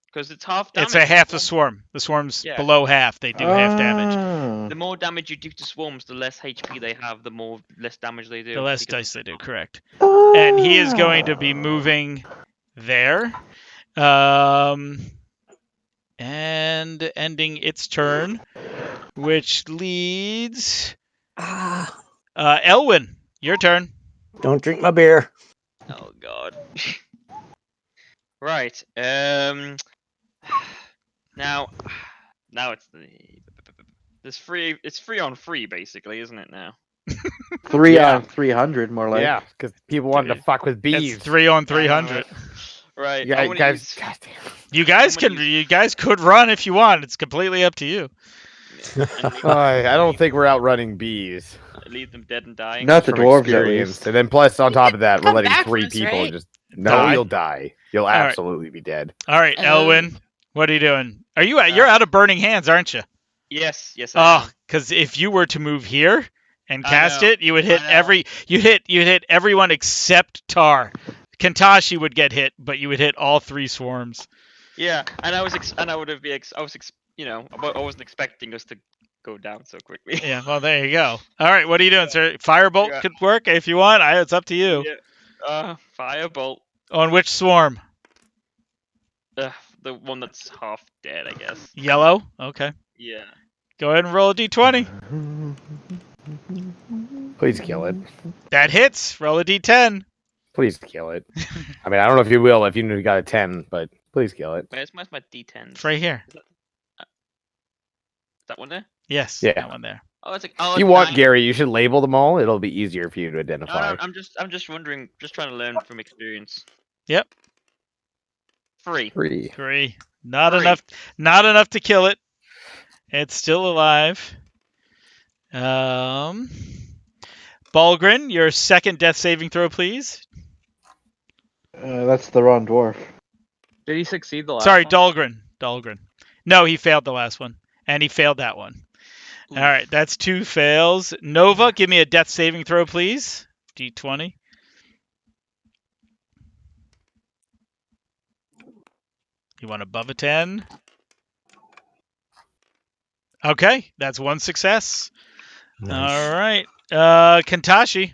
Because it's half damage.
It's a half
to
the swarm. The swarm's
Yeah.
below half. They do half damage.
Ah.
The more damage you do to swarms, the less HP they have, the more less damage they do.
The less
because-
dice they do, correct. And he is going to be moving there. and ending its turn, which leads Elwyn. Your turn.
Don't drink my beer.
Oh god. Right. Now it's there's free. It's 3-on-3 basically, isn't it now?
3
Yeah.
on 300, more like.
Yeah, because people wanted to fuck with bees.
It's 3 on 300.
Right.
Yeah,
I
you
wanna
guys.
use-
Goddamn.
You guys
I'm gonna
can. You guys could run if you want. It's completely up to you.
yeah, and
I don't think we're outrunning bees.
leave them dead and dying.
Not the
From
dwarves, at
experience.
least.
And then plus on top of that, we're
Come
letting
back for
3
us,
people
right?
just. No,
Die.
you'll die. You'll
right.
absolutely be dead.
All right, Elwyn. What are you doing? Are you? You're out of burning hands, aren't you?
Yes, I
Oh,
am.
because if you were to move here and
I
cast
know,
it, you would hit
I know.
you'd hit everyone except Tar. Kantashi would get hit, but you would hit all 3 swarms.
Yeah, and I was I wasn't expecting us to go down so quickly.
Yeah, well, there you go. All right, what are you doing, sir? Firebolt
Yeah.
could work if you want. It's up to you.
Yeah. Firebolt.
On which swarm?
The one that's half dead, I guess.
Yellow? Okay.
Yeah.
Go ahead and roll a d20.
Please kill it.
That hits. Roll a d10.
Please kill it. I mean, I don't know if you will if you got a 10, but please kill it.
Where's my D10?
It's right here.
Is that one there?
Yes,
Yeah.
that one there.
Oh, it's like
If you want, Gary, you should label them all. It'll be easier for you to identify.
No, I'm just wondering, just trying to learn from experience.
Yep.
3.
3.
3. Not
3.
enough. Not enough to kill it. It's still alive. Balgrin, your second death saving throw, please.
That's the wrong dwarf.
Did he succeed the last
Sorry,
one?
Dahlgren. No, he failed the last one, and he failed that one.
Oof.
All right, that's 2 fails. Nova, give me a death saving throw, please. D20. You want above a 10? Okay, that's 1 success.
Nice.
All right, Kantashi.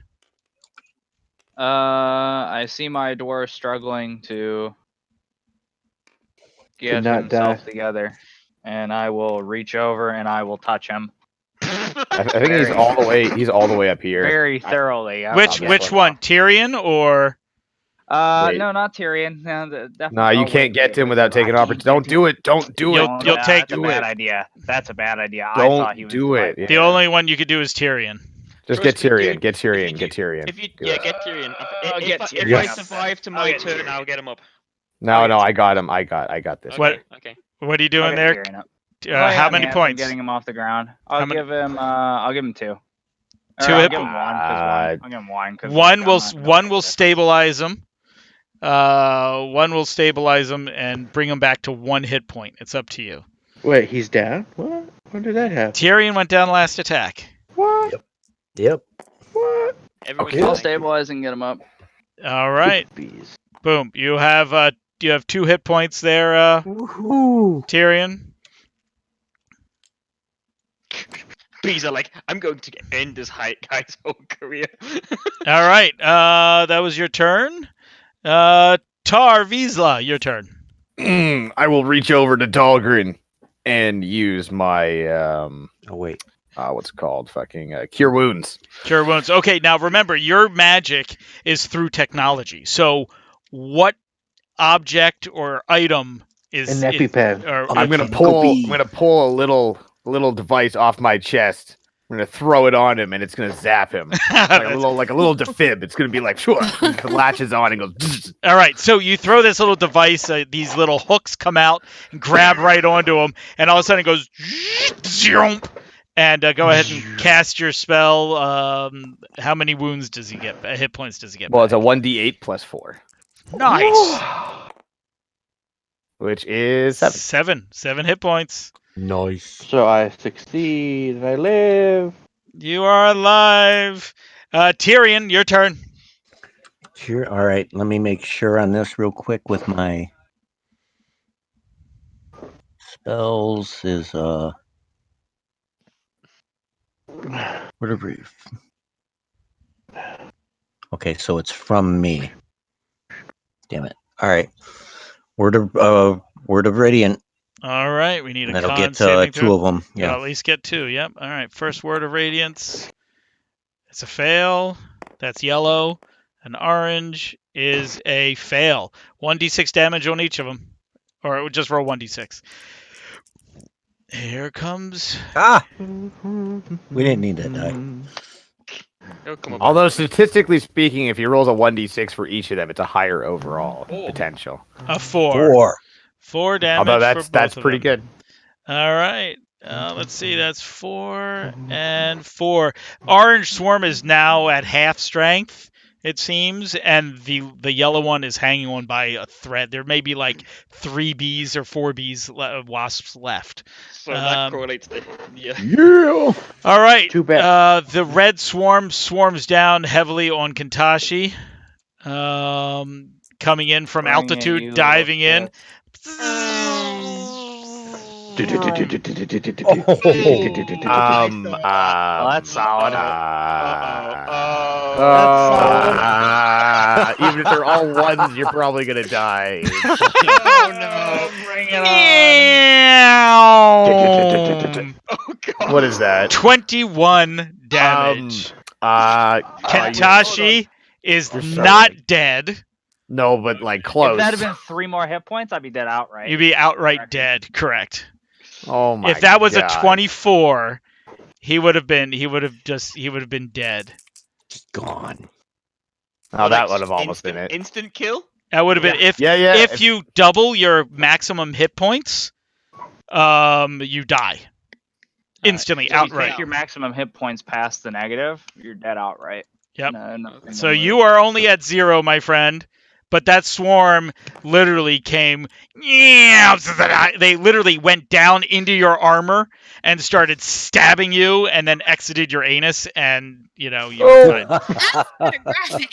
I see my dwarf struggling to get
not
himself
die.
together, and I will reach over and I will touch him
I think he's all the way. He's all the way up here.
very thoroughly.
Which one, Tyrion or?
Wait.
No, not Tyrion. No, definitely.
No, you can't get to him without taking an opportunity. Don't do it. Don't do it.
You'll take-
That's a
do
bad
it.
idea. That's a bad idea. I
Don't
thought he was
do it.
like-
The only one you could do is Tyrion.
Just get
Trust me,
Tyrion.
dude.
Get Tyrion.
If you
Get Tyrion.
If you
Do
get
it.
Tyrion.
I'll
If
get
I
Tyrion.
survive to
I'll
my
get
turn,
Tyrion.
I'll get him up.
No, I got him. I got this.
What?
Okay.
What are you
I'll
doing
get
there?
Tyrion up.
How many
I'm
points?
getting him off the ground.
How
I'll
many-
give him. I'll give him 2. Or
2
I'll
hit
give him 1. I'll give him 1. 'cause,
One
like,
will
I'm not gonna
one
take
will
it.
stabilize him. One will stabilize him and bring him back to 1 hit point. It's up to you.
Wait, he's down? What? When did that happen?
Tyrion went down last attack.
What?
Yep.
What?
Everyone's
Okay.
I'll
dying.
stabilize and get him up.
All right.
Bees.
Boom. You have 2 hit points there,
Woohoo.
Tyrion.
Bees are like, I'm going to end this guy's whole career.
All right. That was your turn. Tar Vizsla, your turn.
I will reach over to Dahlgren and use my
Oh wait.
what's it called? Fucking cure wounds.
Cure wounds. Okay, now remember, your magic is through technology. So, what object or item is
An EpiPen.
I'm gonna pull a little device off my chest. I'm gonna throw it on him, and it's gonna zap him like a little defib. It's gonna be like, sure. It latches on and goes.
All right, so you throw this little device. These little hooks come out and grab right onto him, and all of a sudden it goes. And go ahead and cast your spell. How many wounds does he get? Hit points does he get?
Well, it's a
back?
1d8 plus 4,
Nice.
which is 7.
7 hit points.
Nice.
So I succeed and I live.
You are alive. Tyrion, your turn.
Sure. All right. Let me make sure on this real quick with my spells. Is whatever. Okay, so it's from me. Damn it. All right. Word of Radiant.
All right, we need
And
a
that'll
con
get
saving
two
throw.
of them.
You'll
Yeah.
at least get 2. Yep. All right. First word of radiance. It's a fail. That's yellow. An orange is a fail. 1d6 damage on each of them. Or just roll 1d6. Here comes.
Ah! We didn't need that die.
Oh, come on.
Although statistically speaking, if he rolls a 1d6 for each of them, it's a higher overall potential.
A 4.
4.
4 damage
Although
for
that's
both of
pretty
them.
good.
All right. Let's see. That's 4 and 4. Orange Swarm is now at half strength, it seems, and the yellow one is hanging on by a thread. There may be like 3 bees or 4 bees wasps left.
So that correlates to yeah.
Yeah.
All right.
Too bad.
The red swarm swarms down heavily on Kintashi, coming in from
Bring it,
altitude,
you
diving
little
in.
That's solid.
Even if they're all ones, you're probably gonna die.
Oh no!
Bring it on.
Oh god!
What is that?
21 damage. Kentashi is
You're
not
sorry.
dead.
No, but like
If
close.
that had been 3 more hit points, I'd be dead outright.
You'd be outright
Correct.
dead. Correct.
Oh my!
If that was
God.
a 24, he would have been dead.
Just gone.
Oh, that would have almost
instant,
been it.
Instant kill?
That would have been if
Yeah.
if you double your maximum hit points, you die instantly,
So if you
outright.
take your maximum hit points past the negative, you're dead outright.
Yep.
Nothing
So
to
you
lose.
are only at 0, my friend. But that swarm literally came. They literally went down into your armor and started stabbing you, and then exited your anus, and you were fine.
Kinda graphic.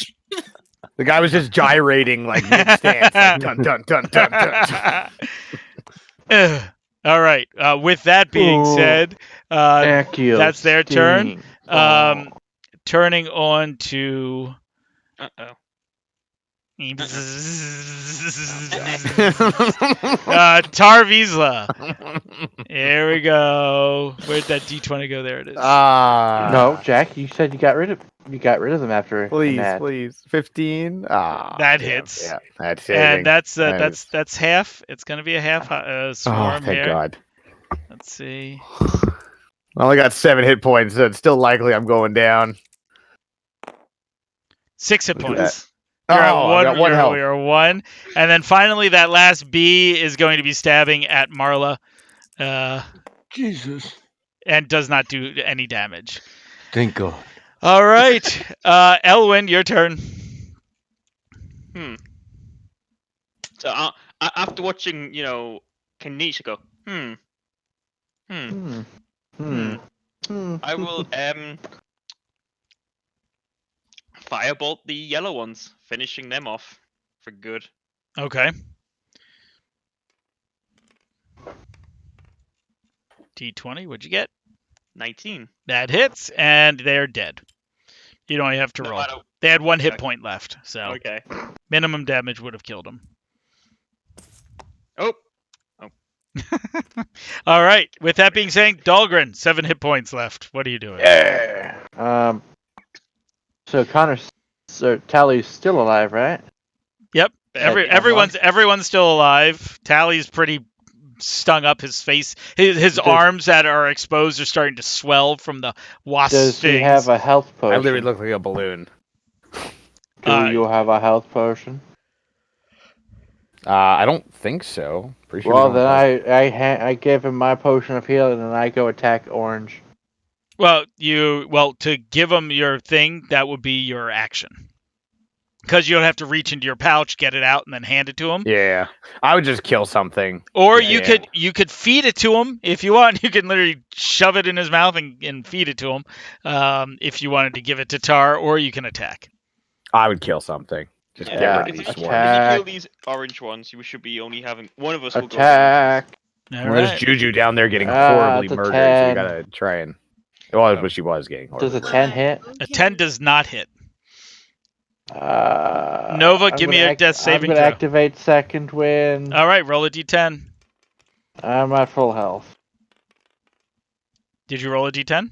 The guy was just gyrating like mid-stance, like dun dun dun dun dun.
Ugh. All right. With that being said, that's their turn. Turning on to
Uh-oh.
Tarvisla. Here we go. Where'd that D20 go? There it is.
No, Jack, you said you got rid of them after.
Please. 15.
That hits.
Yeah, that's saving.
And that's
is-
that's half. It's gonna be a half swarm
thank
here.
God.
Let's see.
I only got 7 hit points, so it's still likely I'm going down.
6 hit
Look at
points. You're at
I
one.
got 1 health.
You're 1, and then finally that last bee is going to be stabbing at Marla,
Jesus.
and does not do any damage.
Thank God.
All right, Elwyn, your turn.
So after watching, Kanisha go, I will firebolt the yellow ones, finishing them off for good.
Okay. D20. What'd you get?
19.
That hits, and they're dead. You don't have to
No,
roll.
I don't-
They had 1 hit
Okay.
point left, so
Okay.
minimum damage would have killed them.
Oh.
All right. With that being said, Dahlgren, 7 hit points left. What are you doing?
Yeah. So Tally's still alive, right?
Yep.
Bad.
Everyone's still alive. Tally's pretty stung up. His face, his arms that are exposed are starting to swell from the wasp
Does
stings.
he have a health
I
potion?
literally look like a balloon.
Do you have a health potion?
I don't think so. Pretty sure.
Well,
we don't
then
have-
I give him my potion of healing, and I go attack Orange.
Well, to give him your thing, that would be your action. Because you'll have to reach into your pouch, get it out, and then hand it to him.
Yeah, I would just kill something.
Or
Yeah.
you could feed it to him if you want. You can literally shove it in his mouth and feed it to him. If you wanted to give it to Tar, or you can attack.
I would kill something. Just
Yeah.
get rid of
If
these
you
swarms.
attack.
kill these orange ones, you should be only having one of us. Will go
Attack.
All
There's
right.
Juju down there getting
Ah,
horribly
it's a
murdered,
10.
so we gotta try and. Well, I wish she was getting
Does
horribly.
a 10 hit?
A 10 does not hit.
Nova,
Nova, give me a death saving
I'm
throw.
gonna activate second wind.
All right, roll a d10.
I'm at full health.
Did you roll a d10?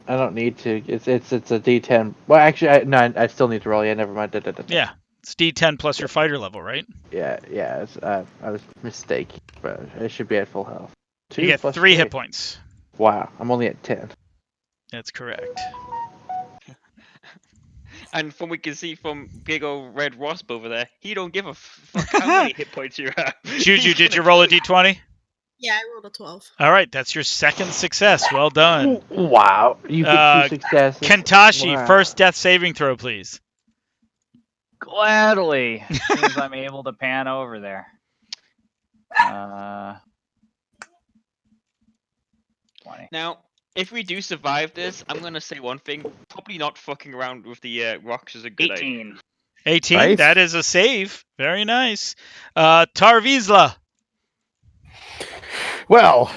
I don't need to. It's a D10. Well, actually, I still need to roll. Yeah, never mind.
Yeah. It's d10 plus your fighter level, right?
Yeah. It's, I was mistaken, but it should be at full health.
You
2
get
plus
3 hit points.
Wow, I'm only at 10.
That's correct.
And from we can see from big old red wasp over there, he don't give a fuck how many hit points you have.
Juju,
He's
did you
gonna
roll a
kill you.
d20?
Yeah, I rolled a 12.
All right, that's your second success. Well done.
Wow, you get 2 successes.
Kentashi,
Wow.
first death saving throw, please.
Gladly, as soon as I'm able to pan over there. 20.
Now, if we do survive this, I'm gonna say one thing: probably not fucking around with the rocks is a good idea.
18.
18,
Nice.
that is a save. Very nice. Tarvisla.
Well,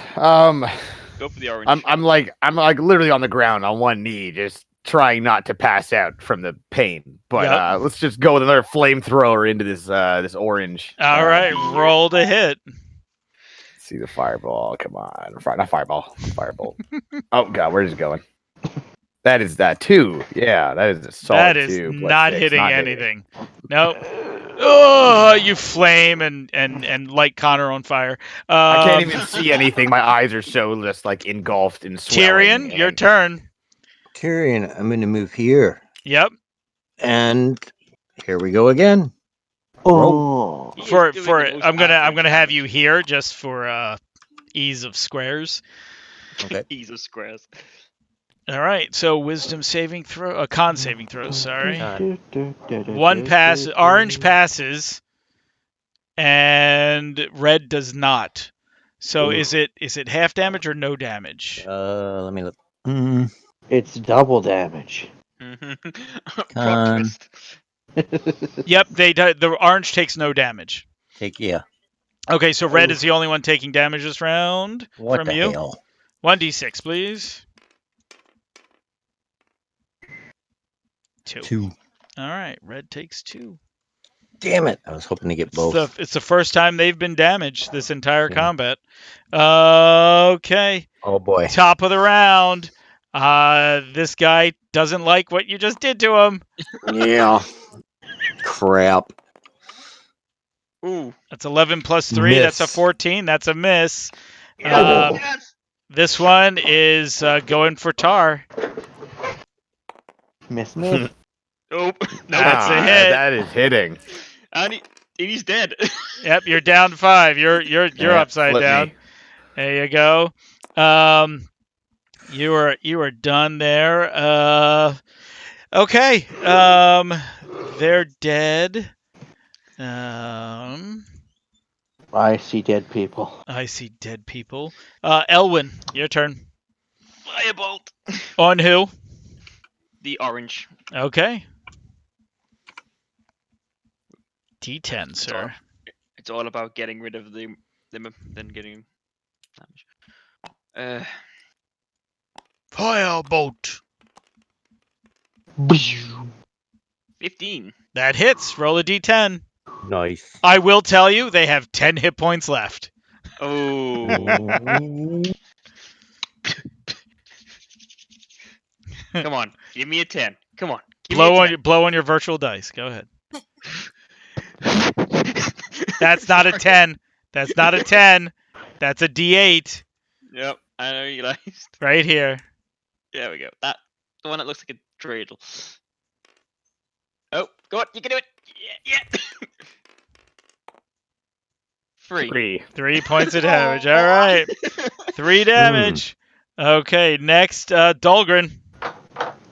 Go for the orange.
I'm like literally on the ground on one knee, just trying not to pass out from the pain. But
Yep.
let's just go with another flamethrower into this this orange.
All right, roll to hit.
See the fireball. Come on, not fireball, firebolt. Oh god, where's it going? That is that 2. Yeah, that is a solid
That is
2. plus
not
6,
hitting
not
anything. Nope. Oh, you flame and light Connor on fire.
I can't even see anything. My eyes are so just like engulfed in swelling.
Tyrion, your
and-
turn.
Tyrion, I'm going to move here.
Yep.
And here we go again.
Oh,
He is
For
doing
for
the most
I'm gonna
average
have
damage.
you here just for ease of squares.
Okay.
Ease of squares.
All right. So wisdom saving throw, a con saving throw. Sorry.
Con.
One pass. Orange passes, and red does not. So
Ooh.
is it half damage or no damage?
Let me look. Mm,
it's double damage.
Plot
Con.
twist.
Yep. The orange takes no damage.
yeah.
Okay. So red is the only one taking damage this round
What
from
the
you.
hell?
1d6, please. 2.
2.
All right. Red takes 2.
Damn it. I was hoping to get both.
It's the first time they've been damaged this entire
Yeah.
combat. Okay.
Oh boy.
Top of the round. This guy doesn't like what you just did to him.
Yeah. Crap.
Ooh.
That's 11 plus 3. That's a
Miss.
14. That's a miss.
Yes.
This one is going for Tar.
Miss.
Nope. Nope.
That's a hit.
That is hitting.
And he's dead.
Yep, you're down 5. You're
Yeah,
upside
flip
down.
me.
There you go. You are done there. Okay. They're dead.
I see dead people.
I see dead people. Elwyn, your turn.
Firebolt.
On who?
The orange.
Okay. D10, sir.
It's all about getting rid of them than getting damage.
Firebolt.
15.
That hits. Roll a D10.
Nice.
I will tell you, they have 10 hit points left.
Oh. Come on, give me a 10. Come on. Give me a 10.
Blow on your virtual dice. Go ahead. That's not a 10. That's not a 10. That's a D8
Yep, I know you guys.
right here.
There we go. The one that looks like a dreidel. Oh, go on, you can do it. Yeah. 3.
3 points of damage. All right. 3 damage. Okay, next, Dahlgren.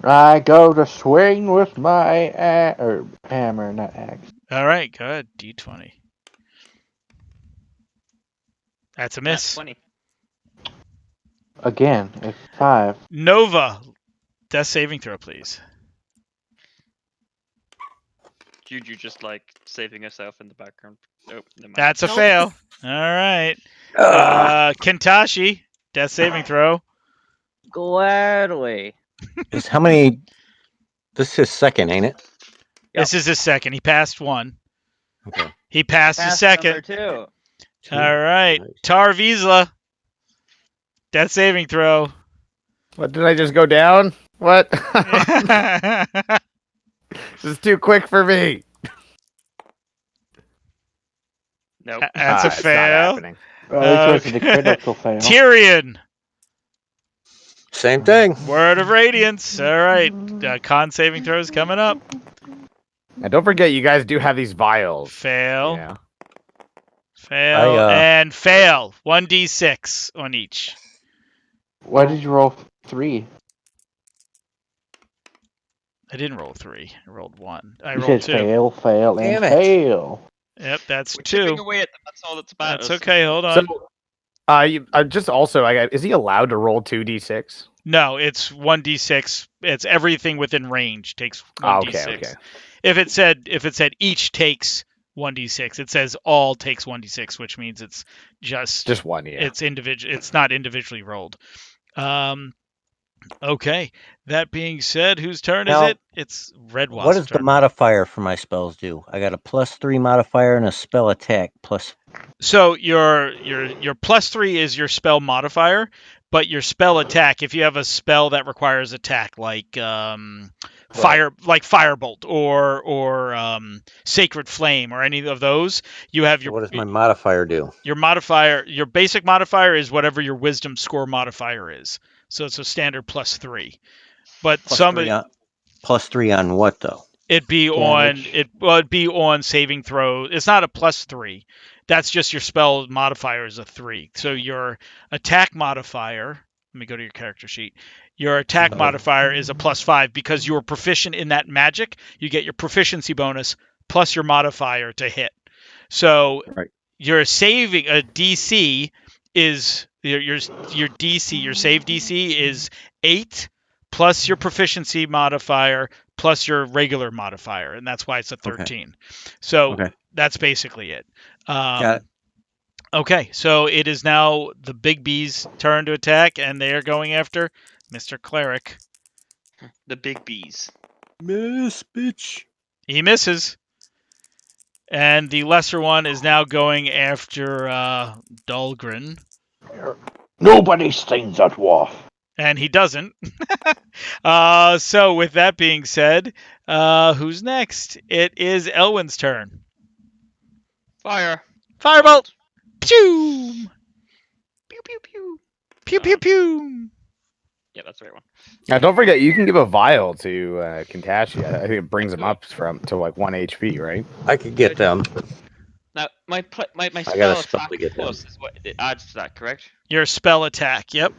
I go to swing with my hammer, not axe.
All right, go ahead. D20. That's a
That's
miss.
20.
Again, it's 5.
Nova. Death saving throw, please.
Juju just like saving herself in the background. Nope, never mind.
That's a
Nope.
fail. All right. Kentashi. Death saving throw.
Gladly.
Is how many? This is second, ain't it?
This is his second. He passed 1.
Okay.
He passed his
Pass
second.
number 2.
2.
All right.
Nice.
Tarvisla. Death saving throw.
What, did I just go down? What? This is too quick for me.
Nope.
That's a
It's not
fail.
happening.
He twisted the critical fail.
Tyrion.
Same thing.
Word of Radiance. All right. Con saving throws coming up.
And don't forget, you guys do have these vials.
Fail.
Yeah.
Fail.
I,
And fail. 1d6 on each.
Why did you roll 3?
I didn't roll 3. I rolled 1. I
You
rolled
said
2.
fail, fail, and
Damn it.
fail.
Yep, that's
We're
2.
chipping away at them. That's all that's about.
That's okay. Hold on.
So, just also, is he allowed to roll 2d6?
No, it's 1d6. It's everything within range takes 1d6.
Okay.
If it said each takes 1d6, it says all takes 1d6, which means it's
Just one, yeah.
it's individual. It's not individually rolled. Okay. That being said, whose turn is
Now,
it? It's Red Wasp's
What does the
turn.
modifier for my spells do? I got a +3 modifier and a spell attack plus.
So your +3 is your spell modifier, but your spell attack, if you have a spell that requires attack, like firebolt or sacred flame or any of those, you have
What does my modifier do?
your modifier. Your basic modifier is whatever your wisdom score modifier is. So it's a standard +3. But
+3 on what though?
it'd be
Damage.
it'd be on saving throw. It's not a +3. That's just your spell modifier is a 3. So your attack modifier, let me go to your character sheet. Your attack modifier is a +5 because you're proficient in that magic. You get your proficiency bonus plus your modifier to hit. So
Right.
your saving a DC is your DC, your save DC is 8 plus your proficiency modifier plus your regular modifier, and that's why it's a 13. So that's basically it.
Got it.
Okay, so it is now the big bees' turn to attack, and they are going after Mr. Cleric.
The big bees.
Miss, bitch.
He misses. And the lesser one is now going after Dahlgren.
Nobody stings that dwarf.
And he doesn't. So with that being said, who's next? It is Elwyn's turn.
Fire.
Firebolt! Pew!
Pew pew pew.
Pew pew pew!
Yeah, that's the right one.
Now, don't forget, you can give a vial to Kintashi. I think it brings him up to like 1 HP, right?
I could get them.
Now, my
got a
spell
spell
attack
to get them.
plus is what it adds to that, correct?
Your spell attack, yep.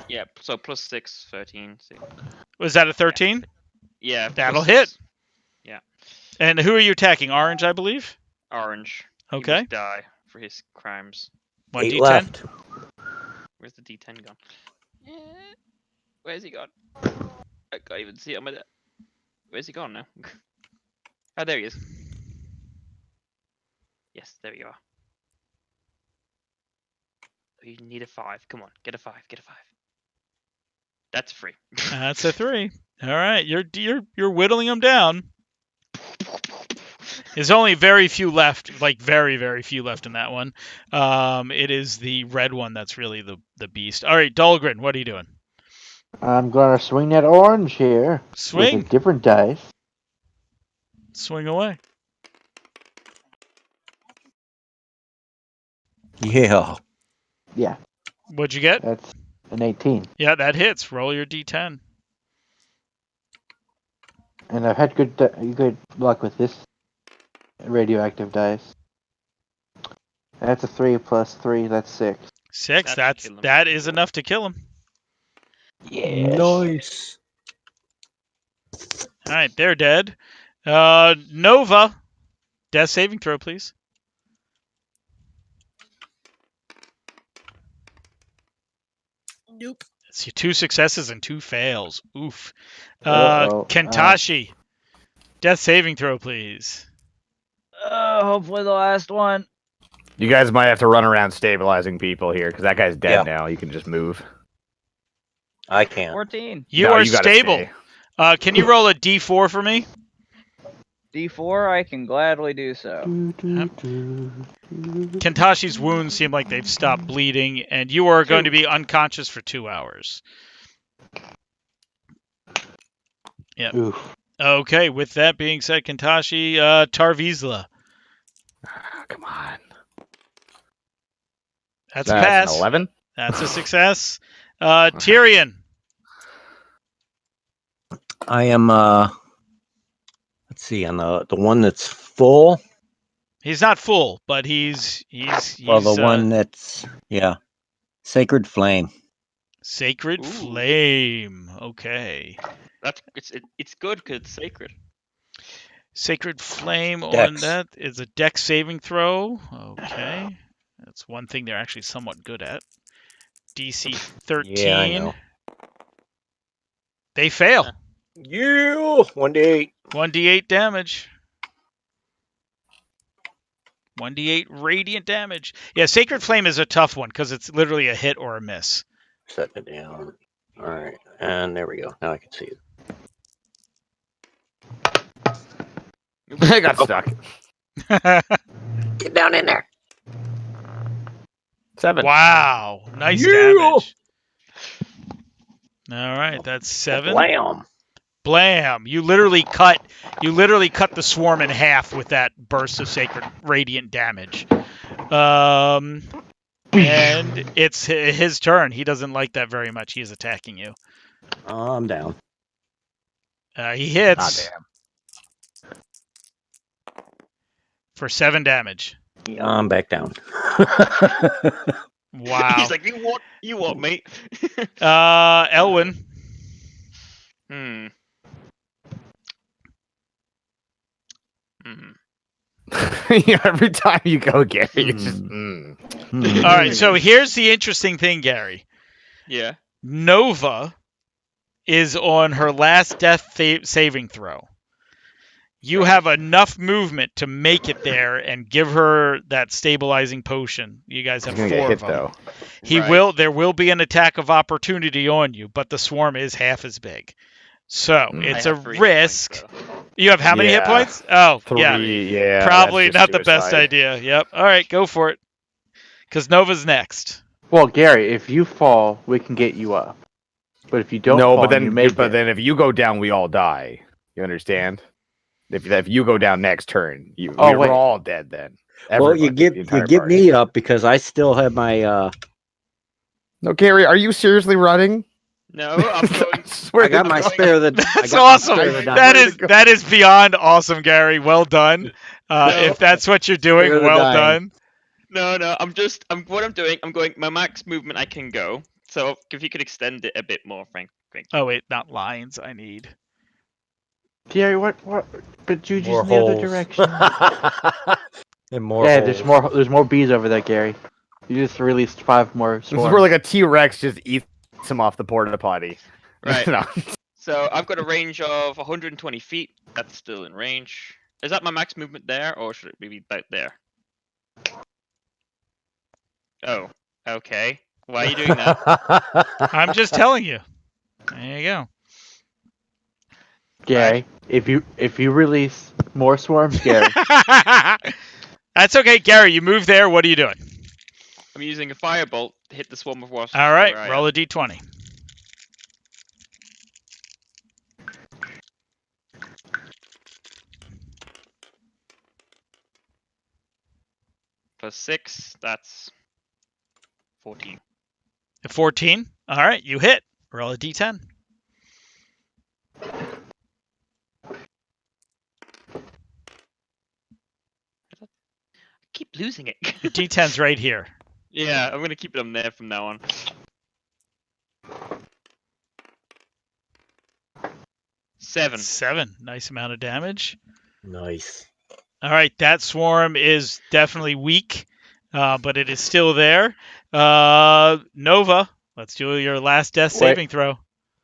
Yeah, so +6, 13. So,
Was that a 13?
yeah.
That'll
+6.
hit.
Yeah.
And who are you attacking? Orange, I believe?
Orange. He
Okay.
must die for his crimes.
1d10.
8 left.
Where's the D10 gone? Where's he gone? I can't even see it on my. Where's he gone now? Oh, there he is. Yes, there you are. You need a 5. Come on, get a 5. Get a 5. That's free.
That's a 3. All right, you're whittling them down. There's only very few left, like very, very few left in that one. It is the red one that's really the beast. All right, Dahlgren, what are you doing?
I'm gonna swing that orange here
Swing.
with a different dice.
Swing away.
Yeah.
Yeah,
What'd you get?
that's an 18.
Yeah, that hits. Roll your d10.
And I've had good luck with this radioactive dice. That's a 3 plus 3. That's 6.
6.
That should kill him.
That is enough to kill him.
Yes.
Nice.
All right, they're dead. Nova, death saving throw, please.
Nope.
Let's see, 2 successes and 2 fails. Oof.
Uh-oh.
Kentashi, death saving throw, please.
Hopefully the last one.
You guys might have to run around stabilizing people here because that guy's dead
Yeah.
now. You can just move.
I can't.
14.
You
No,
are
you gotta
stable.
stay.
Can you roll a d4 for me?
D4, I can gladly do so.
Kentashi's wounds seem like they've stopped bleeding, and you are going to be unconscious for 2 hours. Yep.
Oof.
Okay, with that being said, Kentashi, Tarvisla.
Come on.
That's a
That's
pass.
an 11.
That's a success. Tyrion.
I am let's see, on the one that's full.
He's not full, but he's
Well, the one that's Sacred Flame.
Sacred
Ooh.
Flame. Okay.
It's good because it's sacred.
Sacred Flame on
Dex.
that is a dex saving throw. Okay. That's one thing they're actually somewhat good at. DC 13.
Yeah, I know.
They fail.
You 1d8.
1d8 damage. 1d8 radiant damage. Yeah, Sacred Flame is a tough one because it's literally a hit or a miss.
Set it down. All right, and there we go. Now I can see it.
I got stuck.
Get down in there.
7.
Wow, nice damage. All right, that's 7.
Blam.
Blam! You literally cut the swarm in half with that burst of sacred radiant damage. And it's his turn. He doesn't like that very much. He is attacking you.
I'm down.
He hits
damn.
for 7 damage.
Yeah, I'm back down.
Wow.
He's like, you what, mate?
Elwyn.
Every time you go, Gary, it's just.
All right, so here's the interesting thing, Gary.
Yeah.
Nova is on her last death saving throw. You have enough movement to make it there and give her that stabilizing potion. You guys have 4 of them.
Though.
There will be an attack of opportunity on you, but the swarm is half as big. So it's a risk. You have how many hit points? Oh,
3,
yeah. Probably not the best idea. Yep. All right, go for it. Because Nova's next.
Well, Gary, if you fall, we can get you up. But if you don't fall,
but then
you make it.
then if you go down, we all die. You understand? If you go down next turn, we're all dead then.
Well, you
Everybody,
get me up because I still have my.
No, Gary, are you seriously running?
No, I'm going.
I got my spare.
That's awesome. That is beyond awesome, Gary. Well done. If that's what you're doing, well done.
No, what I'm doing, I'm going my max movement I can go. So if you could extend it a bit more, Frank.
Oh wait, not lines. I need.
Gary, what? But Juju's
More
in the other
holes.
direction.
And more.
Yeah,
holes.
there's more bees over there, Gary. You just released 5 more
This is
swarms.
where like a T-Rex just eats him off the porta potty.
Right.
No.
So I've got a range of 120 feet. That's still in range. Is that my max movement there, or should it be about there? Oh, okay. Why are you doing that?
I'm just telling you. There you go.
Gary, if you release more swarms, Gary.
That's okay, Gary. You move there. What are you doing?
I'm using a firebolt to hit the swarm of wasps.
All right, roll a d20.
Plus 6, that's 14.
14. All right, you hit. Roll a d10.
I keep losing it.
The d10's right here.
Yeah, I'm gonna keep it on there from now on. 7.
7. Nice amount of damage.
Nice.
All right, that swarm is definitely weak, but it is still there. Nova, let's do your last death saving throw.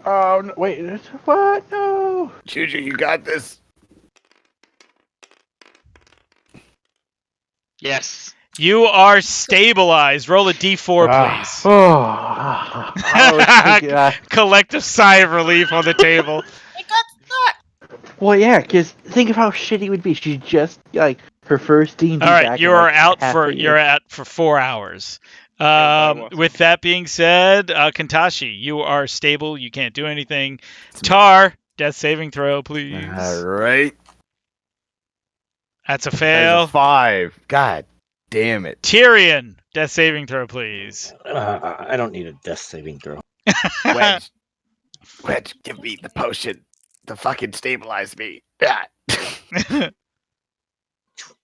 Oh, no, wait. What? No.
Juju, you got this.
Yes.
You are stabilized. Roll a d4, please.
I was thinking,
Collective sigh of relief on the table.
I got stuck.
Well, yeah, because think of how shitty it would be. She's just like her first D&D
All right,
back
you
in
are
like
out
half
for
a year.
you're out for 4 hours.
by what?
With that being said, Kantashi, you are stable. You can't do anything. Tar, death saving throw, please.
All right.
That's a
That is
fail.
a 5. God damn it.
Tyrion, death saving throw, please.
I don't need a death saving throw.
Wedge. Wedge, give me the potion to fucking stabilize me. Ah.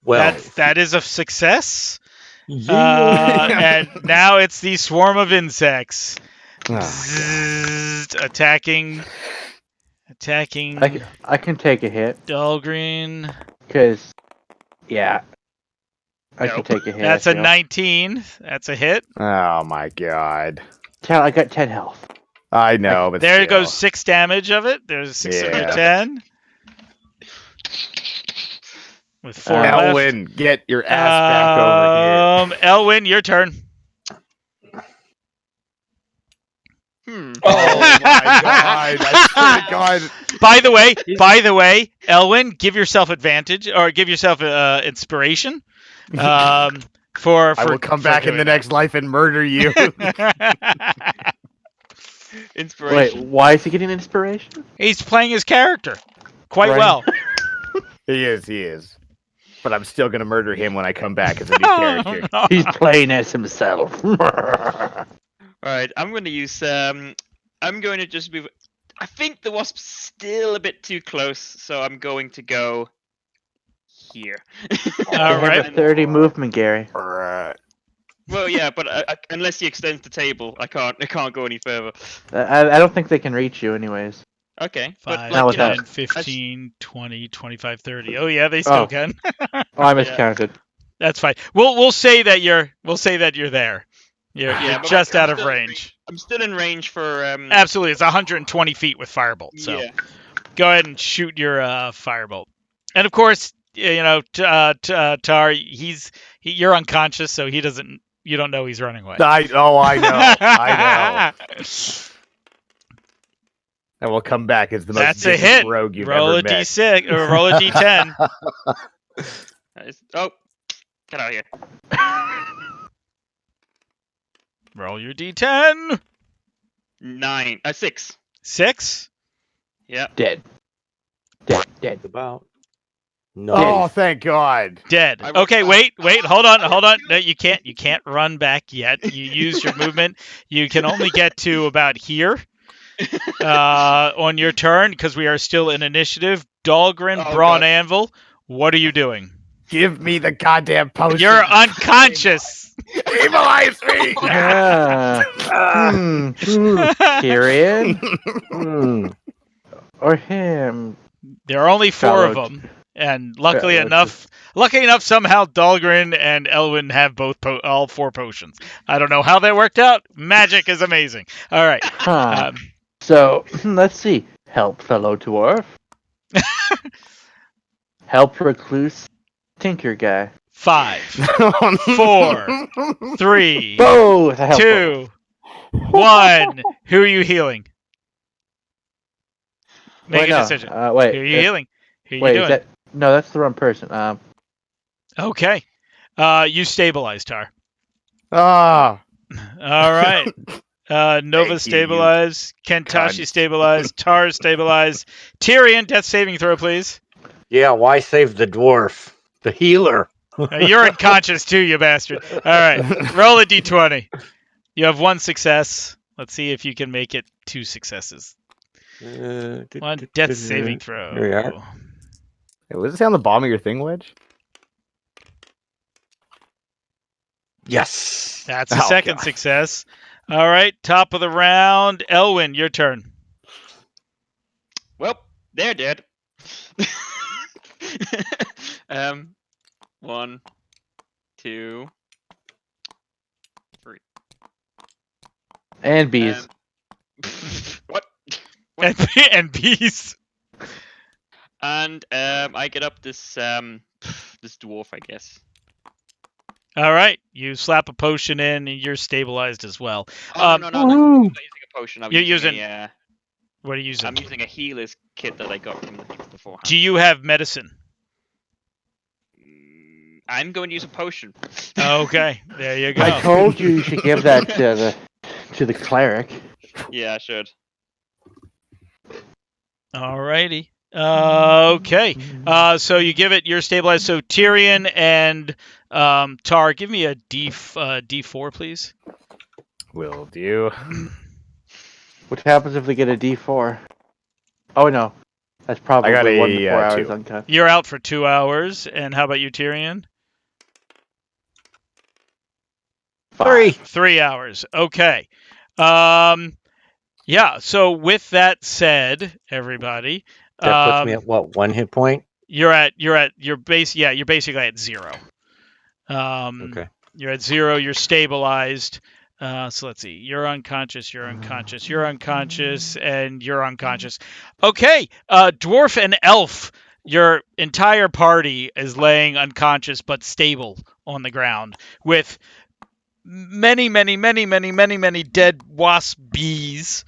Well,
that is a success.
yeah.
And now it's the swarm of insects.
Oh, God.
Bzzzt, attacking
I can take a hit
Dahlgreen.
because, yeah, I can
Nope.
take a hit.
That's
I
a
feel.
19. That's a hit.
Oh, my God.
Tell I got 10 health.
I know, but
There
still.
goes 6 damage of it. There's 6 under
Yeah.
10. With 4 left.
Elwin, get your ass back over here.
Elwin, your turn.
Hmm.
Oh, my God. I swear to God.
By the way, Elwin, give yourself advantage or give yourself inspiration. For
I will come
for
back in
doing
the next life and murder you.
that.
Wait,
Inspiration.
why is he getting inspiration?
He's playing his character quite
Right.
well.
He is. But I'm still going to murder him when I come back as a new character.
He's playing as himself.
Alright, I'm going to use. I'm going to just move. I think the wasp's still a bit too close, so I'm going to go here.
They
All
have
right.
a 30 movement, Gary.
Alright.
Well, yeah, but unless he extends the table, I can't go any further.
I don't think they can reach you, anyways.
Okay,
5,
but
Not
like
with
you know,
10, 15, 20, 25, 30. Oh yeah, they still
Oh.
can.
Oh, I miscounted.
That's fine. We'll say that you're there. You're
Yeah, but
just
I'm
out of
still in
range.
I'm still in range for
Absolutely, it's 120 feet with firebolt. So
Yeah.
go ahead and shoot your firebolt. And of course, you know, Tar, you're unconscious, so he doesn't. You don't know he's running away.
I know. I know. And we'll come back as the most
That's a
vicious
hit.
rogue you've
Roll
ever
a
met.
d6 or roll a d10.
Oh, get out of here.
Roll your d10.
6.
6.
Yeah.
Dead. Dead.
About. No.
Oh, thank God.
Dead.
I rolled
Okay,
five.
wait, hold on. No, you can't run back yet. You use your movement. You can only get to about here on your turn because we are still in initiative. Dahlgren,
Oh,
Brawn
God.
Anvil, what are you doing?
Give me the goddamn potion.
You're unconscious.
Stabilize me.
Tyrion? Or him?
There are only 4 of
Fellow-
them, and luckily
fellow-
enough, somehow Dahlgren and Elwin have all 4 potions. I don't know how that worked out. Magic is amazing. All right.
Huh. So, let's see. Help fellow dwarf. Help recluse tinker guy.
5, 4, 3,
Both! I help
2, 1. Who are you healing? Make
Wait,
a
no.
decision.
Wait.
Who are you healing? Who are you
Wait,
doing?
no, that's the wrong person.
Okay. You stabilize, Tar.
Ah.
All right. Nova
you,
stabilized. Kentashi
cunt.
stabilized. Tar stabilized. Tyrion, death saving throw, please.
Yeah, why save the dwarf? The healer.
You're unconscious too, you bastard. All right. Roll a d20. You have 1 success. Let's see if you can make it 2 successes. 1 death saving throw.
Here we are.
Hey, was this on the bottom of your thing, Wedge?
Yes.
That's a
Oh,
second
God.
success. All right. Top of the round. Elwin, your turn.
Well, they're dead. 1, 2, 3.
And bees.
What?
And bees.
And I get up this this dwarf, I guess.
All right. You slap a potion in, and you're stabilized as well.
Oh, no, I'm not using a potion. I'm
You're
using
using-
a,
What are you using?
I'm using a healer's kit that I got from the beforehand.
Do you have medicine?
I'm going to use a potion.
Okay, there you go.
I told you should give that to the cleric.
Yeah, I should.
Alrighty. Okay. So you give it your stabilized. So Tyrion and Tar, give me a D4, please.
Will do.
What happens if they get a D4? Oh no, that's probably
got
1
a,
to 4 hours
2.
unconscious.
You're out for 2 hours. And how about you, Tyrion?
3.
3 hours. Okay. Yeah. So with that said, everybody,
That puts me at what, 1 hit point?
you're basically at 0.
Okay.
You're at 0. You're stabilized. So let's see. You're unconscious. You're unconscious. You're unconscious, and you're unconscious. Okay. Dwarf and elf. Your entire party is laying unconscious but stable on the ground with many dead wasp bees.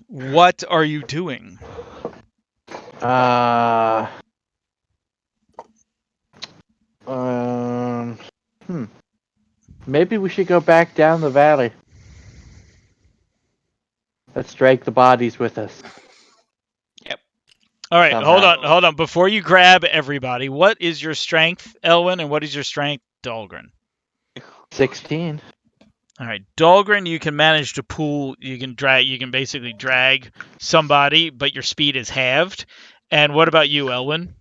What are you doing?
Maybe we should go back down the valley. Let's drag the bodies with us.
All right,
Somehow.
hold on. Before you grab everybody, what is your strength, Elwyn, and what is your strength, Dahlgren?
16.
All right, Dahlgren, you can manage to pull. You can basically drag somebody, but your speed is halved. And what about you, Elwyn?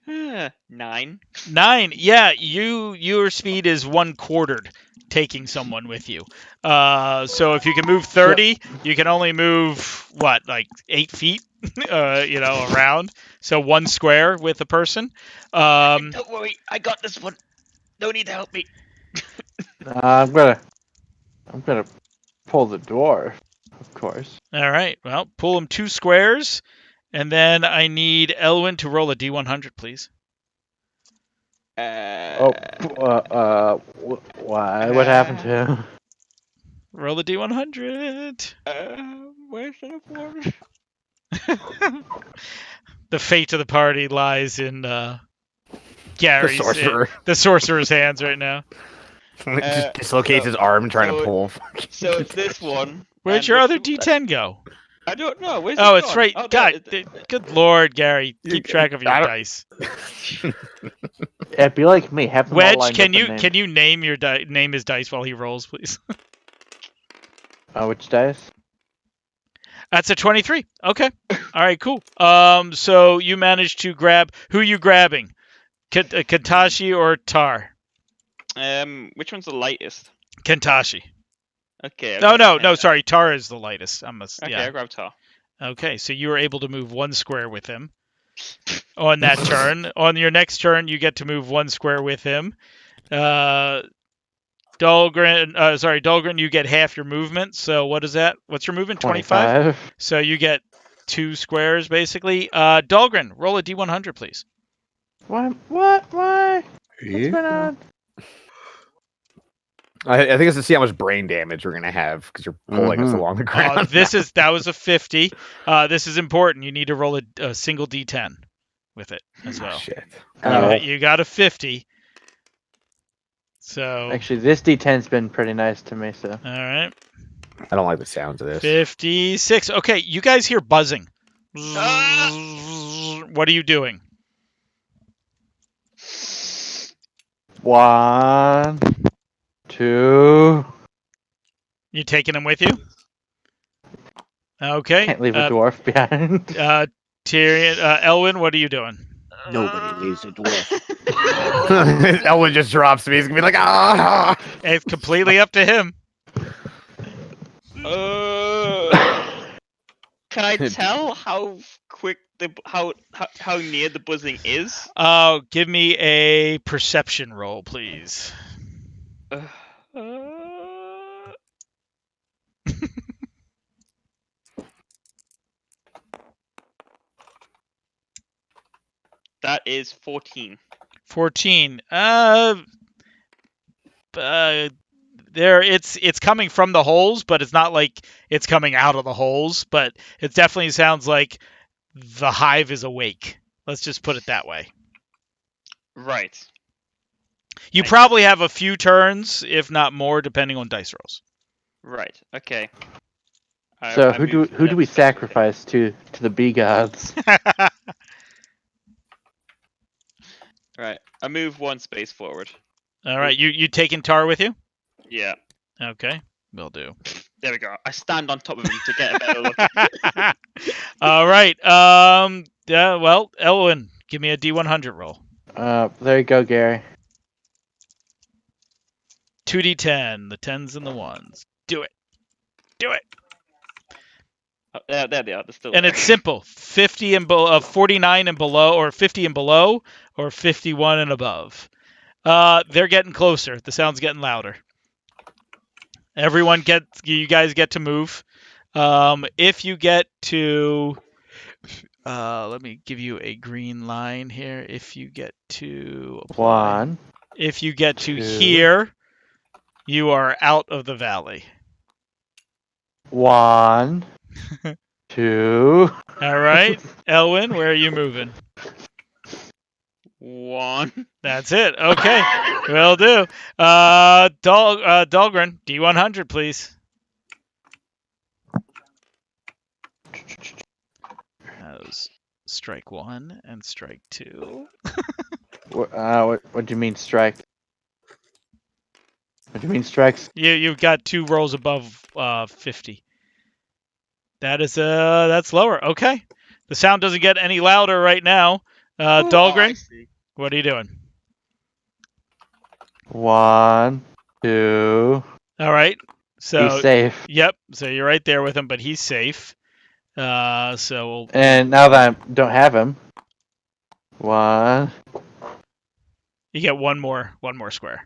9.
9. Yeah, your speed is 1/4 taking someone with you. So if you can move 30, you can only move like 8 feet, around. So 1 square with a person.
Don't worry, I got this one. No need to help me.
I'm gonna pull the dwarf, of course.
All right. Well, pull him 2 squares, and then I need Elwyn to roll a D100, please.
Why? What happened to him?
Roll a D100.
Where's the one?
The fate of the party lies in Gary's, the sorcerer's hands right now.
Just dislocates his arm trying to pull.
So it's this one.
Where'd
and
your
what's
other
the-
D10 go?
I don't know. Where's
Oh,
it
it's
gone?
right.
Oh,
God, good lord, Gary, keep track of your
I don't-
dice.
It'd be like me. Have them all
Wedge,
lined
can
up and
you name your name his dice while he rolls, please?
which dice?
That's a 23. Okay. All right, cool. So you managed to grab. Who are you grabbing? Kentashi or Tar?
Which one's the lightest?
Kentashi.
Okay.
No. Sorry, Tar is the lightest.
Okay,
Yeah.
I grabbed Tar.
Okay, so you were able to move 1 square with him on that turn. On your next turn, you get to move 1 square with him. Dahlgren, you get half your movement. So what is that? What's your movement? 25? So you get 2 squares, basically. Dahlgren, roll a D100, please.
What? Why? What's going on?
I think it's to see how much brain damage we're gonna have because you're pulling us along the ground.
That was a 50. This is important. You need to roll a single D10 with it as well.
Shit.
You got a 50. So
Actually, this D10's been pretty nice to me. So.
All right.
I don't like the sounds of this.
56. Okay, you guys hear buzzing. What are you doing?
1, 2.
You taking him with you? Okay.
Can't leave a dwarf behind.
Tyrion, Elwyn, what are you doing?
Nobody leaves a dwarf.
Elwyn just drops me. He's gonna be like, ah!
It's completely up to him.
Can I tell how quick how near the buzzing is?
Give me a perception roll, please.
That is 14.
14. it's coming from the holes, but it's not like it's coming out of the holes. But it definitely sounds like the hive is awake. Let's just put it that way.
Right.
You
I
probably
see.
have a few turns, if not more, depending on dice rolls.
Right. Okay.
So
I moved
who do we
ever so slightly.
sacrifice to the bee gods?
Right. I move 1 space forward.
All right, you taking Tar with you?
Yeah.
Okay, will do.
There we go. I stand on top of him to get a better look at
All right. Yeah. Well, Elwin, give me a D100 roll.
There you go, Gary.
2D10. The 10s and the 1s. Do it. Do it.
there they are. They're still
And
there.
it's simple: 50 and 49 and below, or 50 and below, or 51 and above. They're getting closer. The sound's getting louder. You guys get to move. If you get to, let me give you a green line here. If you get to apply,
1,
if you get to
2.
here, you are out of the valley.
1, 2.
All right, Elwin, where are you moving?
1.
That's it. Okay, will do. Dahlgren, D100, please. That was strike 1 and strike 2.
What do you mean strike? What do you mean strikes?
You've got 2 rolls above 50. That's lower. Okay. The sound doesn't get any louder right now. Dahlgren,
I see.
what are you doing?
1, 2.
All right. So
He's safe.
Yep. So you're right there with him, but he's safe. So
And now that I don't have him, 1.
you get one more square.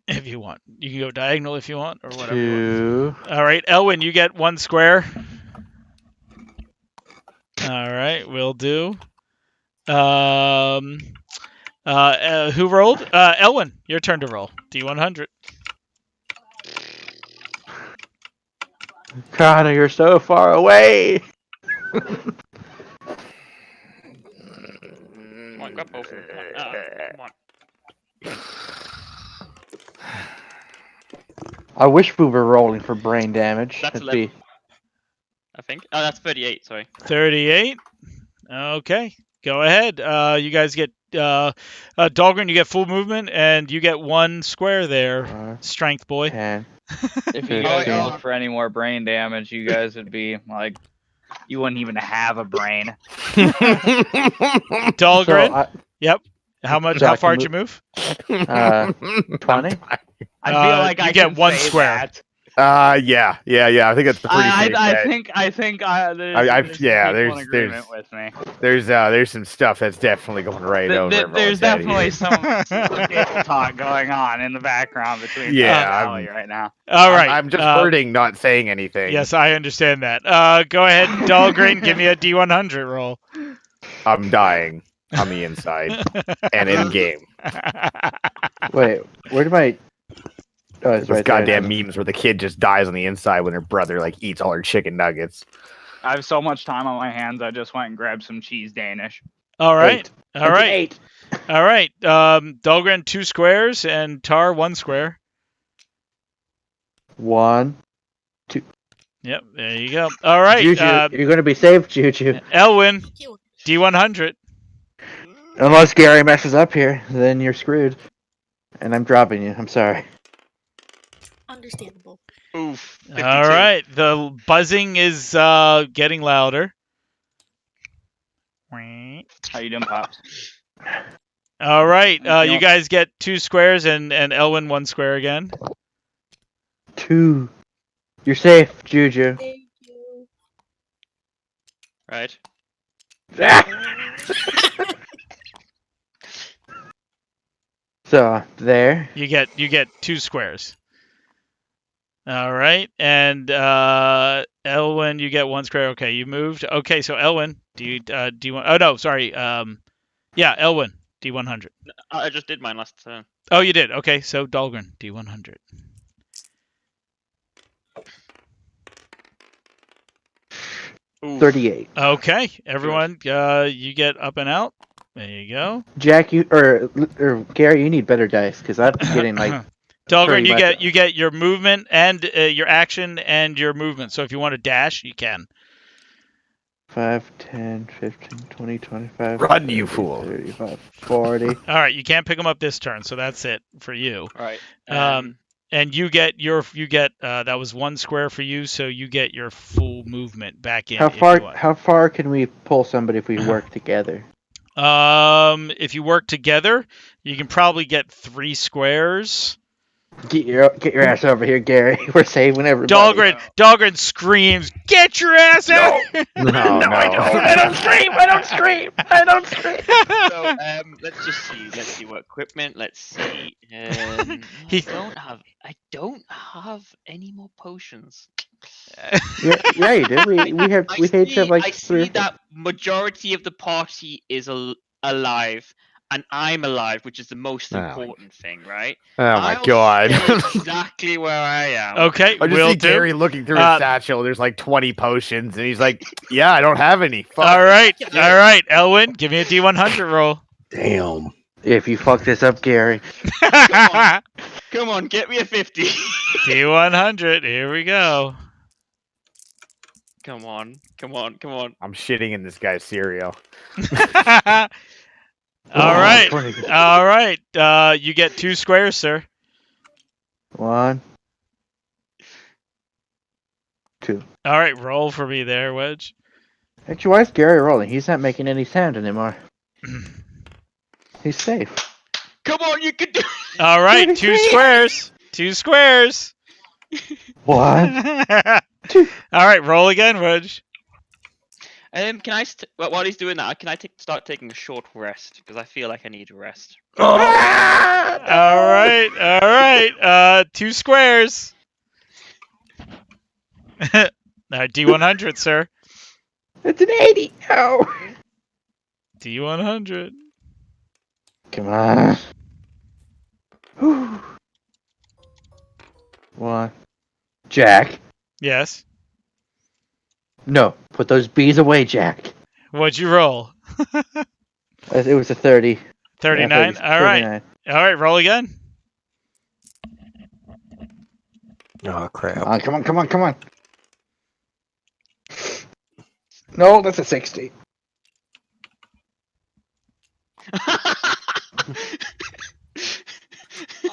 If you want, you can go diagonal if you want, or whatever.
2.
All right, Elwin, you get 1 square. All right, will do. Who rolled? Elwin, your turn to roll. D100.
Connor, you're so far away.
Come on, grab both of them. Come on.
I wish we were rolling for brain damage.
That's
That'd be
11. I think. Oh, that's 38. Sorry.
38. Okay, go ahead. You guys get Dahlgren, you get full movement, and you get 1 square there. Strength boy.
10.
If you guys rolled for any more brain damage, you guys would be like, you wouldn't even have a brain.
Dahlgren.
So
Yep. How much?
So
How
I
far
can
did you move?
20.
I feel like
you
I
get
can
1
say
square.
that.
Yeah. I think that's the pretty safe bet.
I think
I've- yeah,
there's
there's-
agreement with me.
There's some stuff that's definitely going right over everyone's
There's
head
definitely
here.
some table talk going on in the background between
Yeah,
Tom and Allie right now.
All right.
I'm just hurting, not saying anything.
Yes, I understand that. Go ahead, Dahlgren. Give me a D100 roll.
I'm dying on the inside and in game.
Wait, where did my? Oh, it's
Those
right
goddamn
there.
memes where the kid just dies on the inside when her brother like eats all her chicken nuggets.
I have so much time on my hands. I just went and grabbed some cheese Danish.
All right.
8.
All right.
8.
All right. Dahlgren 2 squares and Tar 1 square.
1.
Yep. There you go. All right.
Juju, you're going to be safe, Juju.
Elwin
Thank you.
D100.
Unless Gary messes up here, then you're screwed. And I'm dropping you. I'm sorry.
Understandable.
Oof. 52.
All right. The buzzing is getting louder.
How you doing, Pops?
All right.
You
You
know-
guys get 2 squares and Elwin 1 square again.
2. You're safe, Juju.
Thank you.
Right.
So, there.
You get 2 squares. All right. And Elwin, you get 1 square. Okay, you moved. Okay, so Elwin, do you want? Oh no, sorry. Yeah, Elwin, D100.
I just did mine last turn.
Oh, you did. Okay, so Dahlgren, D100.
Oof.
38.
Okay, everyone, you get up and out. There you go.
Jack, you or Gary, you need better dice because I'm getting like
Dahlgren,
pretty much-
you get your movement and your action and your movement. So if you want to dash, you can.
5, 10, 15, 20, 25.
Run,
30,
you fool.
35, 40.
All right, you can't pick them up this turn, so that's it for you.
All right.
And you get that was 1 square for you, so you get your full movement back in.
How
if you
far?
want.
How far can we pull somebody if we work together?
If you work together, you can probably get 3 squares.
Get your ass over here, Gary. We're saving everybody.
Dahlgren screams, "Get your ass out!"
No,
I don't.
I don't scream. I don't scream. I don't scream.
So let's just see. Let's see what equipment. Let's see. I don't have any more potions.
Yeah, you do. We each have like
I
3 or
see
4.
that majority of the party is alive, and I'm alive, which is the most
Oh.
important thing, right?
Oh my
I'll
god.
stay exactly where I am.
Okay,
I just
will
see
do.
Gary looking through his satchel. There's like 20 potions, and he's like, "Yeah, I don't have any." Fuck.
All right, Elwin, give me a D100 roll.
Damn.
If you fuck this up, Gary.
Come on, get me a 50.
D100, here we go.
Come on.
I'm shitting in this guy's cereal.
All right,
20.
all right. You get 2 squares, sir.
1, 2.
All right, roll for me there, Wedge.
Actually, why is Gary rolling? He's not making any sound anymore. He's safe.
Come on, you can do
All right, 2 squares. 2 squares.
1.
All right, roll again, Wedge.
Can I while he's doing that, can I start taking a short rest? Because I feel like I need a rest.
All right. 2 squares. All right, D100, sir.
It's an 80. Oh.
D100.
Come on. Whew. 1. Jack.
Yes.
No, put those bees away, Jack.
What'd you roll?
It was a 30.
39.
Yeah,
All right.
39.
All right, roll again.
Oh crap.
Come on. No, that's a 60.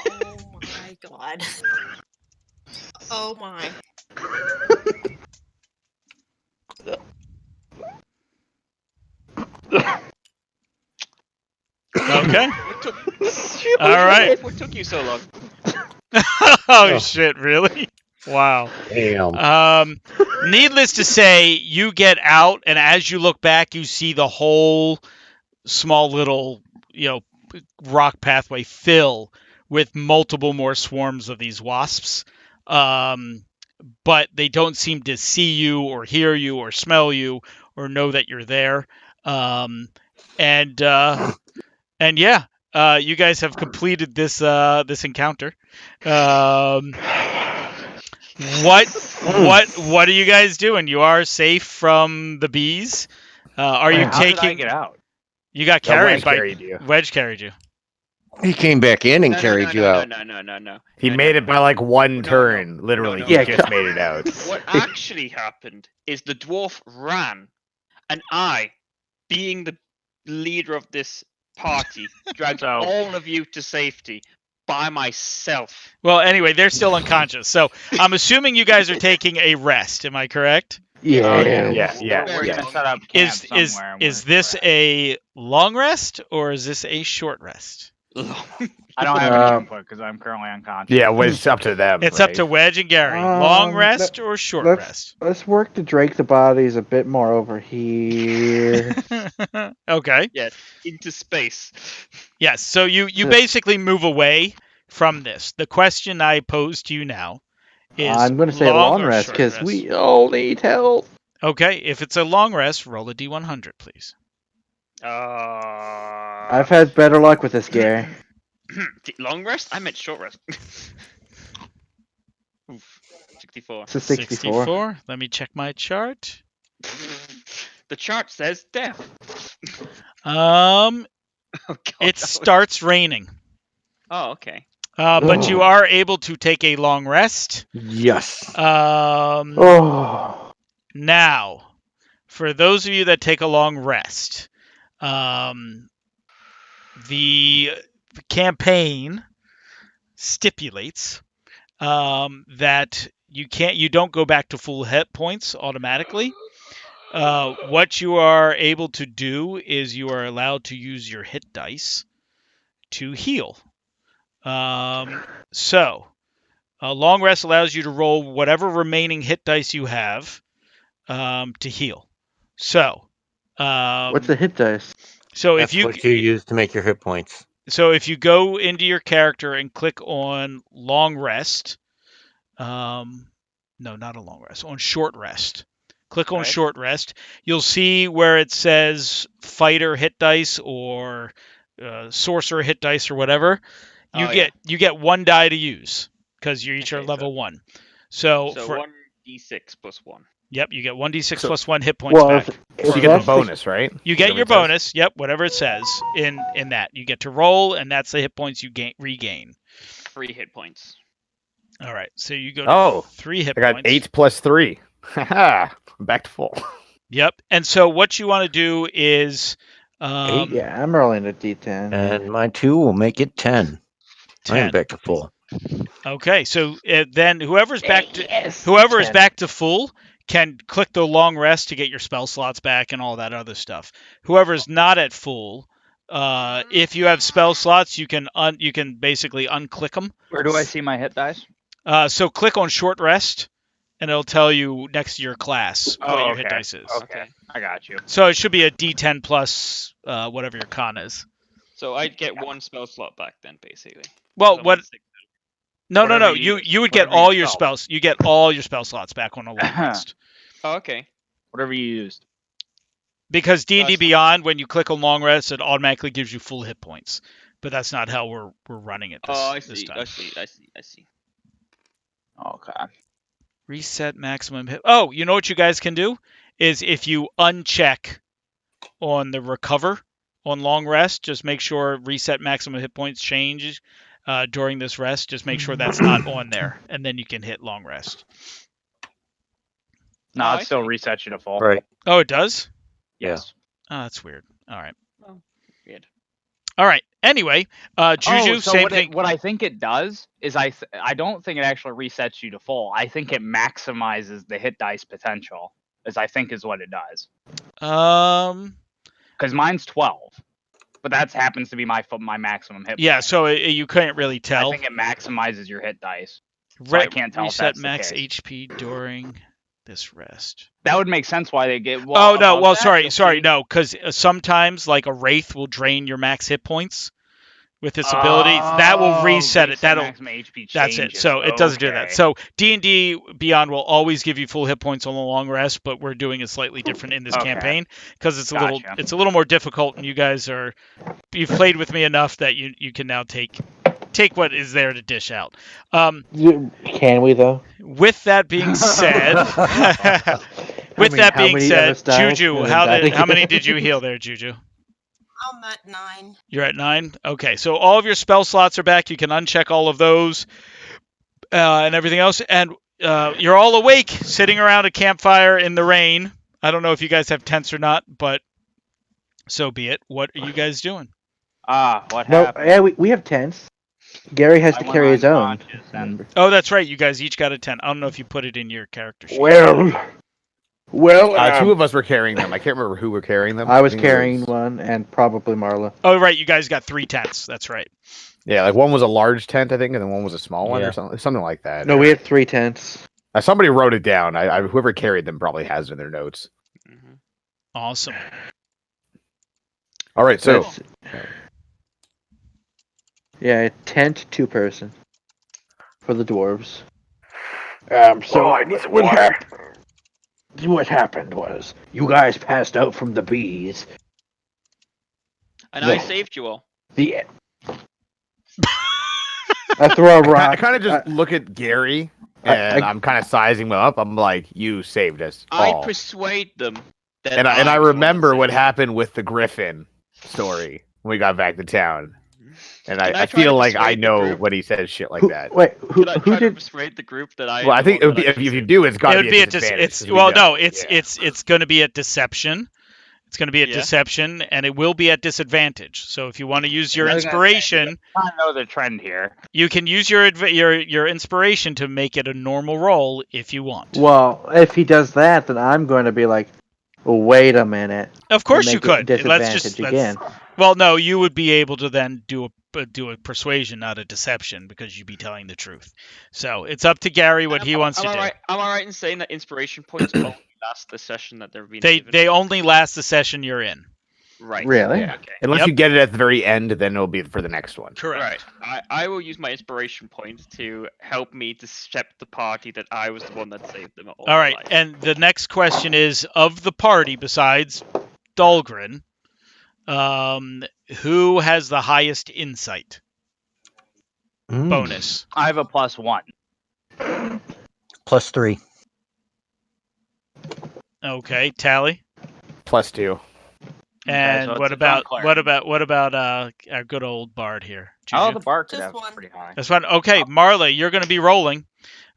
Oh my god. Oh my.
Okay.
All
right.
What took you so long?
Oh shit, really? Wow.
Damn.
Needless to say, you get out, and as you look back, you see the whole small little, rock pathway fill with multiple more swarms of these wasps. But they don't seem to see you or hear you or smell you or know that you're there. And yeah, you guys have completed this encounter. What are you guys doing? You are safe from the bees. Are you
How
taking?
did I get out?
You got
Wedge
carried by
carried you.
Wedge carried you.
He came back in and carried you out.
No.
He made it by like one turn. Literally,
no.
he
Yeah,
just made it out.
What actually happened is the dwarf ran, and I, being the leader of this party, dragged all of you to safety by myself.
Well, anyway, they're still unconscious. So I'm assuming you guys are taking a rest. Am I correct?
Yeah.
We're gonna set up camp somewhere. and
Is
we're
this
gonna
a long rest or is this a short rest?
rest. I don't have any input because I'm currently unconscious.
Yeah, well, it's up to them.
It's up to Wedge and Gary. Long rest or short rest?
Let's work to drake the bodies a bit more over here.
Okay.
Yes, into space.
Yes. So you basically move away from this. The question I pose to you now is
I'm going to say long
or
rest
short
because
rest?
we all need help.
Okay. If it's a long rest, roll a D100, please.
I've had better luck with this, Gary.
Long rest? I meant short rest. Oof. 64.
It's a 64.
Let me check my chart.
The chart says death.
Um,
Oh, God,
it
that was-
starts raining.
Oh, okay.
But you are able to take a long rest.
Yes.
Oh.
Now, for those of you that take a long rest, the campaign stipulates that you don't go back to full hit points automatically. What you are able to do is you are allowed to use your hit dice to heal. So, a long rest allows you to roll whatever remaining hit dice you have to heal. So,
What's a hit dice?
so
That's
if you
what you use to make your hit points.
so if you go into your character and click on long rest, no, not a long rest, on short rest. Click on
Right.
short rest. You'll see where it says fighter hit dice or sorcerer hit dice or whatever. You get one die to use because you each are
Okay,
level 1. So
So
for
1d6 plus 1.
yep, you get 1d6
So-
plus 1 hit points
Well,
back.
if
So you get the
that's
bonus, right?
You get
Whatever
your
it says?
bonus. Yep, whatever it says in that. You get to roll, and that's the hit points you regain.
3 hit points.
All right, so you go to
Oh,
3 hit
I got
points.
8 plus 3. Haha, I'm back to full.
Yep. And so what you want to do is
yeah, I'm rolling a d10.
And my 2 will make it 10. I am
10.
back to full.
Okay, so then whoever's back to
Yes,
whoever is
10.
back to full can click the long rest to get your spell slots back and all that other stuff. Whoever's not at full, if you have spell slots, you can basically unclick them.
Where do I see my hit dice?
So click on short rest, and it'll tell you next to your class what
Oh,
your hit
okay.
dice is.
Okay, I got you.
So it should be a D10 plus whatever your con is.
So I'd get 1 spell slot back then, basically.
Well,
'Cause I'm
what?
on 6.
No.
Whatever
You would get
whatever you
all your
spelled.
spells. You get all your spell slots back on a long rest.
Oh, okay.
Whatever you used.
Because D&D
Gotcha.
Beyond, when you click on long rest, it automatically gives you full hit points. But that's not how we're running it this,
Oh, I
this
see.
time.
I see.
Okay.
Reset maximum hit. Oh, you know what you guys can do? Is if you uncheck on the recover on long rest, just make sure reset maximum hit points changes during this rest. Just make sure that's not on there. And then you can hit long rest.
No,
Oh,
it
I
still
see.
resets you to full.
Right.
Oh, it does?
Yes.
Oh, that's weird. All right.
Oh, weird.
All right. Anyway, Juju,
Oh, so
same
what
thing.
what I think it does is I don't think it actually resets you to full. I think it maximizes the hit dice potential. I think is what it does. Because mine's 12, but that happens to be my maximum hit.
Yeah,
point.
so you couldn't really
I
tell.
think it maximizes your hit dice. So I can't tell if
reset
that's the
max
case.
HP during this rest.
That would make sense why they get.
Oh no,
above
well
that, you'll
sorry,
see-
no, because sometimes like a wraith will drain your max hit points with its ability. That will reset it. That'll
maximum HP
that's it.
changes.
So it doesn't do that.
Okay.
So D&D Beyond will always give you full hit points on the long rest, but we're doing it slightly different in this
Okay.
campaign because it's
Gotcha.
a little more difficult, and you've played with me enough that you can now take what is there to dish out.
Can we though?
With that being said,
How many of us died
Juju,
and then died
how many
again?
did you heal there, Juju?
I'm at 9.
You're at 9? Okay, so all of your spell slots are back. You can uncheck all of those and everything else. And you're all awake, sitting around a campfire in the rain. I don't know if you guys have tents or not, but so be it. What are you guys doing?
What
No,
happened?
yeah, we have tents. Gary has
I
to
went
carry his own.
unconscious and-
remember.
Oh, that's right. You guys each got a tent. I don't know if you put it in your character sheet.
Two of us were carrying them. I can't remember who were carrying them.
I was
think it
carrying
was-
one, and probably Marla.
Oh, right. You guys got 3 tents. That's right.
Yeah, like one was a large tent, I think, and then one was a small one
Yeah.
or something like that.
No, we had 3 tents.
Somebody wrote it down. Whoever carried them probably has it in their notes.
Mhm.
Awesome.
All right, so
That's- yeah, a tent 2 person for the dwarves.
So what happened was you guys passed out from the bees,
And I saved you all.
The
I throw a
I
rock.
kind of just look at Gary, and I'm kind of sizing him up. I'm like, "You saved us
I
all."
persuade them that
And I
was the one that
remember what
saved them.
happened with the Griffin story when we got back to town. And
Can I
I
try to
feel like I
persuade the
know
group?
when he says shit like
Who,
that.
wait, who
Can I try to
did?
persuade the group that I?
Well, I
am
think
the
it
one
would be
that
if
actually
you
saved
do, it's got
It
to
would
be
be
a
a
disadvantage.
it's
'cause we
well
know.
no it's
Yeah.
it's going to be a deception. It's going to be a
Yeah.
deception, and it will be at disadvantage. So if you want to use your
I was gonna say,
inspiration,
I know the trend here.
you can use your inspiration to make it a normal roll if you want.
Well, if he does that, then I'm going to be like, wait a minute.
Of
and
course you
make it
could.
disadvantage again.
Well, no, you would be able to then do a persuasion, not a deception, because you'd be telling the truth. So it's up to Gary what he wants to do.
Am I right in saying that inspiration points only last the session that they're being
They
given?
they only last the session you're in.
Right.
Really?
Yeah.
Okay.
Unless
Yep.
you get it at the very end, then it'll be for the next one.
Correct.
Right. I will use my inspiration point to help me decept the party that I was the one that saved them all.
All right, and the next question is, of the party besides Dahlgren, who has the highest insight bonus?
I have a +1.
+3.
Okay, Tally.
+2.
And
so it's
what
a
about
drunk
our good old bard here?
Oh,
Juju?
the bar could
Just
have
one.
pretty high.
That's fine. Okay, Marla, you're going to be rolling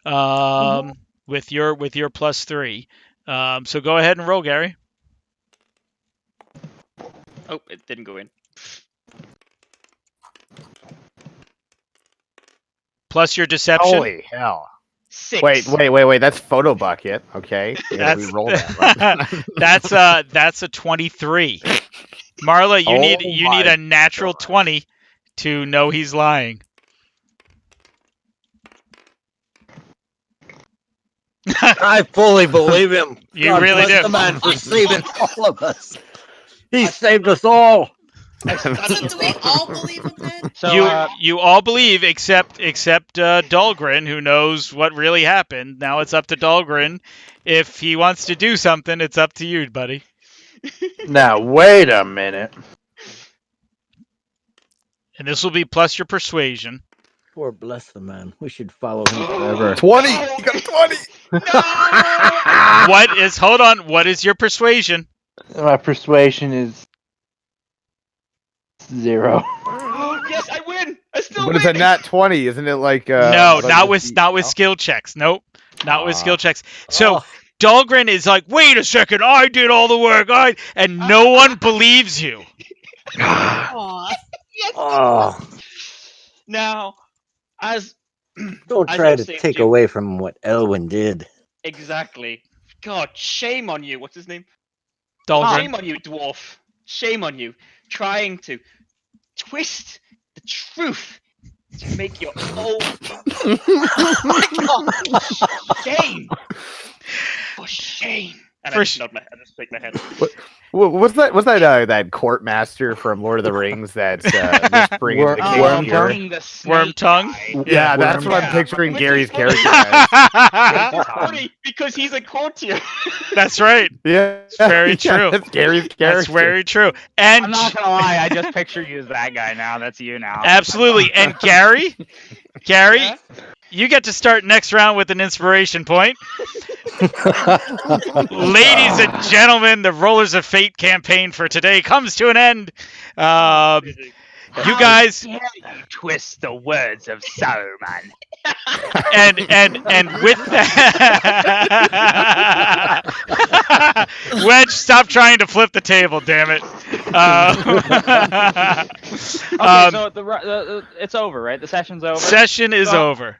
with your +3. So go ahead and roll, Gary.
Oh, it didn't go in.
Plus your deception.
Holy hell.
6.
Wait. That's photo bucket. Okay. Yeah, we roll that.
That's a 23. Marla, you need
my
a natural
gosh.
20 to know he's lying.
I fully believe him.
You
God
really
bless
do.
the man for saving all of us. He saved us all.
So do we all believe him then?
So
You all believe except Dahlgren, who knows what really happened. Now it's up to Dahlgren. If he wants to do something, it's up to you, buddy.
Now, wait a minute.
And this will be plus your persuasion.
Poor bless the man. We should follow him forever.
20. You got 20.
What is your persuasion?
My persuasion is 0.
Yes, I win. I still
But
win.
it's a nat 20, isn't it? Like
No,
like
not
just-
with skill checks. Nope. Not with
Ah.
skill checks. So
Oh.
Dahlgren is like, wait a second, I did all the work. And no one believes you.
Aw. Yes.
Oh,
Now, as
don't
I
try
don't
to
save
take
you.
away from what Elwyn did.
exactly. God, shame on you. What's his name?
Dahlgren.
Shame on you, dwarf. Shame on you. Trying to twist the truth to make your own shame. For shame. And
For
I
sh-
just nod my head. I just shake my head.
What's that court master from Lord of the Rings that's whispering into the king's
Worm
ear?
tongue?
the snake
Worm tongue?
guy.
Yeah, that's
Worm
what I'm
tongue.
picturing
Which
Gary's
is funny.
character as.
It's funny because he's a courtier.
That's right.
Yeah,
It's very
yeah,
true.
That's Gary's character.
That's very true. And
I'm not gonna lie, I just picture you as that guy now. That's you now.
absolutely. And Gary,
Yeah?
you get to start next round with an inspiration point. Ladies and gentlemen, the Rollers of Fate campaign for today comes to an end. You guys,
Dare you twist the words of Saruman?
and with that, Wedge, stop trying to flip the table, damn it.
Okay, so it's over, right? The session's over.
Session is
So-
over.